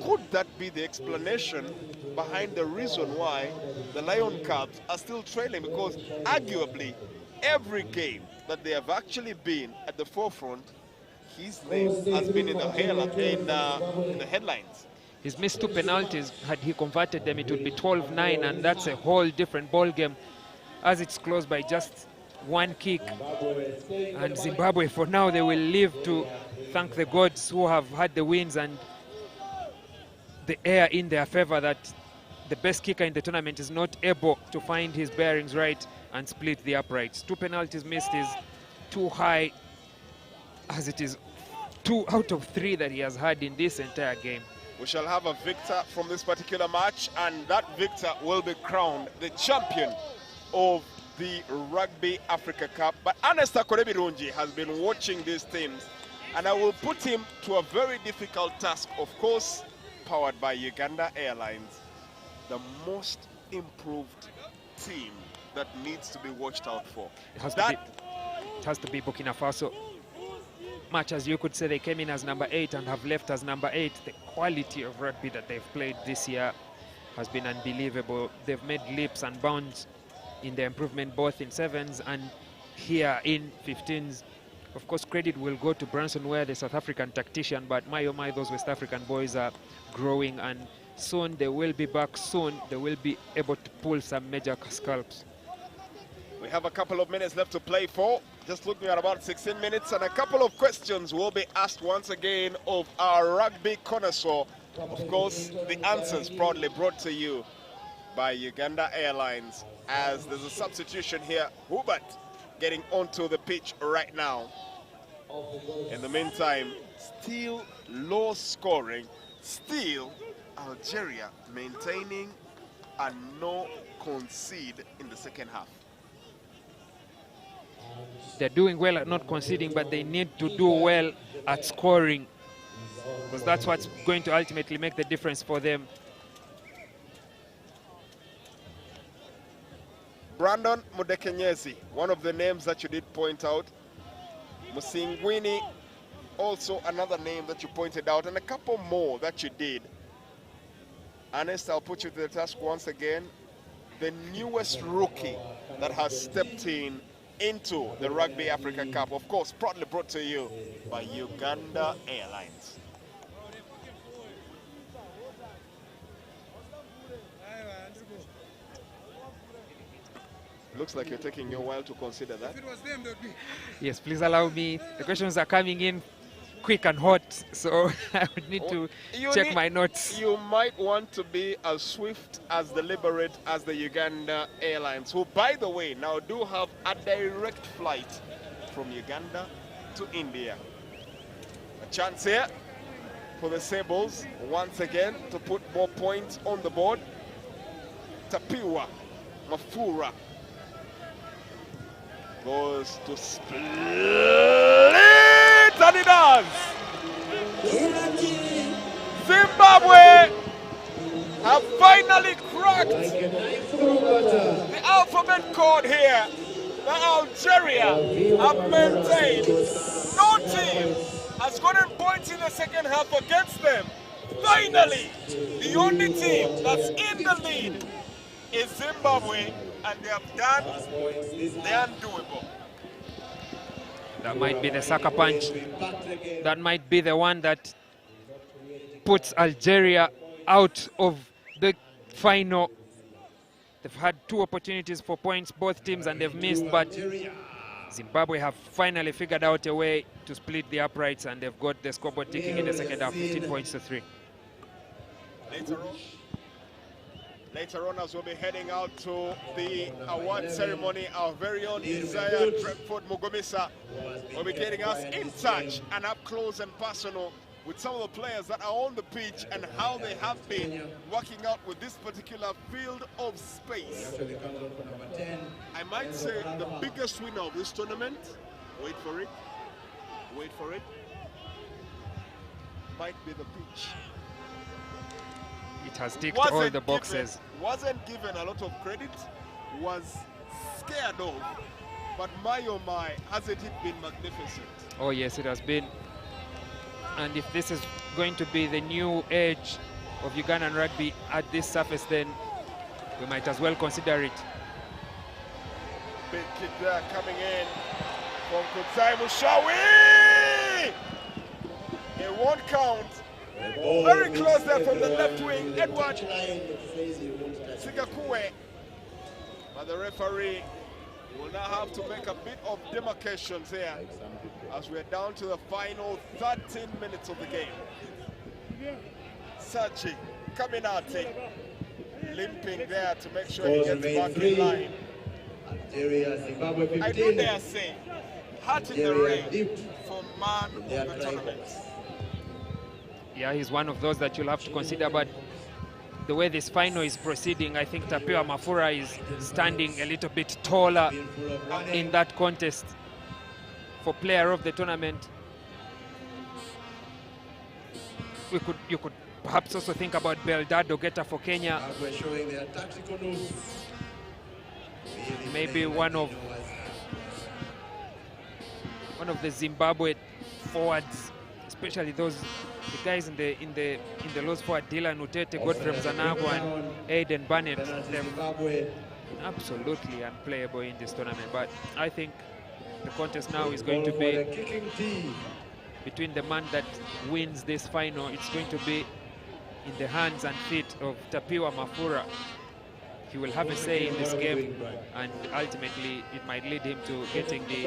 [SPEAKER 2] Could that be the explanation behind the reason why the Lion Cubs are still trailing? Because arguably every game that they have actually been at the forefront, his name has been in the headlines.
[SPEAKER 3] He's missed 2 penalties. Had he converted them, it would be 12-9, and that's a whole different ball game, as it's closed by just 1 kick. And Zimbabwe, for now, they will live to thank the gods who have had the wins and the air in their favor, that the best kicker in the tournament is not able to find his bearings right and split the uprights. 2 penalties missed is too high, as it is 2 out of 3 that he has had in this entire game.
[SPEAKER 2] We shall have a victor from this particular match, and that victor will be crowned the champion of the Rugby Africa Cup. But Ernest Akorebirungi has been watching these teams, and I will put him to a very difficult task, of course, powered by Uganda Airlines, the most improved team that needs to be watched out for.
[SPEAKER 3] It has to be Burkina Faso. Much as you could say they came in as number 8 and have left as number 8, the quality of rugby that they've played this year has been unbelievable. They've made leaps and bounds in their improvement, both in 7s and here in 15s. Of course, credit will go to Branson Ware, the South African tactician, but my oh my, those West African boys are growing, and soon they will be back. Soon they will be able to pull some major scalps.
[SPEAKER 2] We have a couple of minutes left to play for. Just looking at about 16 minutes, and a couple of questions will be asked once again of our rugby connoisseur. Of course, the answers proudly brought to you by Uganda Airlines, as there's a substitution here. Hubert getting onto the pitch right now. In the meantime, still low scoring, still Algeria maintaining a no concede in the second half.
[SPEAKER 3] They're doing well at not conceding, but they need to do well at scoring, because that's what's going to ultimately make the difference for them.
[SPEAKER 2] Brandon Mudekenyezi, one of the names that you did point out. Musingwini, also another name that you pointed out, and a couple more that you did. Ernest, I'll put you to the task once again. The newest rookie that has stepped into the Rugby Africa Cup, of course, proudly brought to you by Uganda Airlines. Looks like you're taking a while to consider that.
[SPEAKER 3] Yes, please allow me. The questions are coming in quick and hot, so I would need to check my notes.
[SPEAKER 2] You might want to be as swift, as deliberate as the Uganda Airlines, who, by the way, now do have a direct flight from Uganda to India. A chance here for the Sables once again to put more points on the board. Tapiwa Mafura goes to split, and he does. Zimbabwe have finally cracked the alphabet code here. The Algeria have maintained. No team has gotten points in the second half against them. Finally, the only team that's in the lead is Zimbabwe, and they have done the undoable.
[SPEAKER 3] That might be the sucker punch. That might be the one that puts Algeria out of the final. They've had two opportunities for points, both teams, and they've missed, but Zimbabwe have finally figured out a way to split the uprights, and they've got the scoreboard ticking in the second half, 15 points to 3.
[SPEAKER 2] Later on, as we'll be heading out to the award ceremony, our very own Isaiah Drepford Mugomisa will be getting us in touch and up close and personal with some of the players that are on the pitch and how they have been working out with this particular field of space. I might say the biggest winner of this tournament, wait for it, might be the pitch.
[SPEAKER 3] It has ticked all the boxes.
[SPEAKER 2] Wasn't given a lot of credit, was scared of, but my oh my, hasn't it been magnificent?
[SPEAKER 3] Oh yes, it has been. And if this is going to be the new age of Ugandan rugby at this surface, then we might as well consider it.
[SPEAKER 2] Big kick there coming in from Kutsai Mushawi! It won't count. Very close there from the left wing, Edward Sigakue. But the referee will now have to make a bit of demarcations here as we're down to the final 13 minutes of the game. Sachi Kaminati limping there to make sure he gets back in line. I do dare say, heart in the ring for man of the tournament.
[SPEAKER 3] Yeah, he's one of those that you'll have to consider, but the way this final is proceeding, I think Tapiwa Mafura is standing a little bit taller in that contest for player of the tournament. You could perhaps also think about Beldado Geta for Kenya. Maybe one of the Zimbabwe forwards, especially the guys in the loose forward, Dylan Utete, Godfrey Mzanago, and Aiden Burnett. They're absolutely unplayable in this tournament. But I think the contest now is going to be between the man that wins this final. It's going to be in the hands and feet of Tapiwa Mafura. he will have a say in this game, and ultimately it might lead him to getting the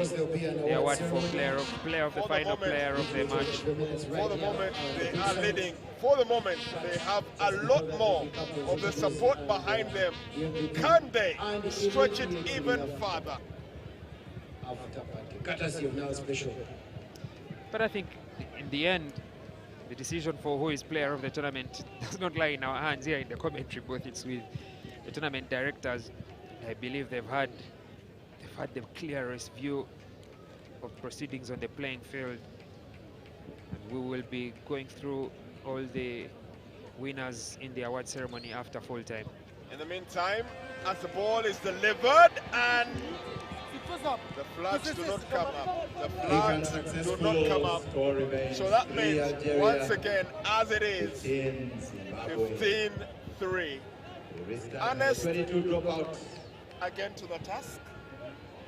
[SPEAKER 3] award for player of the final, player of the match.
[SPEAKER 2] For the moment, they are leading. For the moment, they have a lot more of the support behind them. Can they stretch it even further?
[SPEAKER 3] But I think in the end, the decision for who is player of the tournament does not lie in our hands here in the commentary booth. It's with the tournament directors. I believe they've had the clearest view of proceedings on the playing field. And we will be going through all the winners in the award ceremony after full time.
[SPEAKER 2] In the meantime, as the ball is delivered and the flags do not come up. The flags do not come up. So that means, once again, as it is, 15-3. Ernest, again to the task.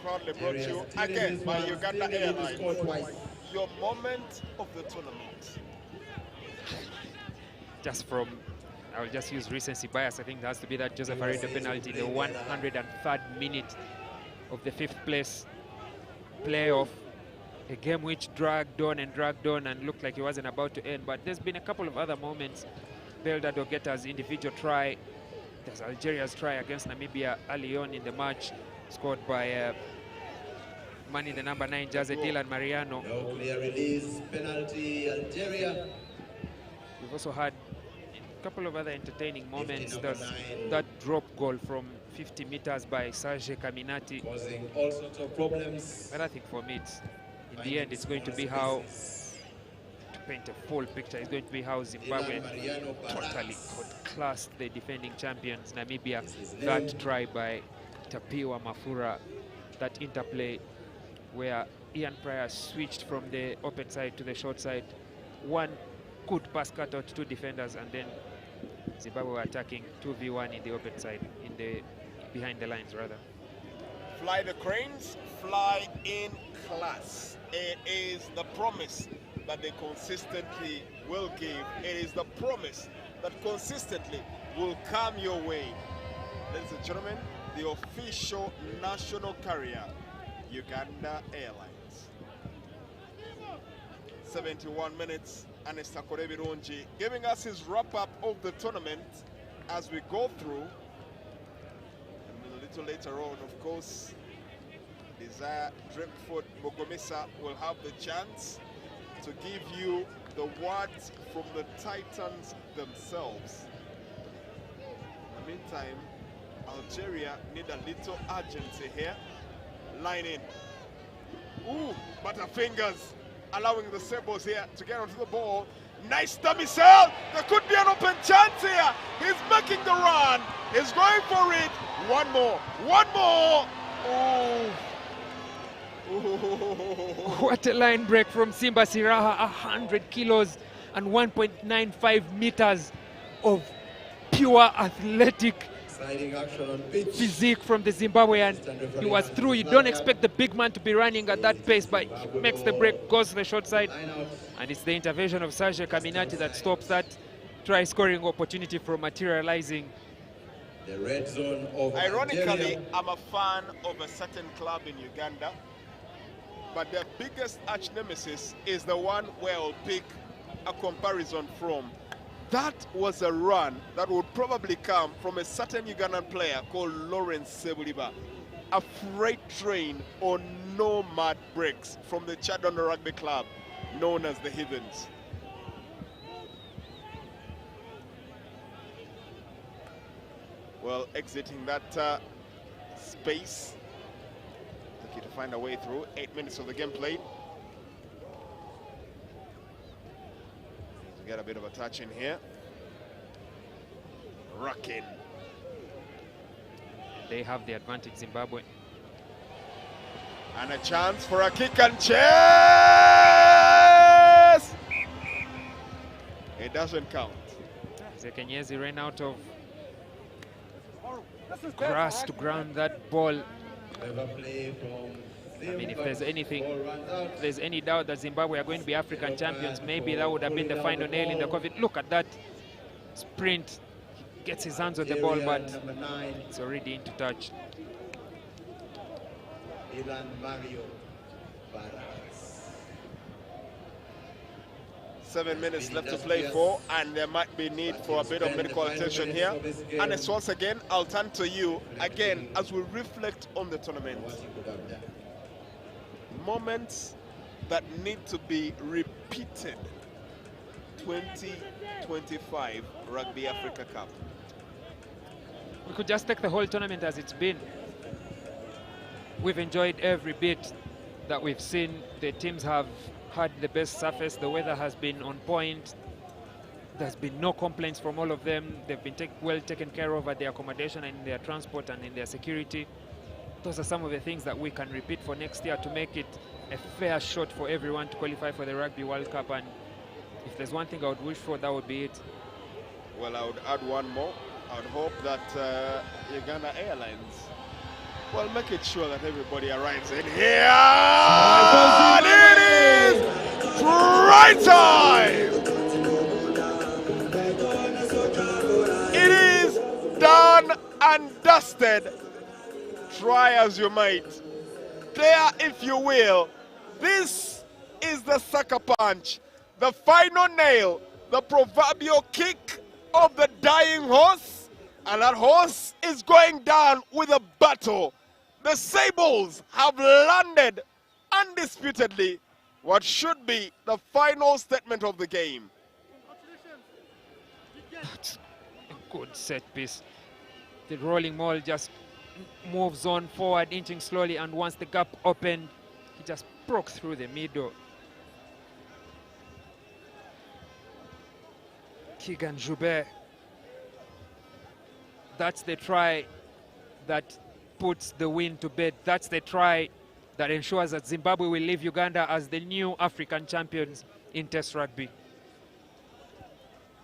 [SPEAKER 2] Proudly brought you again by Uganda Airlines. Your moment of the tournament.
[SPEAKER 3] Just from, I'll just use recency bias. I think it has to be that Joseph Arido penalty, the 103rd minute of the 5th place playoff, a game which dragged on and looked like it wasn't about to end. But there's been a couple of other moments. Belda Dogeta's individual try, there's Algeria's try against Namibia early on in the match, scored by man in the number 9 jersey, Dylan Mariano.
[SPEAKER 6] No clear release, penalty, Algeria.
[SPEAKER 3] We've also had a couple of other entertaining moments. There's that drop goal from 50 meters by Serge Caminati,
[SPEAKER 6] causing all sorts of problems.
[SPEAKER 3] but I think for me, in the end, it's going to be how, to paint a full picture, it's going to be how Zimbabwe totally outclassed the defending champions, Namibia. That try by Tapiwa Mafura, that interplay where Ian Pryor switched from the open side to the short side. One good pass cut out to 2 defenders, and then Zimbabwe were attacking 2v1 in the open side, in the behind the lines rather.
[SPEAKER 2] Fly the cranes, fly in class. It is the promise that they consistently will give. It is the promise that consistently will come your way. Ladies and gentlemen, the official national carrier, Uganda Airlines. 71 minutes, and it's Takore Birungi giving us his wrap-up of the tournament as we go through. And a little later on, of course, Desire Drepford Bogomisa will have the chance to give you the words from the Titans themselves. In the meantime, Algeria need a little urgency here. Line in. Ooh, Butterfingers allowing the Sebos here to get onto the ball. Nice dummy sell. There could be an open chance here. He's making the run. He's going for it. One more. One more. Ooh.
[SPEAKER 3] What a line break from Simba Siraha, 100 kilos and 1.95 meters of pure athletic physique from the Zimbabwean. He was through. You don't expect the big man to be running at that pace, but he makes the break, goes to the short side, and it's the intervention of Serge Caminati that stops that try scoring opportunity from materializing.
[SPEAKER 6] The red zone of
[SPEAKER 2] Ironically,
[SPEAKER 6] Algeria.
[SPEAKER 2] I'm a fan of a certain club in Uganda, but their biggest arch nemesis is the one where I'll pick a comparison from. That was a run that would probably come from a certain Ugandan player called Lawrence Sebuliba. A freight train on nomad brakes from the Chadon Rugby Club, known as the Heathens. Well, exiting that space, lucky to find a way through. 8 minutes of the game played. Get a bit of a touch in here. Rocking.
[SPEAKER 3] They have the advantage, Zimbabwe.
[SPEAKER 2] And a chance for a kick and chase! It doesn't count.
[SPEAKER 3] Zekenyezi ran out of grass to ground that ball.
[SPEAKER 6] Clever play from
[SPEAKER 3] I mean, if there's anything, if there's any doubt that Zimbabwe are going to be African champions, maybe that would have been the final nail in the coffin. Look at that sprint. gets his hands on the ball, but it's already into touch.
[SPEAKER 6] Ilan Mario Barras.
[SPEAKER 2] 7 minutes left to play for, and there might be need for a bit of medical attention here. And it's once again, I'll turn to you again as we reflect on the tournament. Moments that need to be repeated. 2025 Rugby Africa Cup.
[SPEAKER 3] We could just take the whole tournament as it's been. We've enjoyed every bit that we've seen. The teams have had the best surface. The weather has been on point. There's been no complaints from all of them. They've been well taken care of at their accommodation and in their transport and in their security. Those are some of the things that we can repeat for next year to make it a fair shot for everyone to qualify for the Rugby World Cup. And if there's one thing I would wish for, that would be it.
[SPEAKER 2] Well, I would add one more. I would hope that Uganda Airlines will make it sure that everybody arrives in here. And it is right time. It is done and dusted. Try as you might. There, if you will. This is the sucker punch. The final nail. The proverbial kick of the dying horse. And that horse is going down with a battle. The Sables have landed undisputedly what should be the final statement of the game.
[SPEAKER 3] That's a good set piece. The rolling maul just moves on forward, inching slowly, and once the gap opened, he just broke through the middle. Keegan Joubert. That's the try that puts the win to bed. That's the try that ensures that Zimbabwe will leave Uganda as the new African champions in Test Rugby.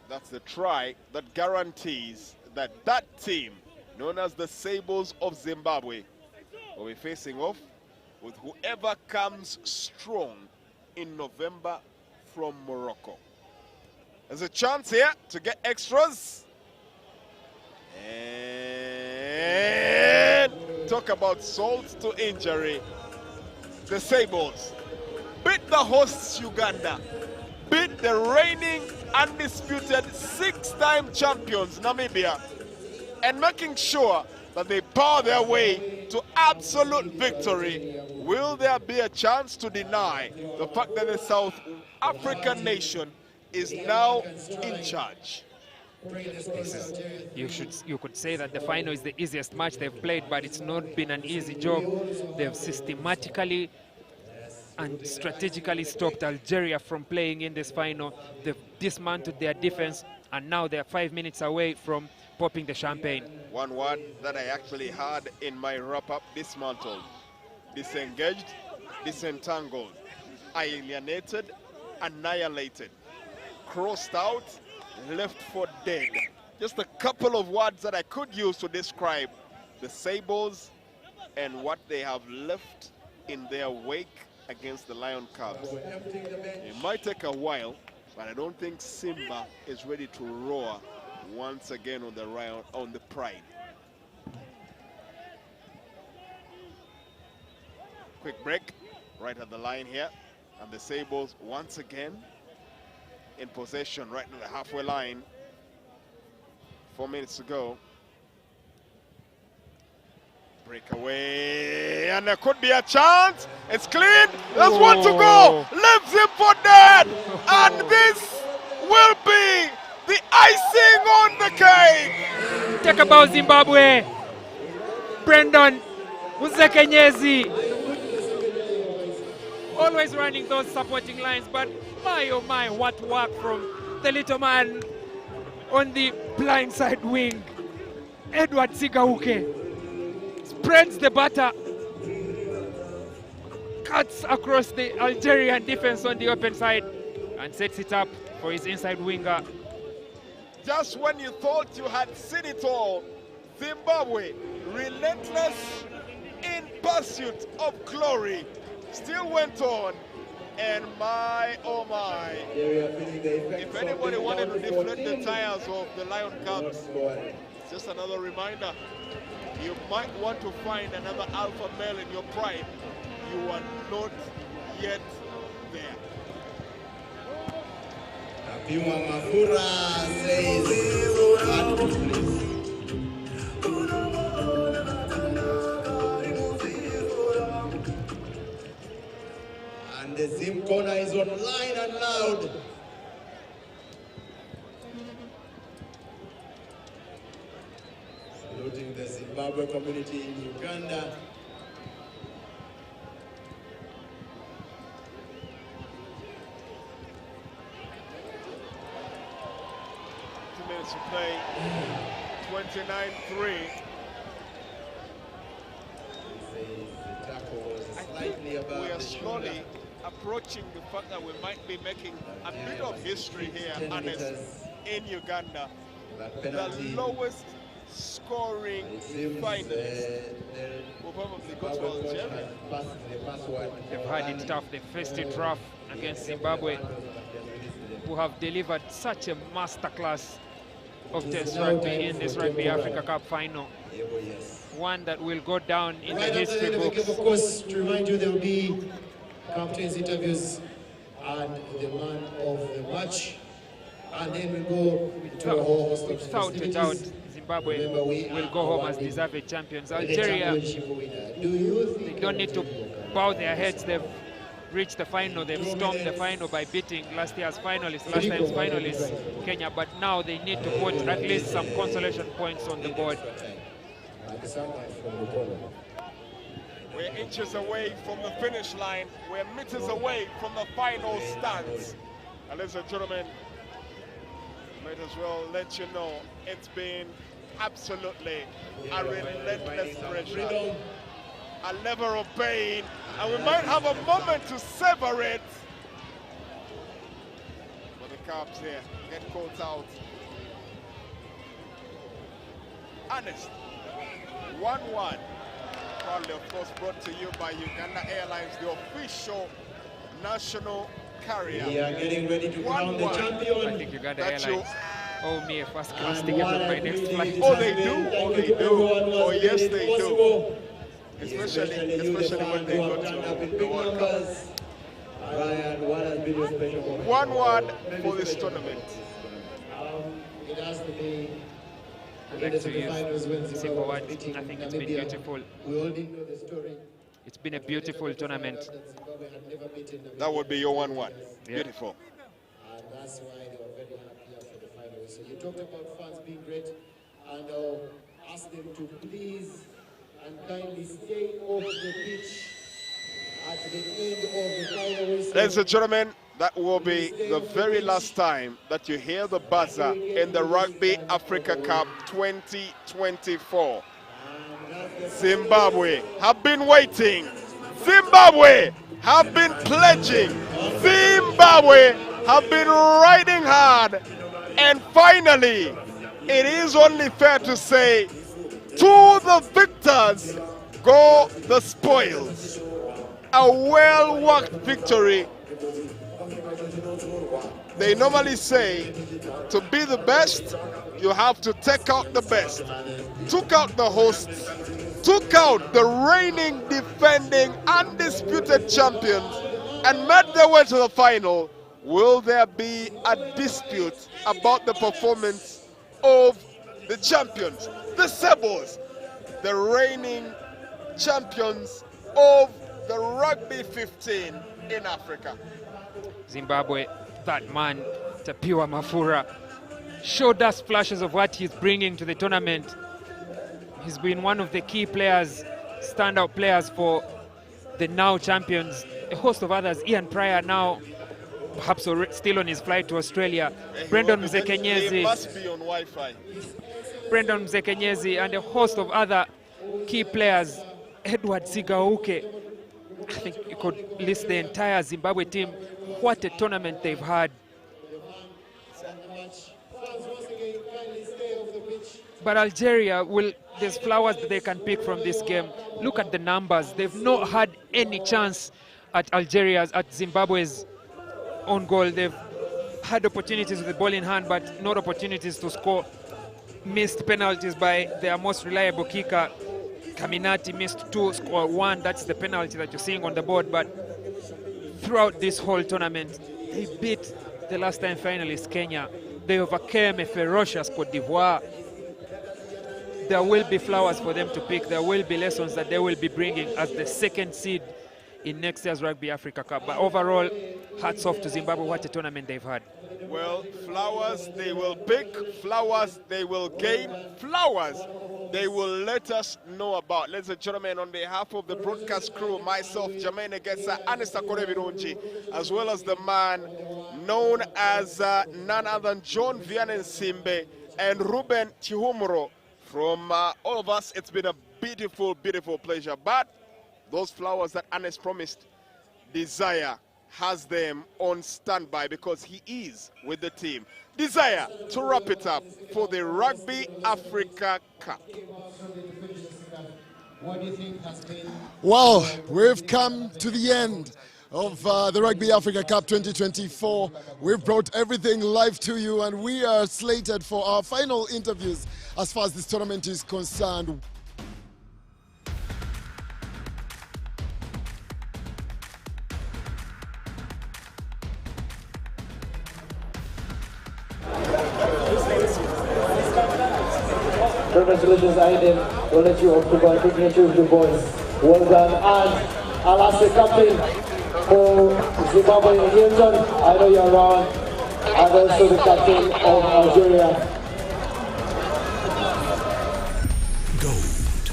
[SPEAKER 2] That's the try that guarantees that that team, known as the Sables of Zimbabwe, will be facing off with whoever comes strong in November from Morocco. There's a chance here to get extras. And talk about salt to injury. The Sables beat the hosts Uganda, beat the reigning undisputed 6-time champions Namibia, and making sure that they power their way to absolute victory. Will there be a chance to deny the fact that the South African nation is now in charge?
[SPEAKER 3] You could say that the final is the easiest match they've played, but it's not been an easy job. They've systematically and strategically stopped Algeria from playing in this final. They've dismantled their defense, and now they're 5 minutes away from popping the champagne.
[SPEAKER 2] One word that I actually had in my wrap-up: dismantled, disengaged, disentangled, alienated, annihilated, crossed out, left for dead. Just a couple of words that I could use to describe the Sables and what they have left in their wake against the Lion Cubs. It might take a while, but I don't think Simba is ready to roar once again on the Pride. Quick break right at the line here, and the Sables once again in possession right at the halfway line. 4 minutes to go. Breakaway, and there could be a chance. It's clean. There's one to go. Leaves him for dead, and this will be the icing on the cake.
[SPEAKER 3] Talk about Zimbabwe. Brendan Uzekenyezi. Always running those supporting lines, but my oh my, what work from the little man on the blind side wing. Edward Sigauke spreads the butter, cuts across the Algerian defense on the open side, and sets it up for his inside winger.
[SPEAKER 2] Just when you thought you had seen it all, Zimbabwe, relentless in pursuit of glory, still went on And my, oh my. If anybody wanted to deflate the tires of the Lion Cubs, just another reminder, you might want to find another alpha male in your pride. You are not yet there.
[SPEAKER 6] And the Zim corner is online and loud. Saluting the Zimbabwe community in Uganda.
[SPEAKER 2] 2 minutes to play. 29-3. I think we are slowly approaching the fact that we might be making a bit of history here, honest, in Uganda. The lowest scoring finalist will probably go to Algeria.
[SPEAKER 3] They've had it tough. They faced it rough against Zimbabwe, who have delivered such a masterclass of Test rugby in this Rugby Africa Cup final. One that will go down in the history books.
[SPEAKER 1] Of course, to remind you, there will be captain's interviews and the man of the match. And then we'll go to a whole host of
[SPEAKER 3] Without a doubt, Zimbabwe will go home as deserved champions. Algeria, they don't need to bow their heads. They've reached the final. They've stormed the final by beating last year's finalists, last time's finalists, Kenya. But now they need to put at least some consolation points on the board.
[SPEAKER 2] We're inches away from the finish line. We're meters away from the final stands. And ladies and gentlemen, might as well let you know it's been absolutely a relentless pressure, a level of pain, and we might have a moment to sever it. But the Cubs here get caught out. Honest. 1-1. Proudly, of course, brought to you by Uganda Airlines, the official national carrier.
[SPEAKER 6] We are getting ready to crown the champion.
[SPEAKER 3] I think Uganda Airlines owe me a first-class ticket on my next flight.
[SPEAKER 2] Oh, they do? Oh, they do. Oh, yes, they do. Especially when they go to the World Cup. 1-1 for this tournament.
[SPEAKER 1] It has to be.
[SPEAKER 3] I'd like to use simple words. I think it's been beautiful.
[SPEAKER 1] We all didn't know the story.
[SPEAKER 3] It's been a beautiful tournament.
[SPEAKER 1] That
[SPEAKER 2] would be your 1-1.
[SPEAKER 3] Yeah.
[SPEAKER 2] Beautiful.
[SPEAKER 1] And that's why they were very happy after the final. So you talked about fans being great, and I'll ask them to please and kindly stay off the pitch at the end of the final whistle.
[SPEAKER 2] Ladies and gentlemen, that will be the very last time that you hear the buzzer in the Rugby Africa Cup 2024. Zimbabwe have been waiting. Zimbabwe have been pledging. Zimbabwe have been riding hard. And finally, it is only fair to say, to the victors go the spoils. A well-worked victory. They normally say, to be the best, you have to take out the best. Took out the hosts, took out the reigning, defending, undisputed champions, and made their way to the final. Will there be a dispute about the performance of the champions, the Sebos, the reigning champions of the Rugby 15 in Africa?
[SPEAKER 3] Zimbabwe, that man, Tapiwa Mafura, showed us flashes of what he's bringing to the tournament. He's been one of the key players, standout players for the now champions. A host of others, Ian Pryor now, perhaps still on his flight to Australia. Brendan Mzekenyezi.
[SPEAKER 2] He must be on Wi-Fi.
[SPEAKER 3] Brendan Mzekenyezi and a host of other key players. Edward Sigauke. I think you could list the entire Zimbabwe team. What a tournament they've had. But Algeria, there's flowers that they can pick from this game. Look at the numbers. They've not had any chance at Algeria's, at Zimbabwe's own goal. They've had opportunities with the ball in hand, but not opportunities to score. Missed penalties by their most reliable kicker. Kaminati missed 2, scored 1. That's the penalty that you're seeing on the board. But throughout this whole tournament, they beat the last time finalists, Kenya. They overcame a ferocious Cote d'Ivoire. There will be flowers for them to pick. There will be lessons that they will be bringing as the second seed in next year's Rugby Africa Cup. But overall, hats off to Zimbabwe. What a tournament they've had.
[SPEAKER 2] Well, flowers they will pick, flowers they will gain, flowers they will let us know about. Ladies and gentlemen, on behalf of the broadcast crew, myself, Jermaine Egesa, Anissa Korevirunji, as well as the man known as none other than John Vianney Simbe and Ruben Tihumuro, from all of us, it's been a beautiful, beautiful pleasure. But those flowers that Anes promised, Desire has them on standby because he is with the team. Desire, to wrap it up for the Rugby Africa Cup.
[SPEAKER 7] Well, we've come to the end of the Rugby Africa Cup 2024. We've brought everything live to you, and we are slated for our final interviews as far as this tournament is concerned.
[SPEAKER 1] Congratulations, Aiden. We'll let you occupy a quick nature with your voice. Well done. And I'll ask the captain for Zimbabwe, Hilton. I know you're around. And also the captain of Algeria.
[SPEAKER 4] Gold.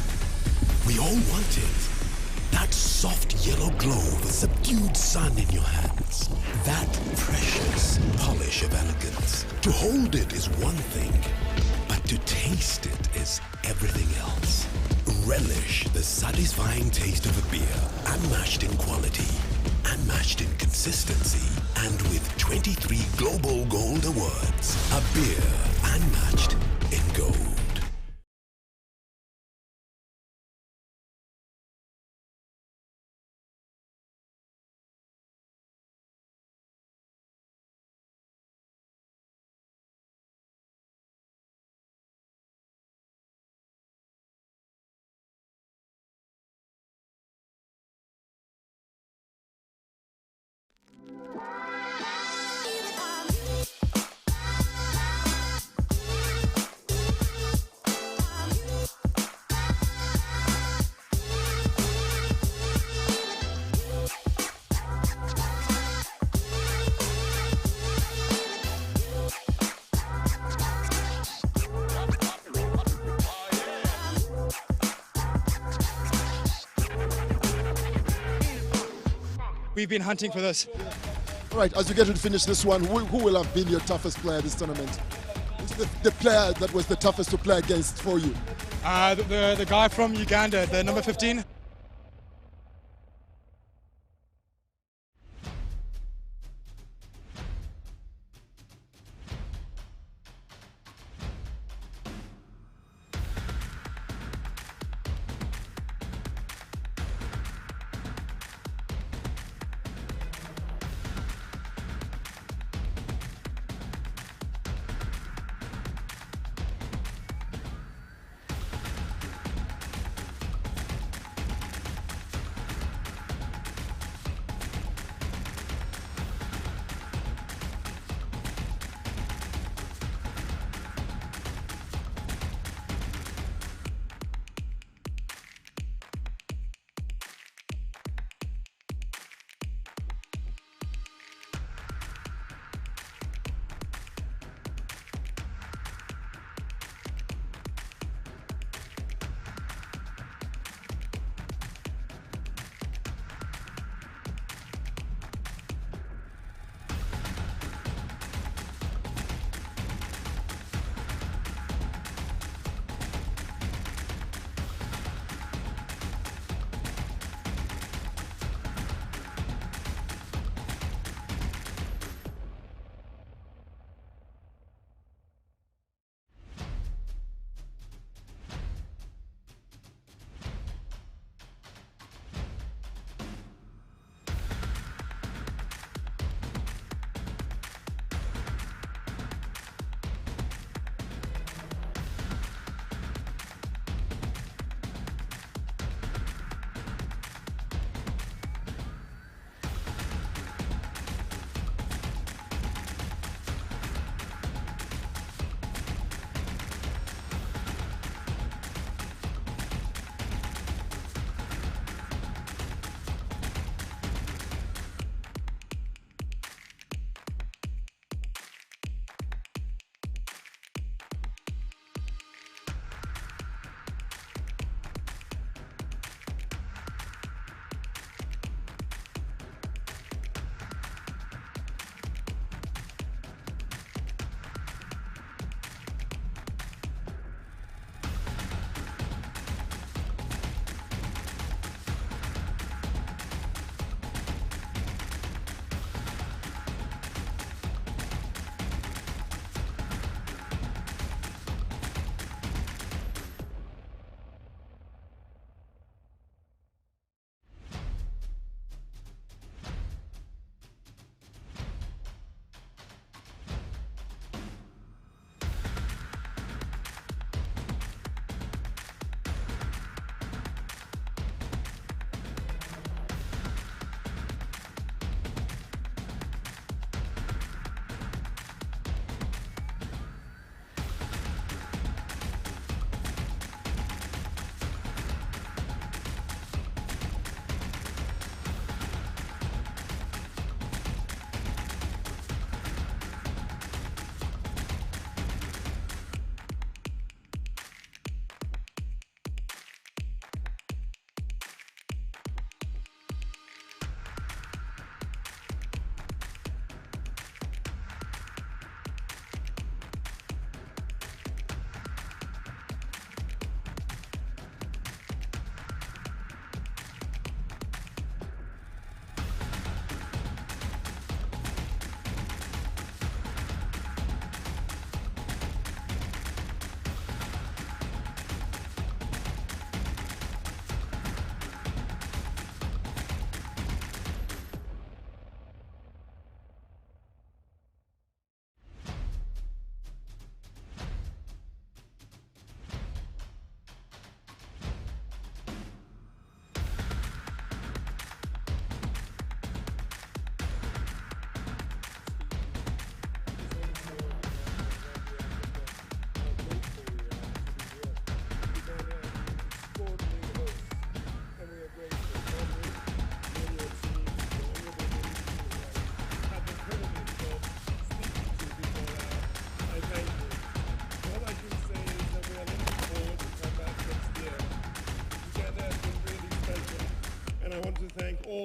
[SPEAKER 4] We all want it. That soft yellow glow, the subdued sun in your hands. That precious polish of elegance. To hold it is one thing, but to taste it is everything else. Relish the satisfying taste of a beer, unmatched in quality, unmatched in consistency, and with 23 Global Gold Awards, a beer unmatched in gold.
[SPEAKER 8] We've been hunting for this.
[SPEAKER 7] All right, as you get to finish this one, who will have been your toughest player this tournament? The player that was the toughest to play against for you?
[SPEAKER 8] The guy from Uganda, the number 15.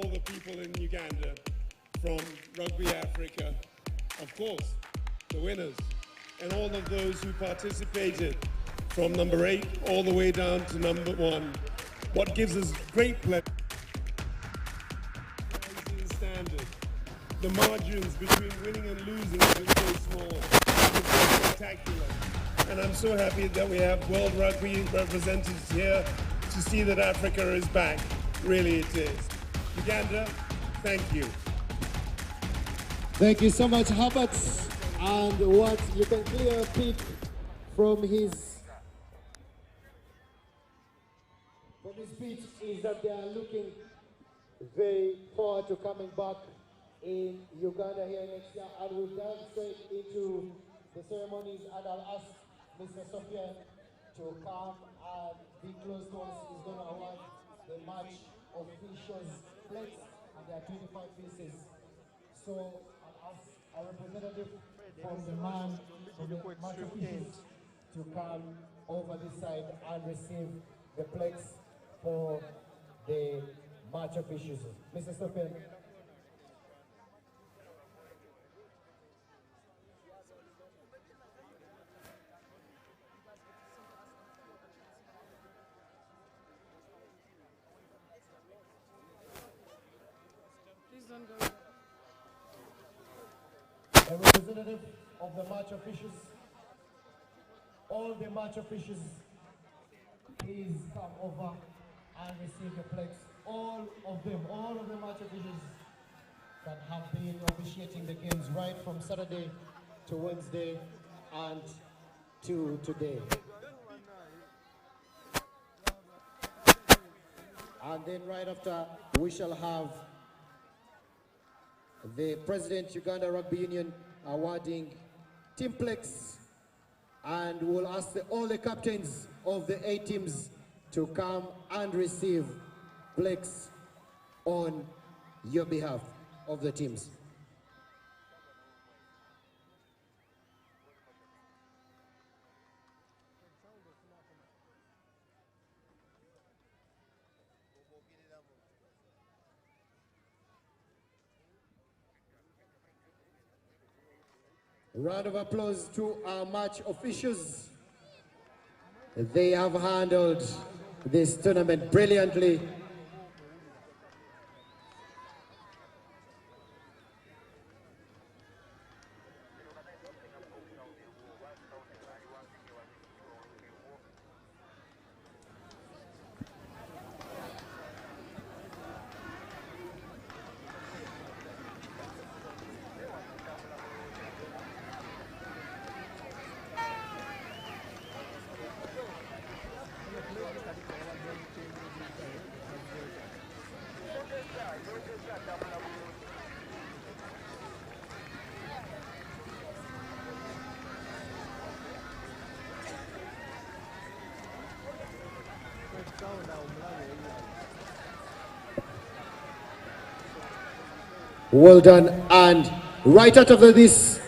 [SPEAKER 6] all the people in Uganda from Rugby Africa, of course, the winners, and all of those who participated from number 8 all the way down to number 1. What gives us great pleasure is the standard. The margins between winning and losing have been so small. It's been spectacular. And I'm so happy that we have World Rugby representatives here to see that Africa is back. Really it is. Uganda, thank you.
[SPEAKER 1] Thank you so much, Herbert. And what you can clearly pick from his speech is that they are looking very forward to coming back in Uganda here next year. And we'll dive straight into the ceremonies, and I'll ask Mr. Sofian to come and be close to us. He's going to award the match officials plates, and there are 25 pieces. So I'll ask a representative from the match officials to come over this side and receive the plates for the match officials. Mr. Sofian. A representative of the match officials, all the match officials, please come over and receive the plaques. All of the match officials that have been officiating the games right from Saturday to Wednesday and to today. And then right after, we shall have the President Uganda Rugby Union awarding team plaques, and we'll ask all the captains of the 8 teams to come and receive plaques on your behalf of the teams. Round of applause to our match officials. They have handled this tournament brilliantly. Well done. And right out of this,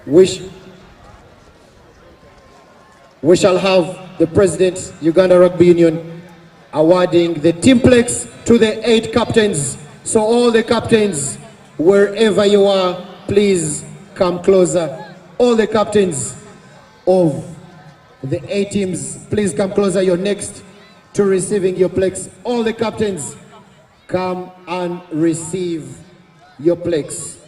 [SPEAKER 1] we shall have the President, Uganda Rugby Union, awarding the team plaques to the 8 captains. So all the captains, wherever you are, please come closer. All the captains of the 8 teams, please come closer. You're next to receiving your plaques. All the captains, come and receive your plaques.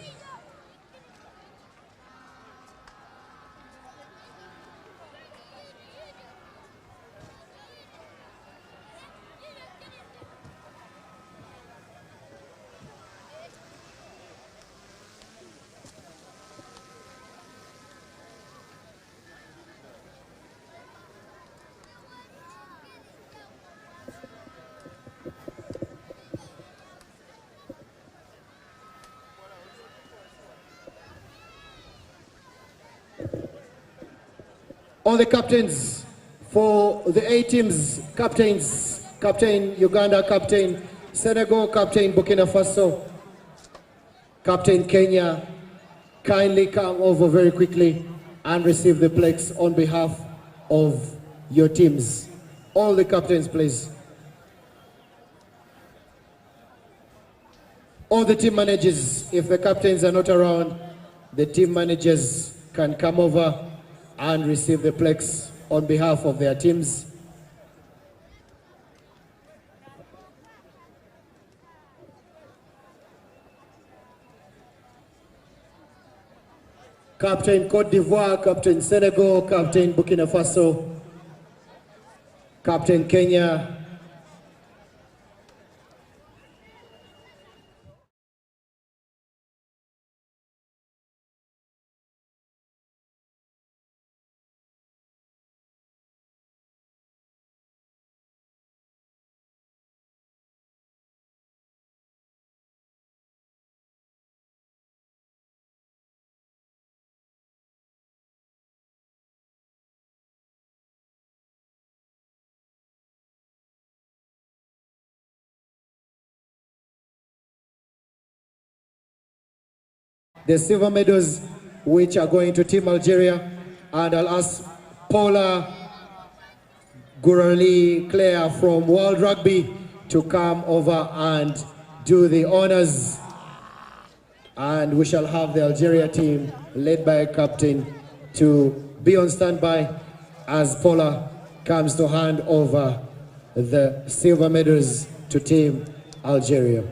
[SPEAKER 1] All the captains for the 8 teams, captains, Captain Uganda, Captain Senegal, Captain Burkina Faso, Captain Kenya, kindly come over very quickly and receive the plaques on behalf of your teams. All the captains, please. All the team managers, if the captains are not around, the team managers can come over and receive the plaques on behalf of their teams. Captain Côte d'Ivoire, Captain Senegal, Captain Burkina Faso, Captain Kenya, the silver medals which are going to Team Algeria, and I'll ask Paula Gurali Claire from World Rugby to come over and do the honors, and we shall have the Algeria team led by a captain to be on standby as Paula comes to hand over the silver medals to Team Algeria.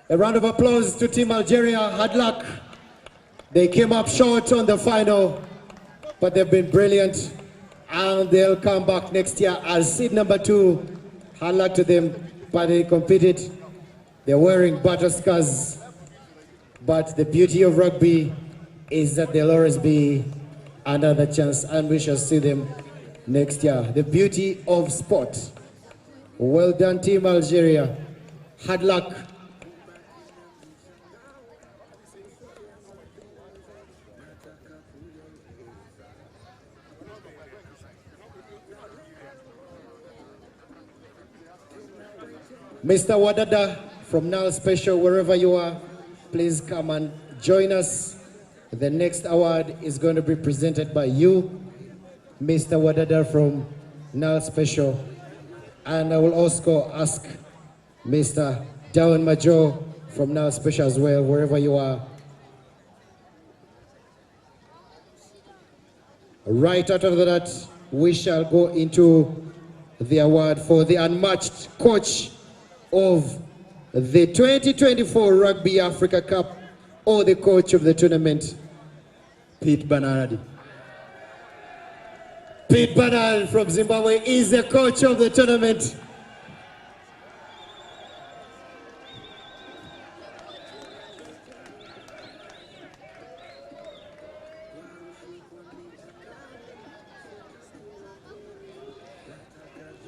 [SPEAKER 1] A round of applause to Team Algeria. Hard luck. They came up short on the final, but they've been brilliant, and they'll come back next year as seed number 2. Hard luck to them, but they competed. They're wearing butter scars, but the beauty of rugby is that there'll always be another chance, and we shall see them next year. The beauty of sport. Well done, Team Algeria. Hard luck. Mr. Wadada from Nile Special, wherever you are, please come and join us. The next award is going to be presented by you, Mr. Wadada from Nile Special. And I will also ask Mr. Darwin Majo from Nile Special as well, wherever you are. Right after that, we shall go into the award for the unmatched coach of the 2024 Rugby Africa Cup, or the coach of the tournament, Pete Bernard. Pete Bernard from Zimbabwe is the coach of the tournament.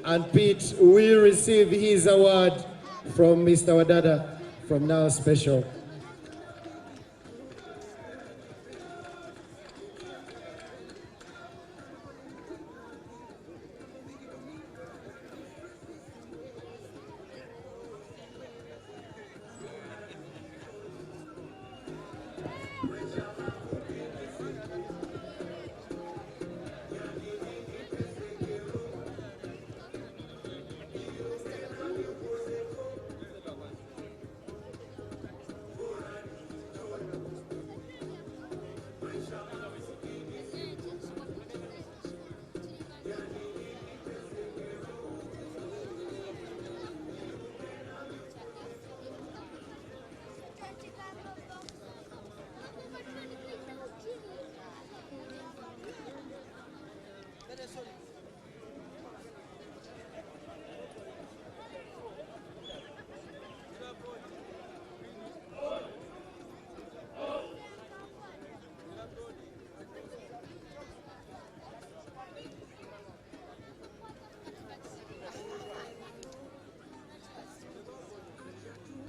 [SPEAKER 1] And Pete will receive his award from Mr. Wadada from Now Special.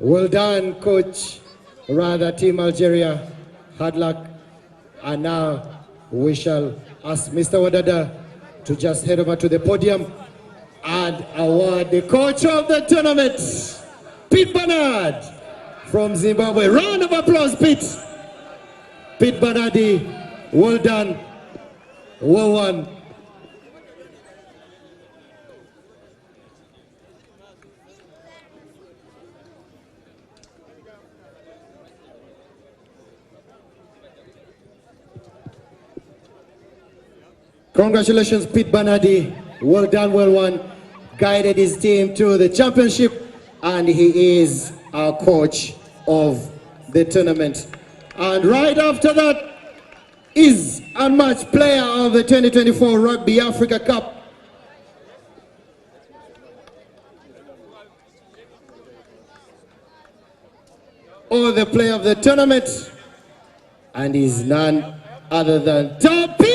[SPEAKER 1] Well done, coach, rather Team Algeria. Hard luck. And now we shall ask Mr. Wadada to just head over to the podium and award the coach of the tournament, Pete Bernard from Zimbabwe. Round of applause, Pete. Pete Bernardi, well done, well won. Congratulations, Pete Bernardi. Well done, well won. Guided his team to the championship, and he is our coach of the tournament. And right after that is unmatched player of the 2024 Rugby Africa Cup. Or the player of the tournament, and is none other than Tapiwa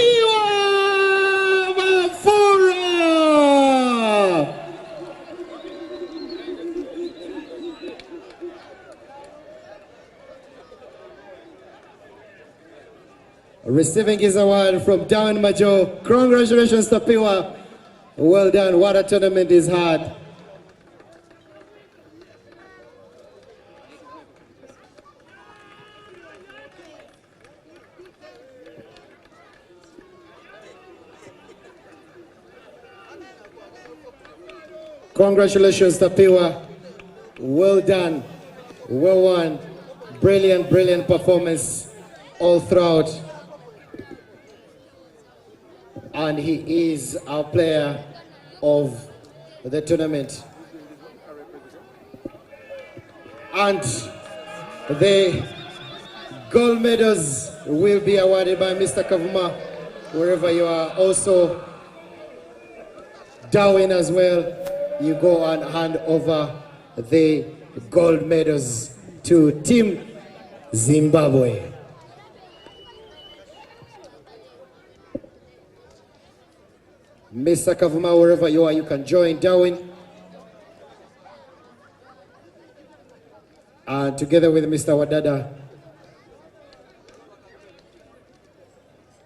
[SPEAKER 1] Mafura. Receiving his award from Down Majo. Congratulations, Tapiwa. Well done. What a tournament is hard. Congratulations, Tapiwa. Well done. Well won. Brilliant, brilliant performance all throughout. And he is our player of the tournament. And the gold medals will be awarded by Mr. Kavuma, wherever you are. Also, Darwin as well. You go and hand over the gold medals to Team Zimbabwe. Mr. Kavuma, wherever you are, you can join Darwin. And together with Mr. Wadada.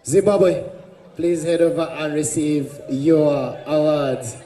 [SPEAKER 1] Zimbabwe, please head over and receive your awards.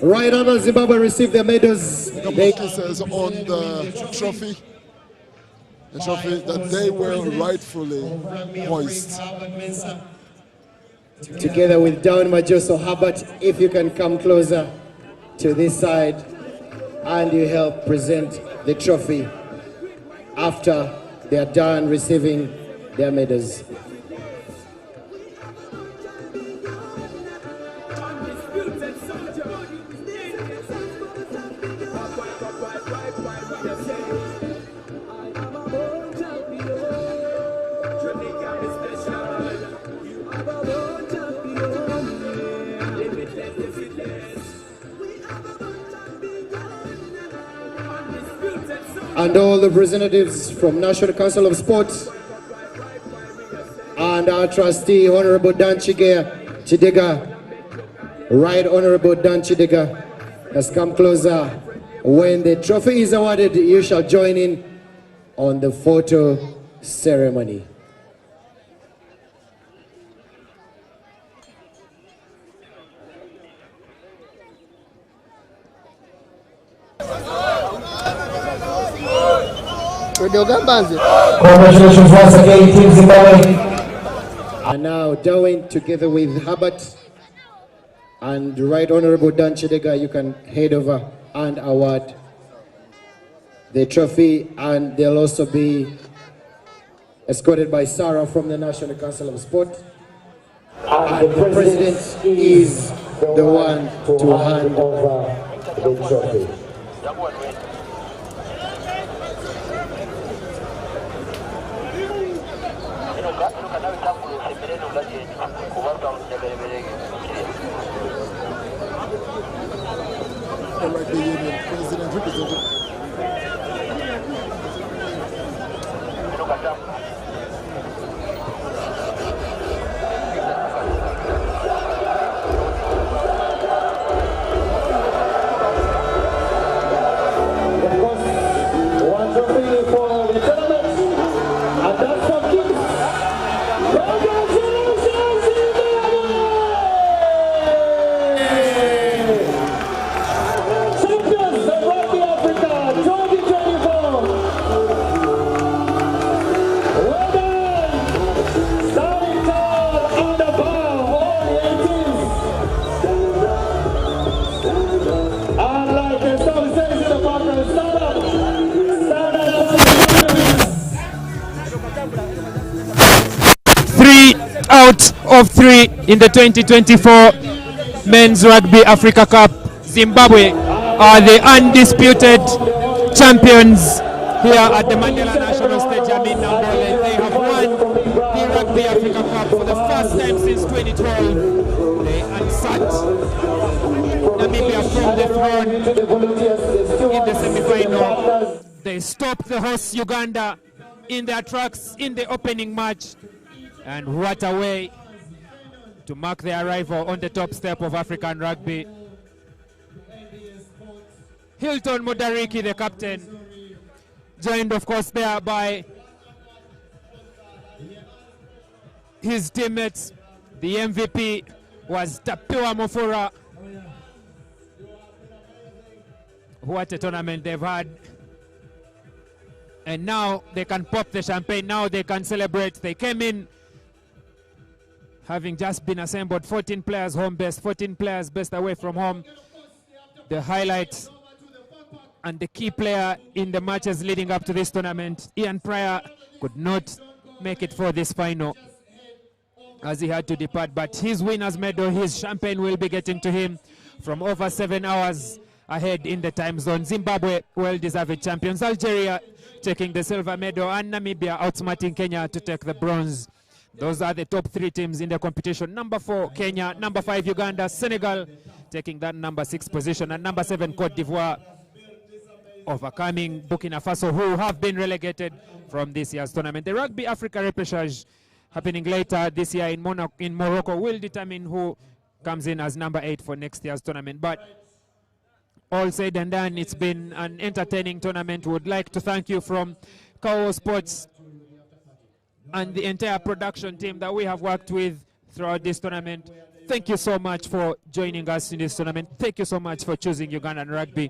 [SPEAKER 1] Right under Zimbabwe received their medals.
[SPEAKER 7] Says on the trophy. The trophy that they were rightfully hoist.
[SPEAKER 1] Together with Down Majoso. Herbert, if you can come closer to this side and you help present the trophy after they are done receiving their medals. And all the representatives from National Council of Sports and our trustee, Honorable Dan Chidega, Right Honorable Dan Chidega, has come closer. When the trophy is awarded, you shall join in on the photo ceremony. Congratulations once again, Team Zimbabwe. And now Darwin, together with Herbert and Right Honorable Dan Chidega, you can head over and award the trophy, and they'll also be escorted by Sarah from the National Council of Sport. And the president is the one to hand over the trophy.
[SPEAKER 3] Out of 3 in the 2024 Men's Rugby Africa Cup. Zimbabwe are the undisputed champions here at the Mandela National Stadium in Namboole. They have won the Rugby Africa Cup for the first time since 2012. They unsat Namibia from the throne in the semi-final. They stopped the host Uganda in their tracks in the opening match. And what a way to mark their arrival on the top step of African rugby. Hilton Mudariki, the captain, joined of course there by his teammates. The MVP was Tapiwa Mofura. What a tournament they've had. And now they can pop the champagne, now they can celebrate. They came in having just been assembled, 14 players home best, 14 players best away from home. The highlights and the key player in the matches leading up to this tournament, Ian Pryor, could not make it for this final as he had to depart. But his winner's medal, his champagne will be getting to him from over 7 hours ahead in the time zone. Zimbabwe, well-deserved champions. Algeria taking the silver medal, and Namibia outsmarting Kenya to take the bronze. Those are the top 3 teams in the competition. Number 4, Kenya. Number 5, Uganda. Senegal taking that number 6 position. And number 7, Cote d'Ivoire, overcoming Burkina Faso, who have been relegated from this year's tournament. The Rugby Africa repechage happening later this year in Morocco will determine who comes in as number 8 for next year's tournament. But all said and done, it's been an entertaining tournament. We would like to thank you from Kawowo Sports and the entire production team that we have worked with throughout this tournament. Thank you so much for joining us in this tournament. Thank you so much for choosing Ugandan rugby.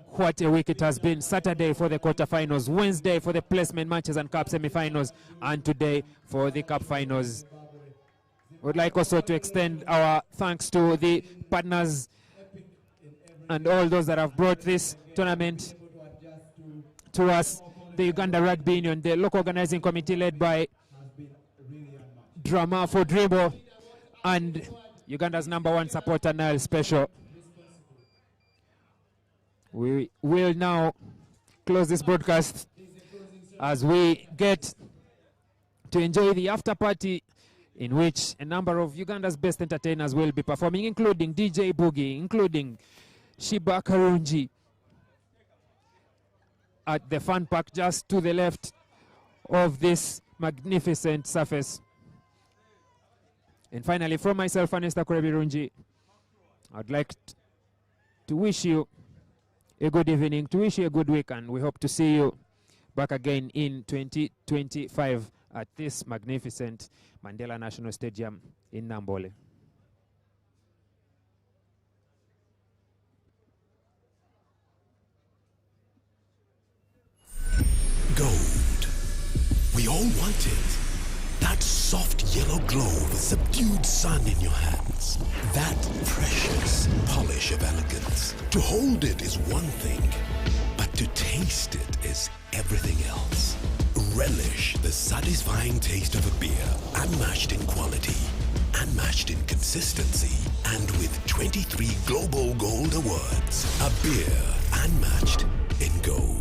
[SPEAKER 3] What a week it has been. Saturday for the quarterfinals, Wednesday for the placement matches and cup semifinals, and today for the cup finals. We'd like also to extend our thanks to the partners and all those that have brought this tournament to us. The Uganda Rugby Union, the local organizing committee led by Drama for Dribble, and Uganda's #1 supporter, Nile Special. We will now close this broadcast as we get to enjoy the after party, in which a number of Uganda's best entertainers will be performing, including DJ Boogie, including Shiba Karunji, at the fun park just to the left of this magnificent surface. And finally, from myself, Anesta Kurebirunji, I'd like to wish you a good evening, to wish you a good week, and we hope to see you back again in 2025 at this magnificent Mandela National Stadium in Namboole.
[SPEAKER 4] want it. That soft yellow glow of a subdued sun in your hands. That precious polish of elegance. To hold it is one thing, but to taste it is everything else. Relish the satisfying taste of a beer, unmatched in quality, unmatched in consistency, and with 23 Global Gold Awards. A beer unmatched in gold.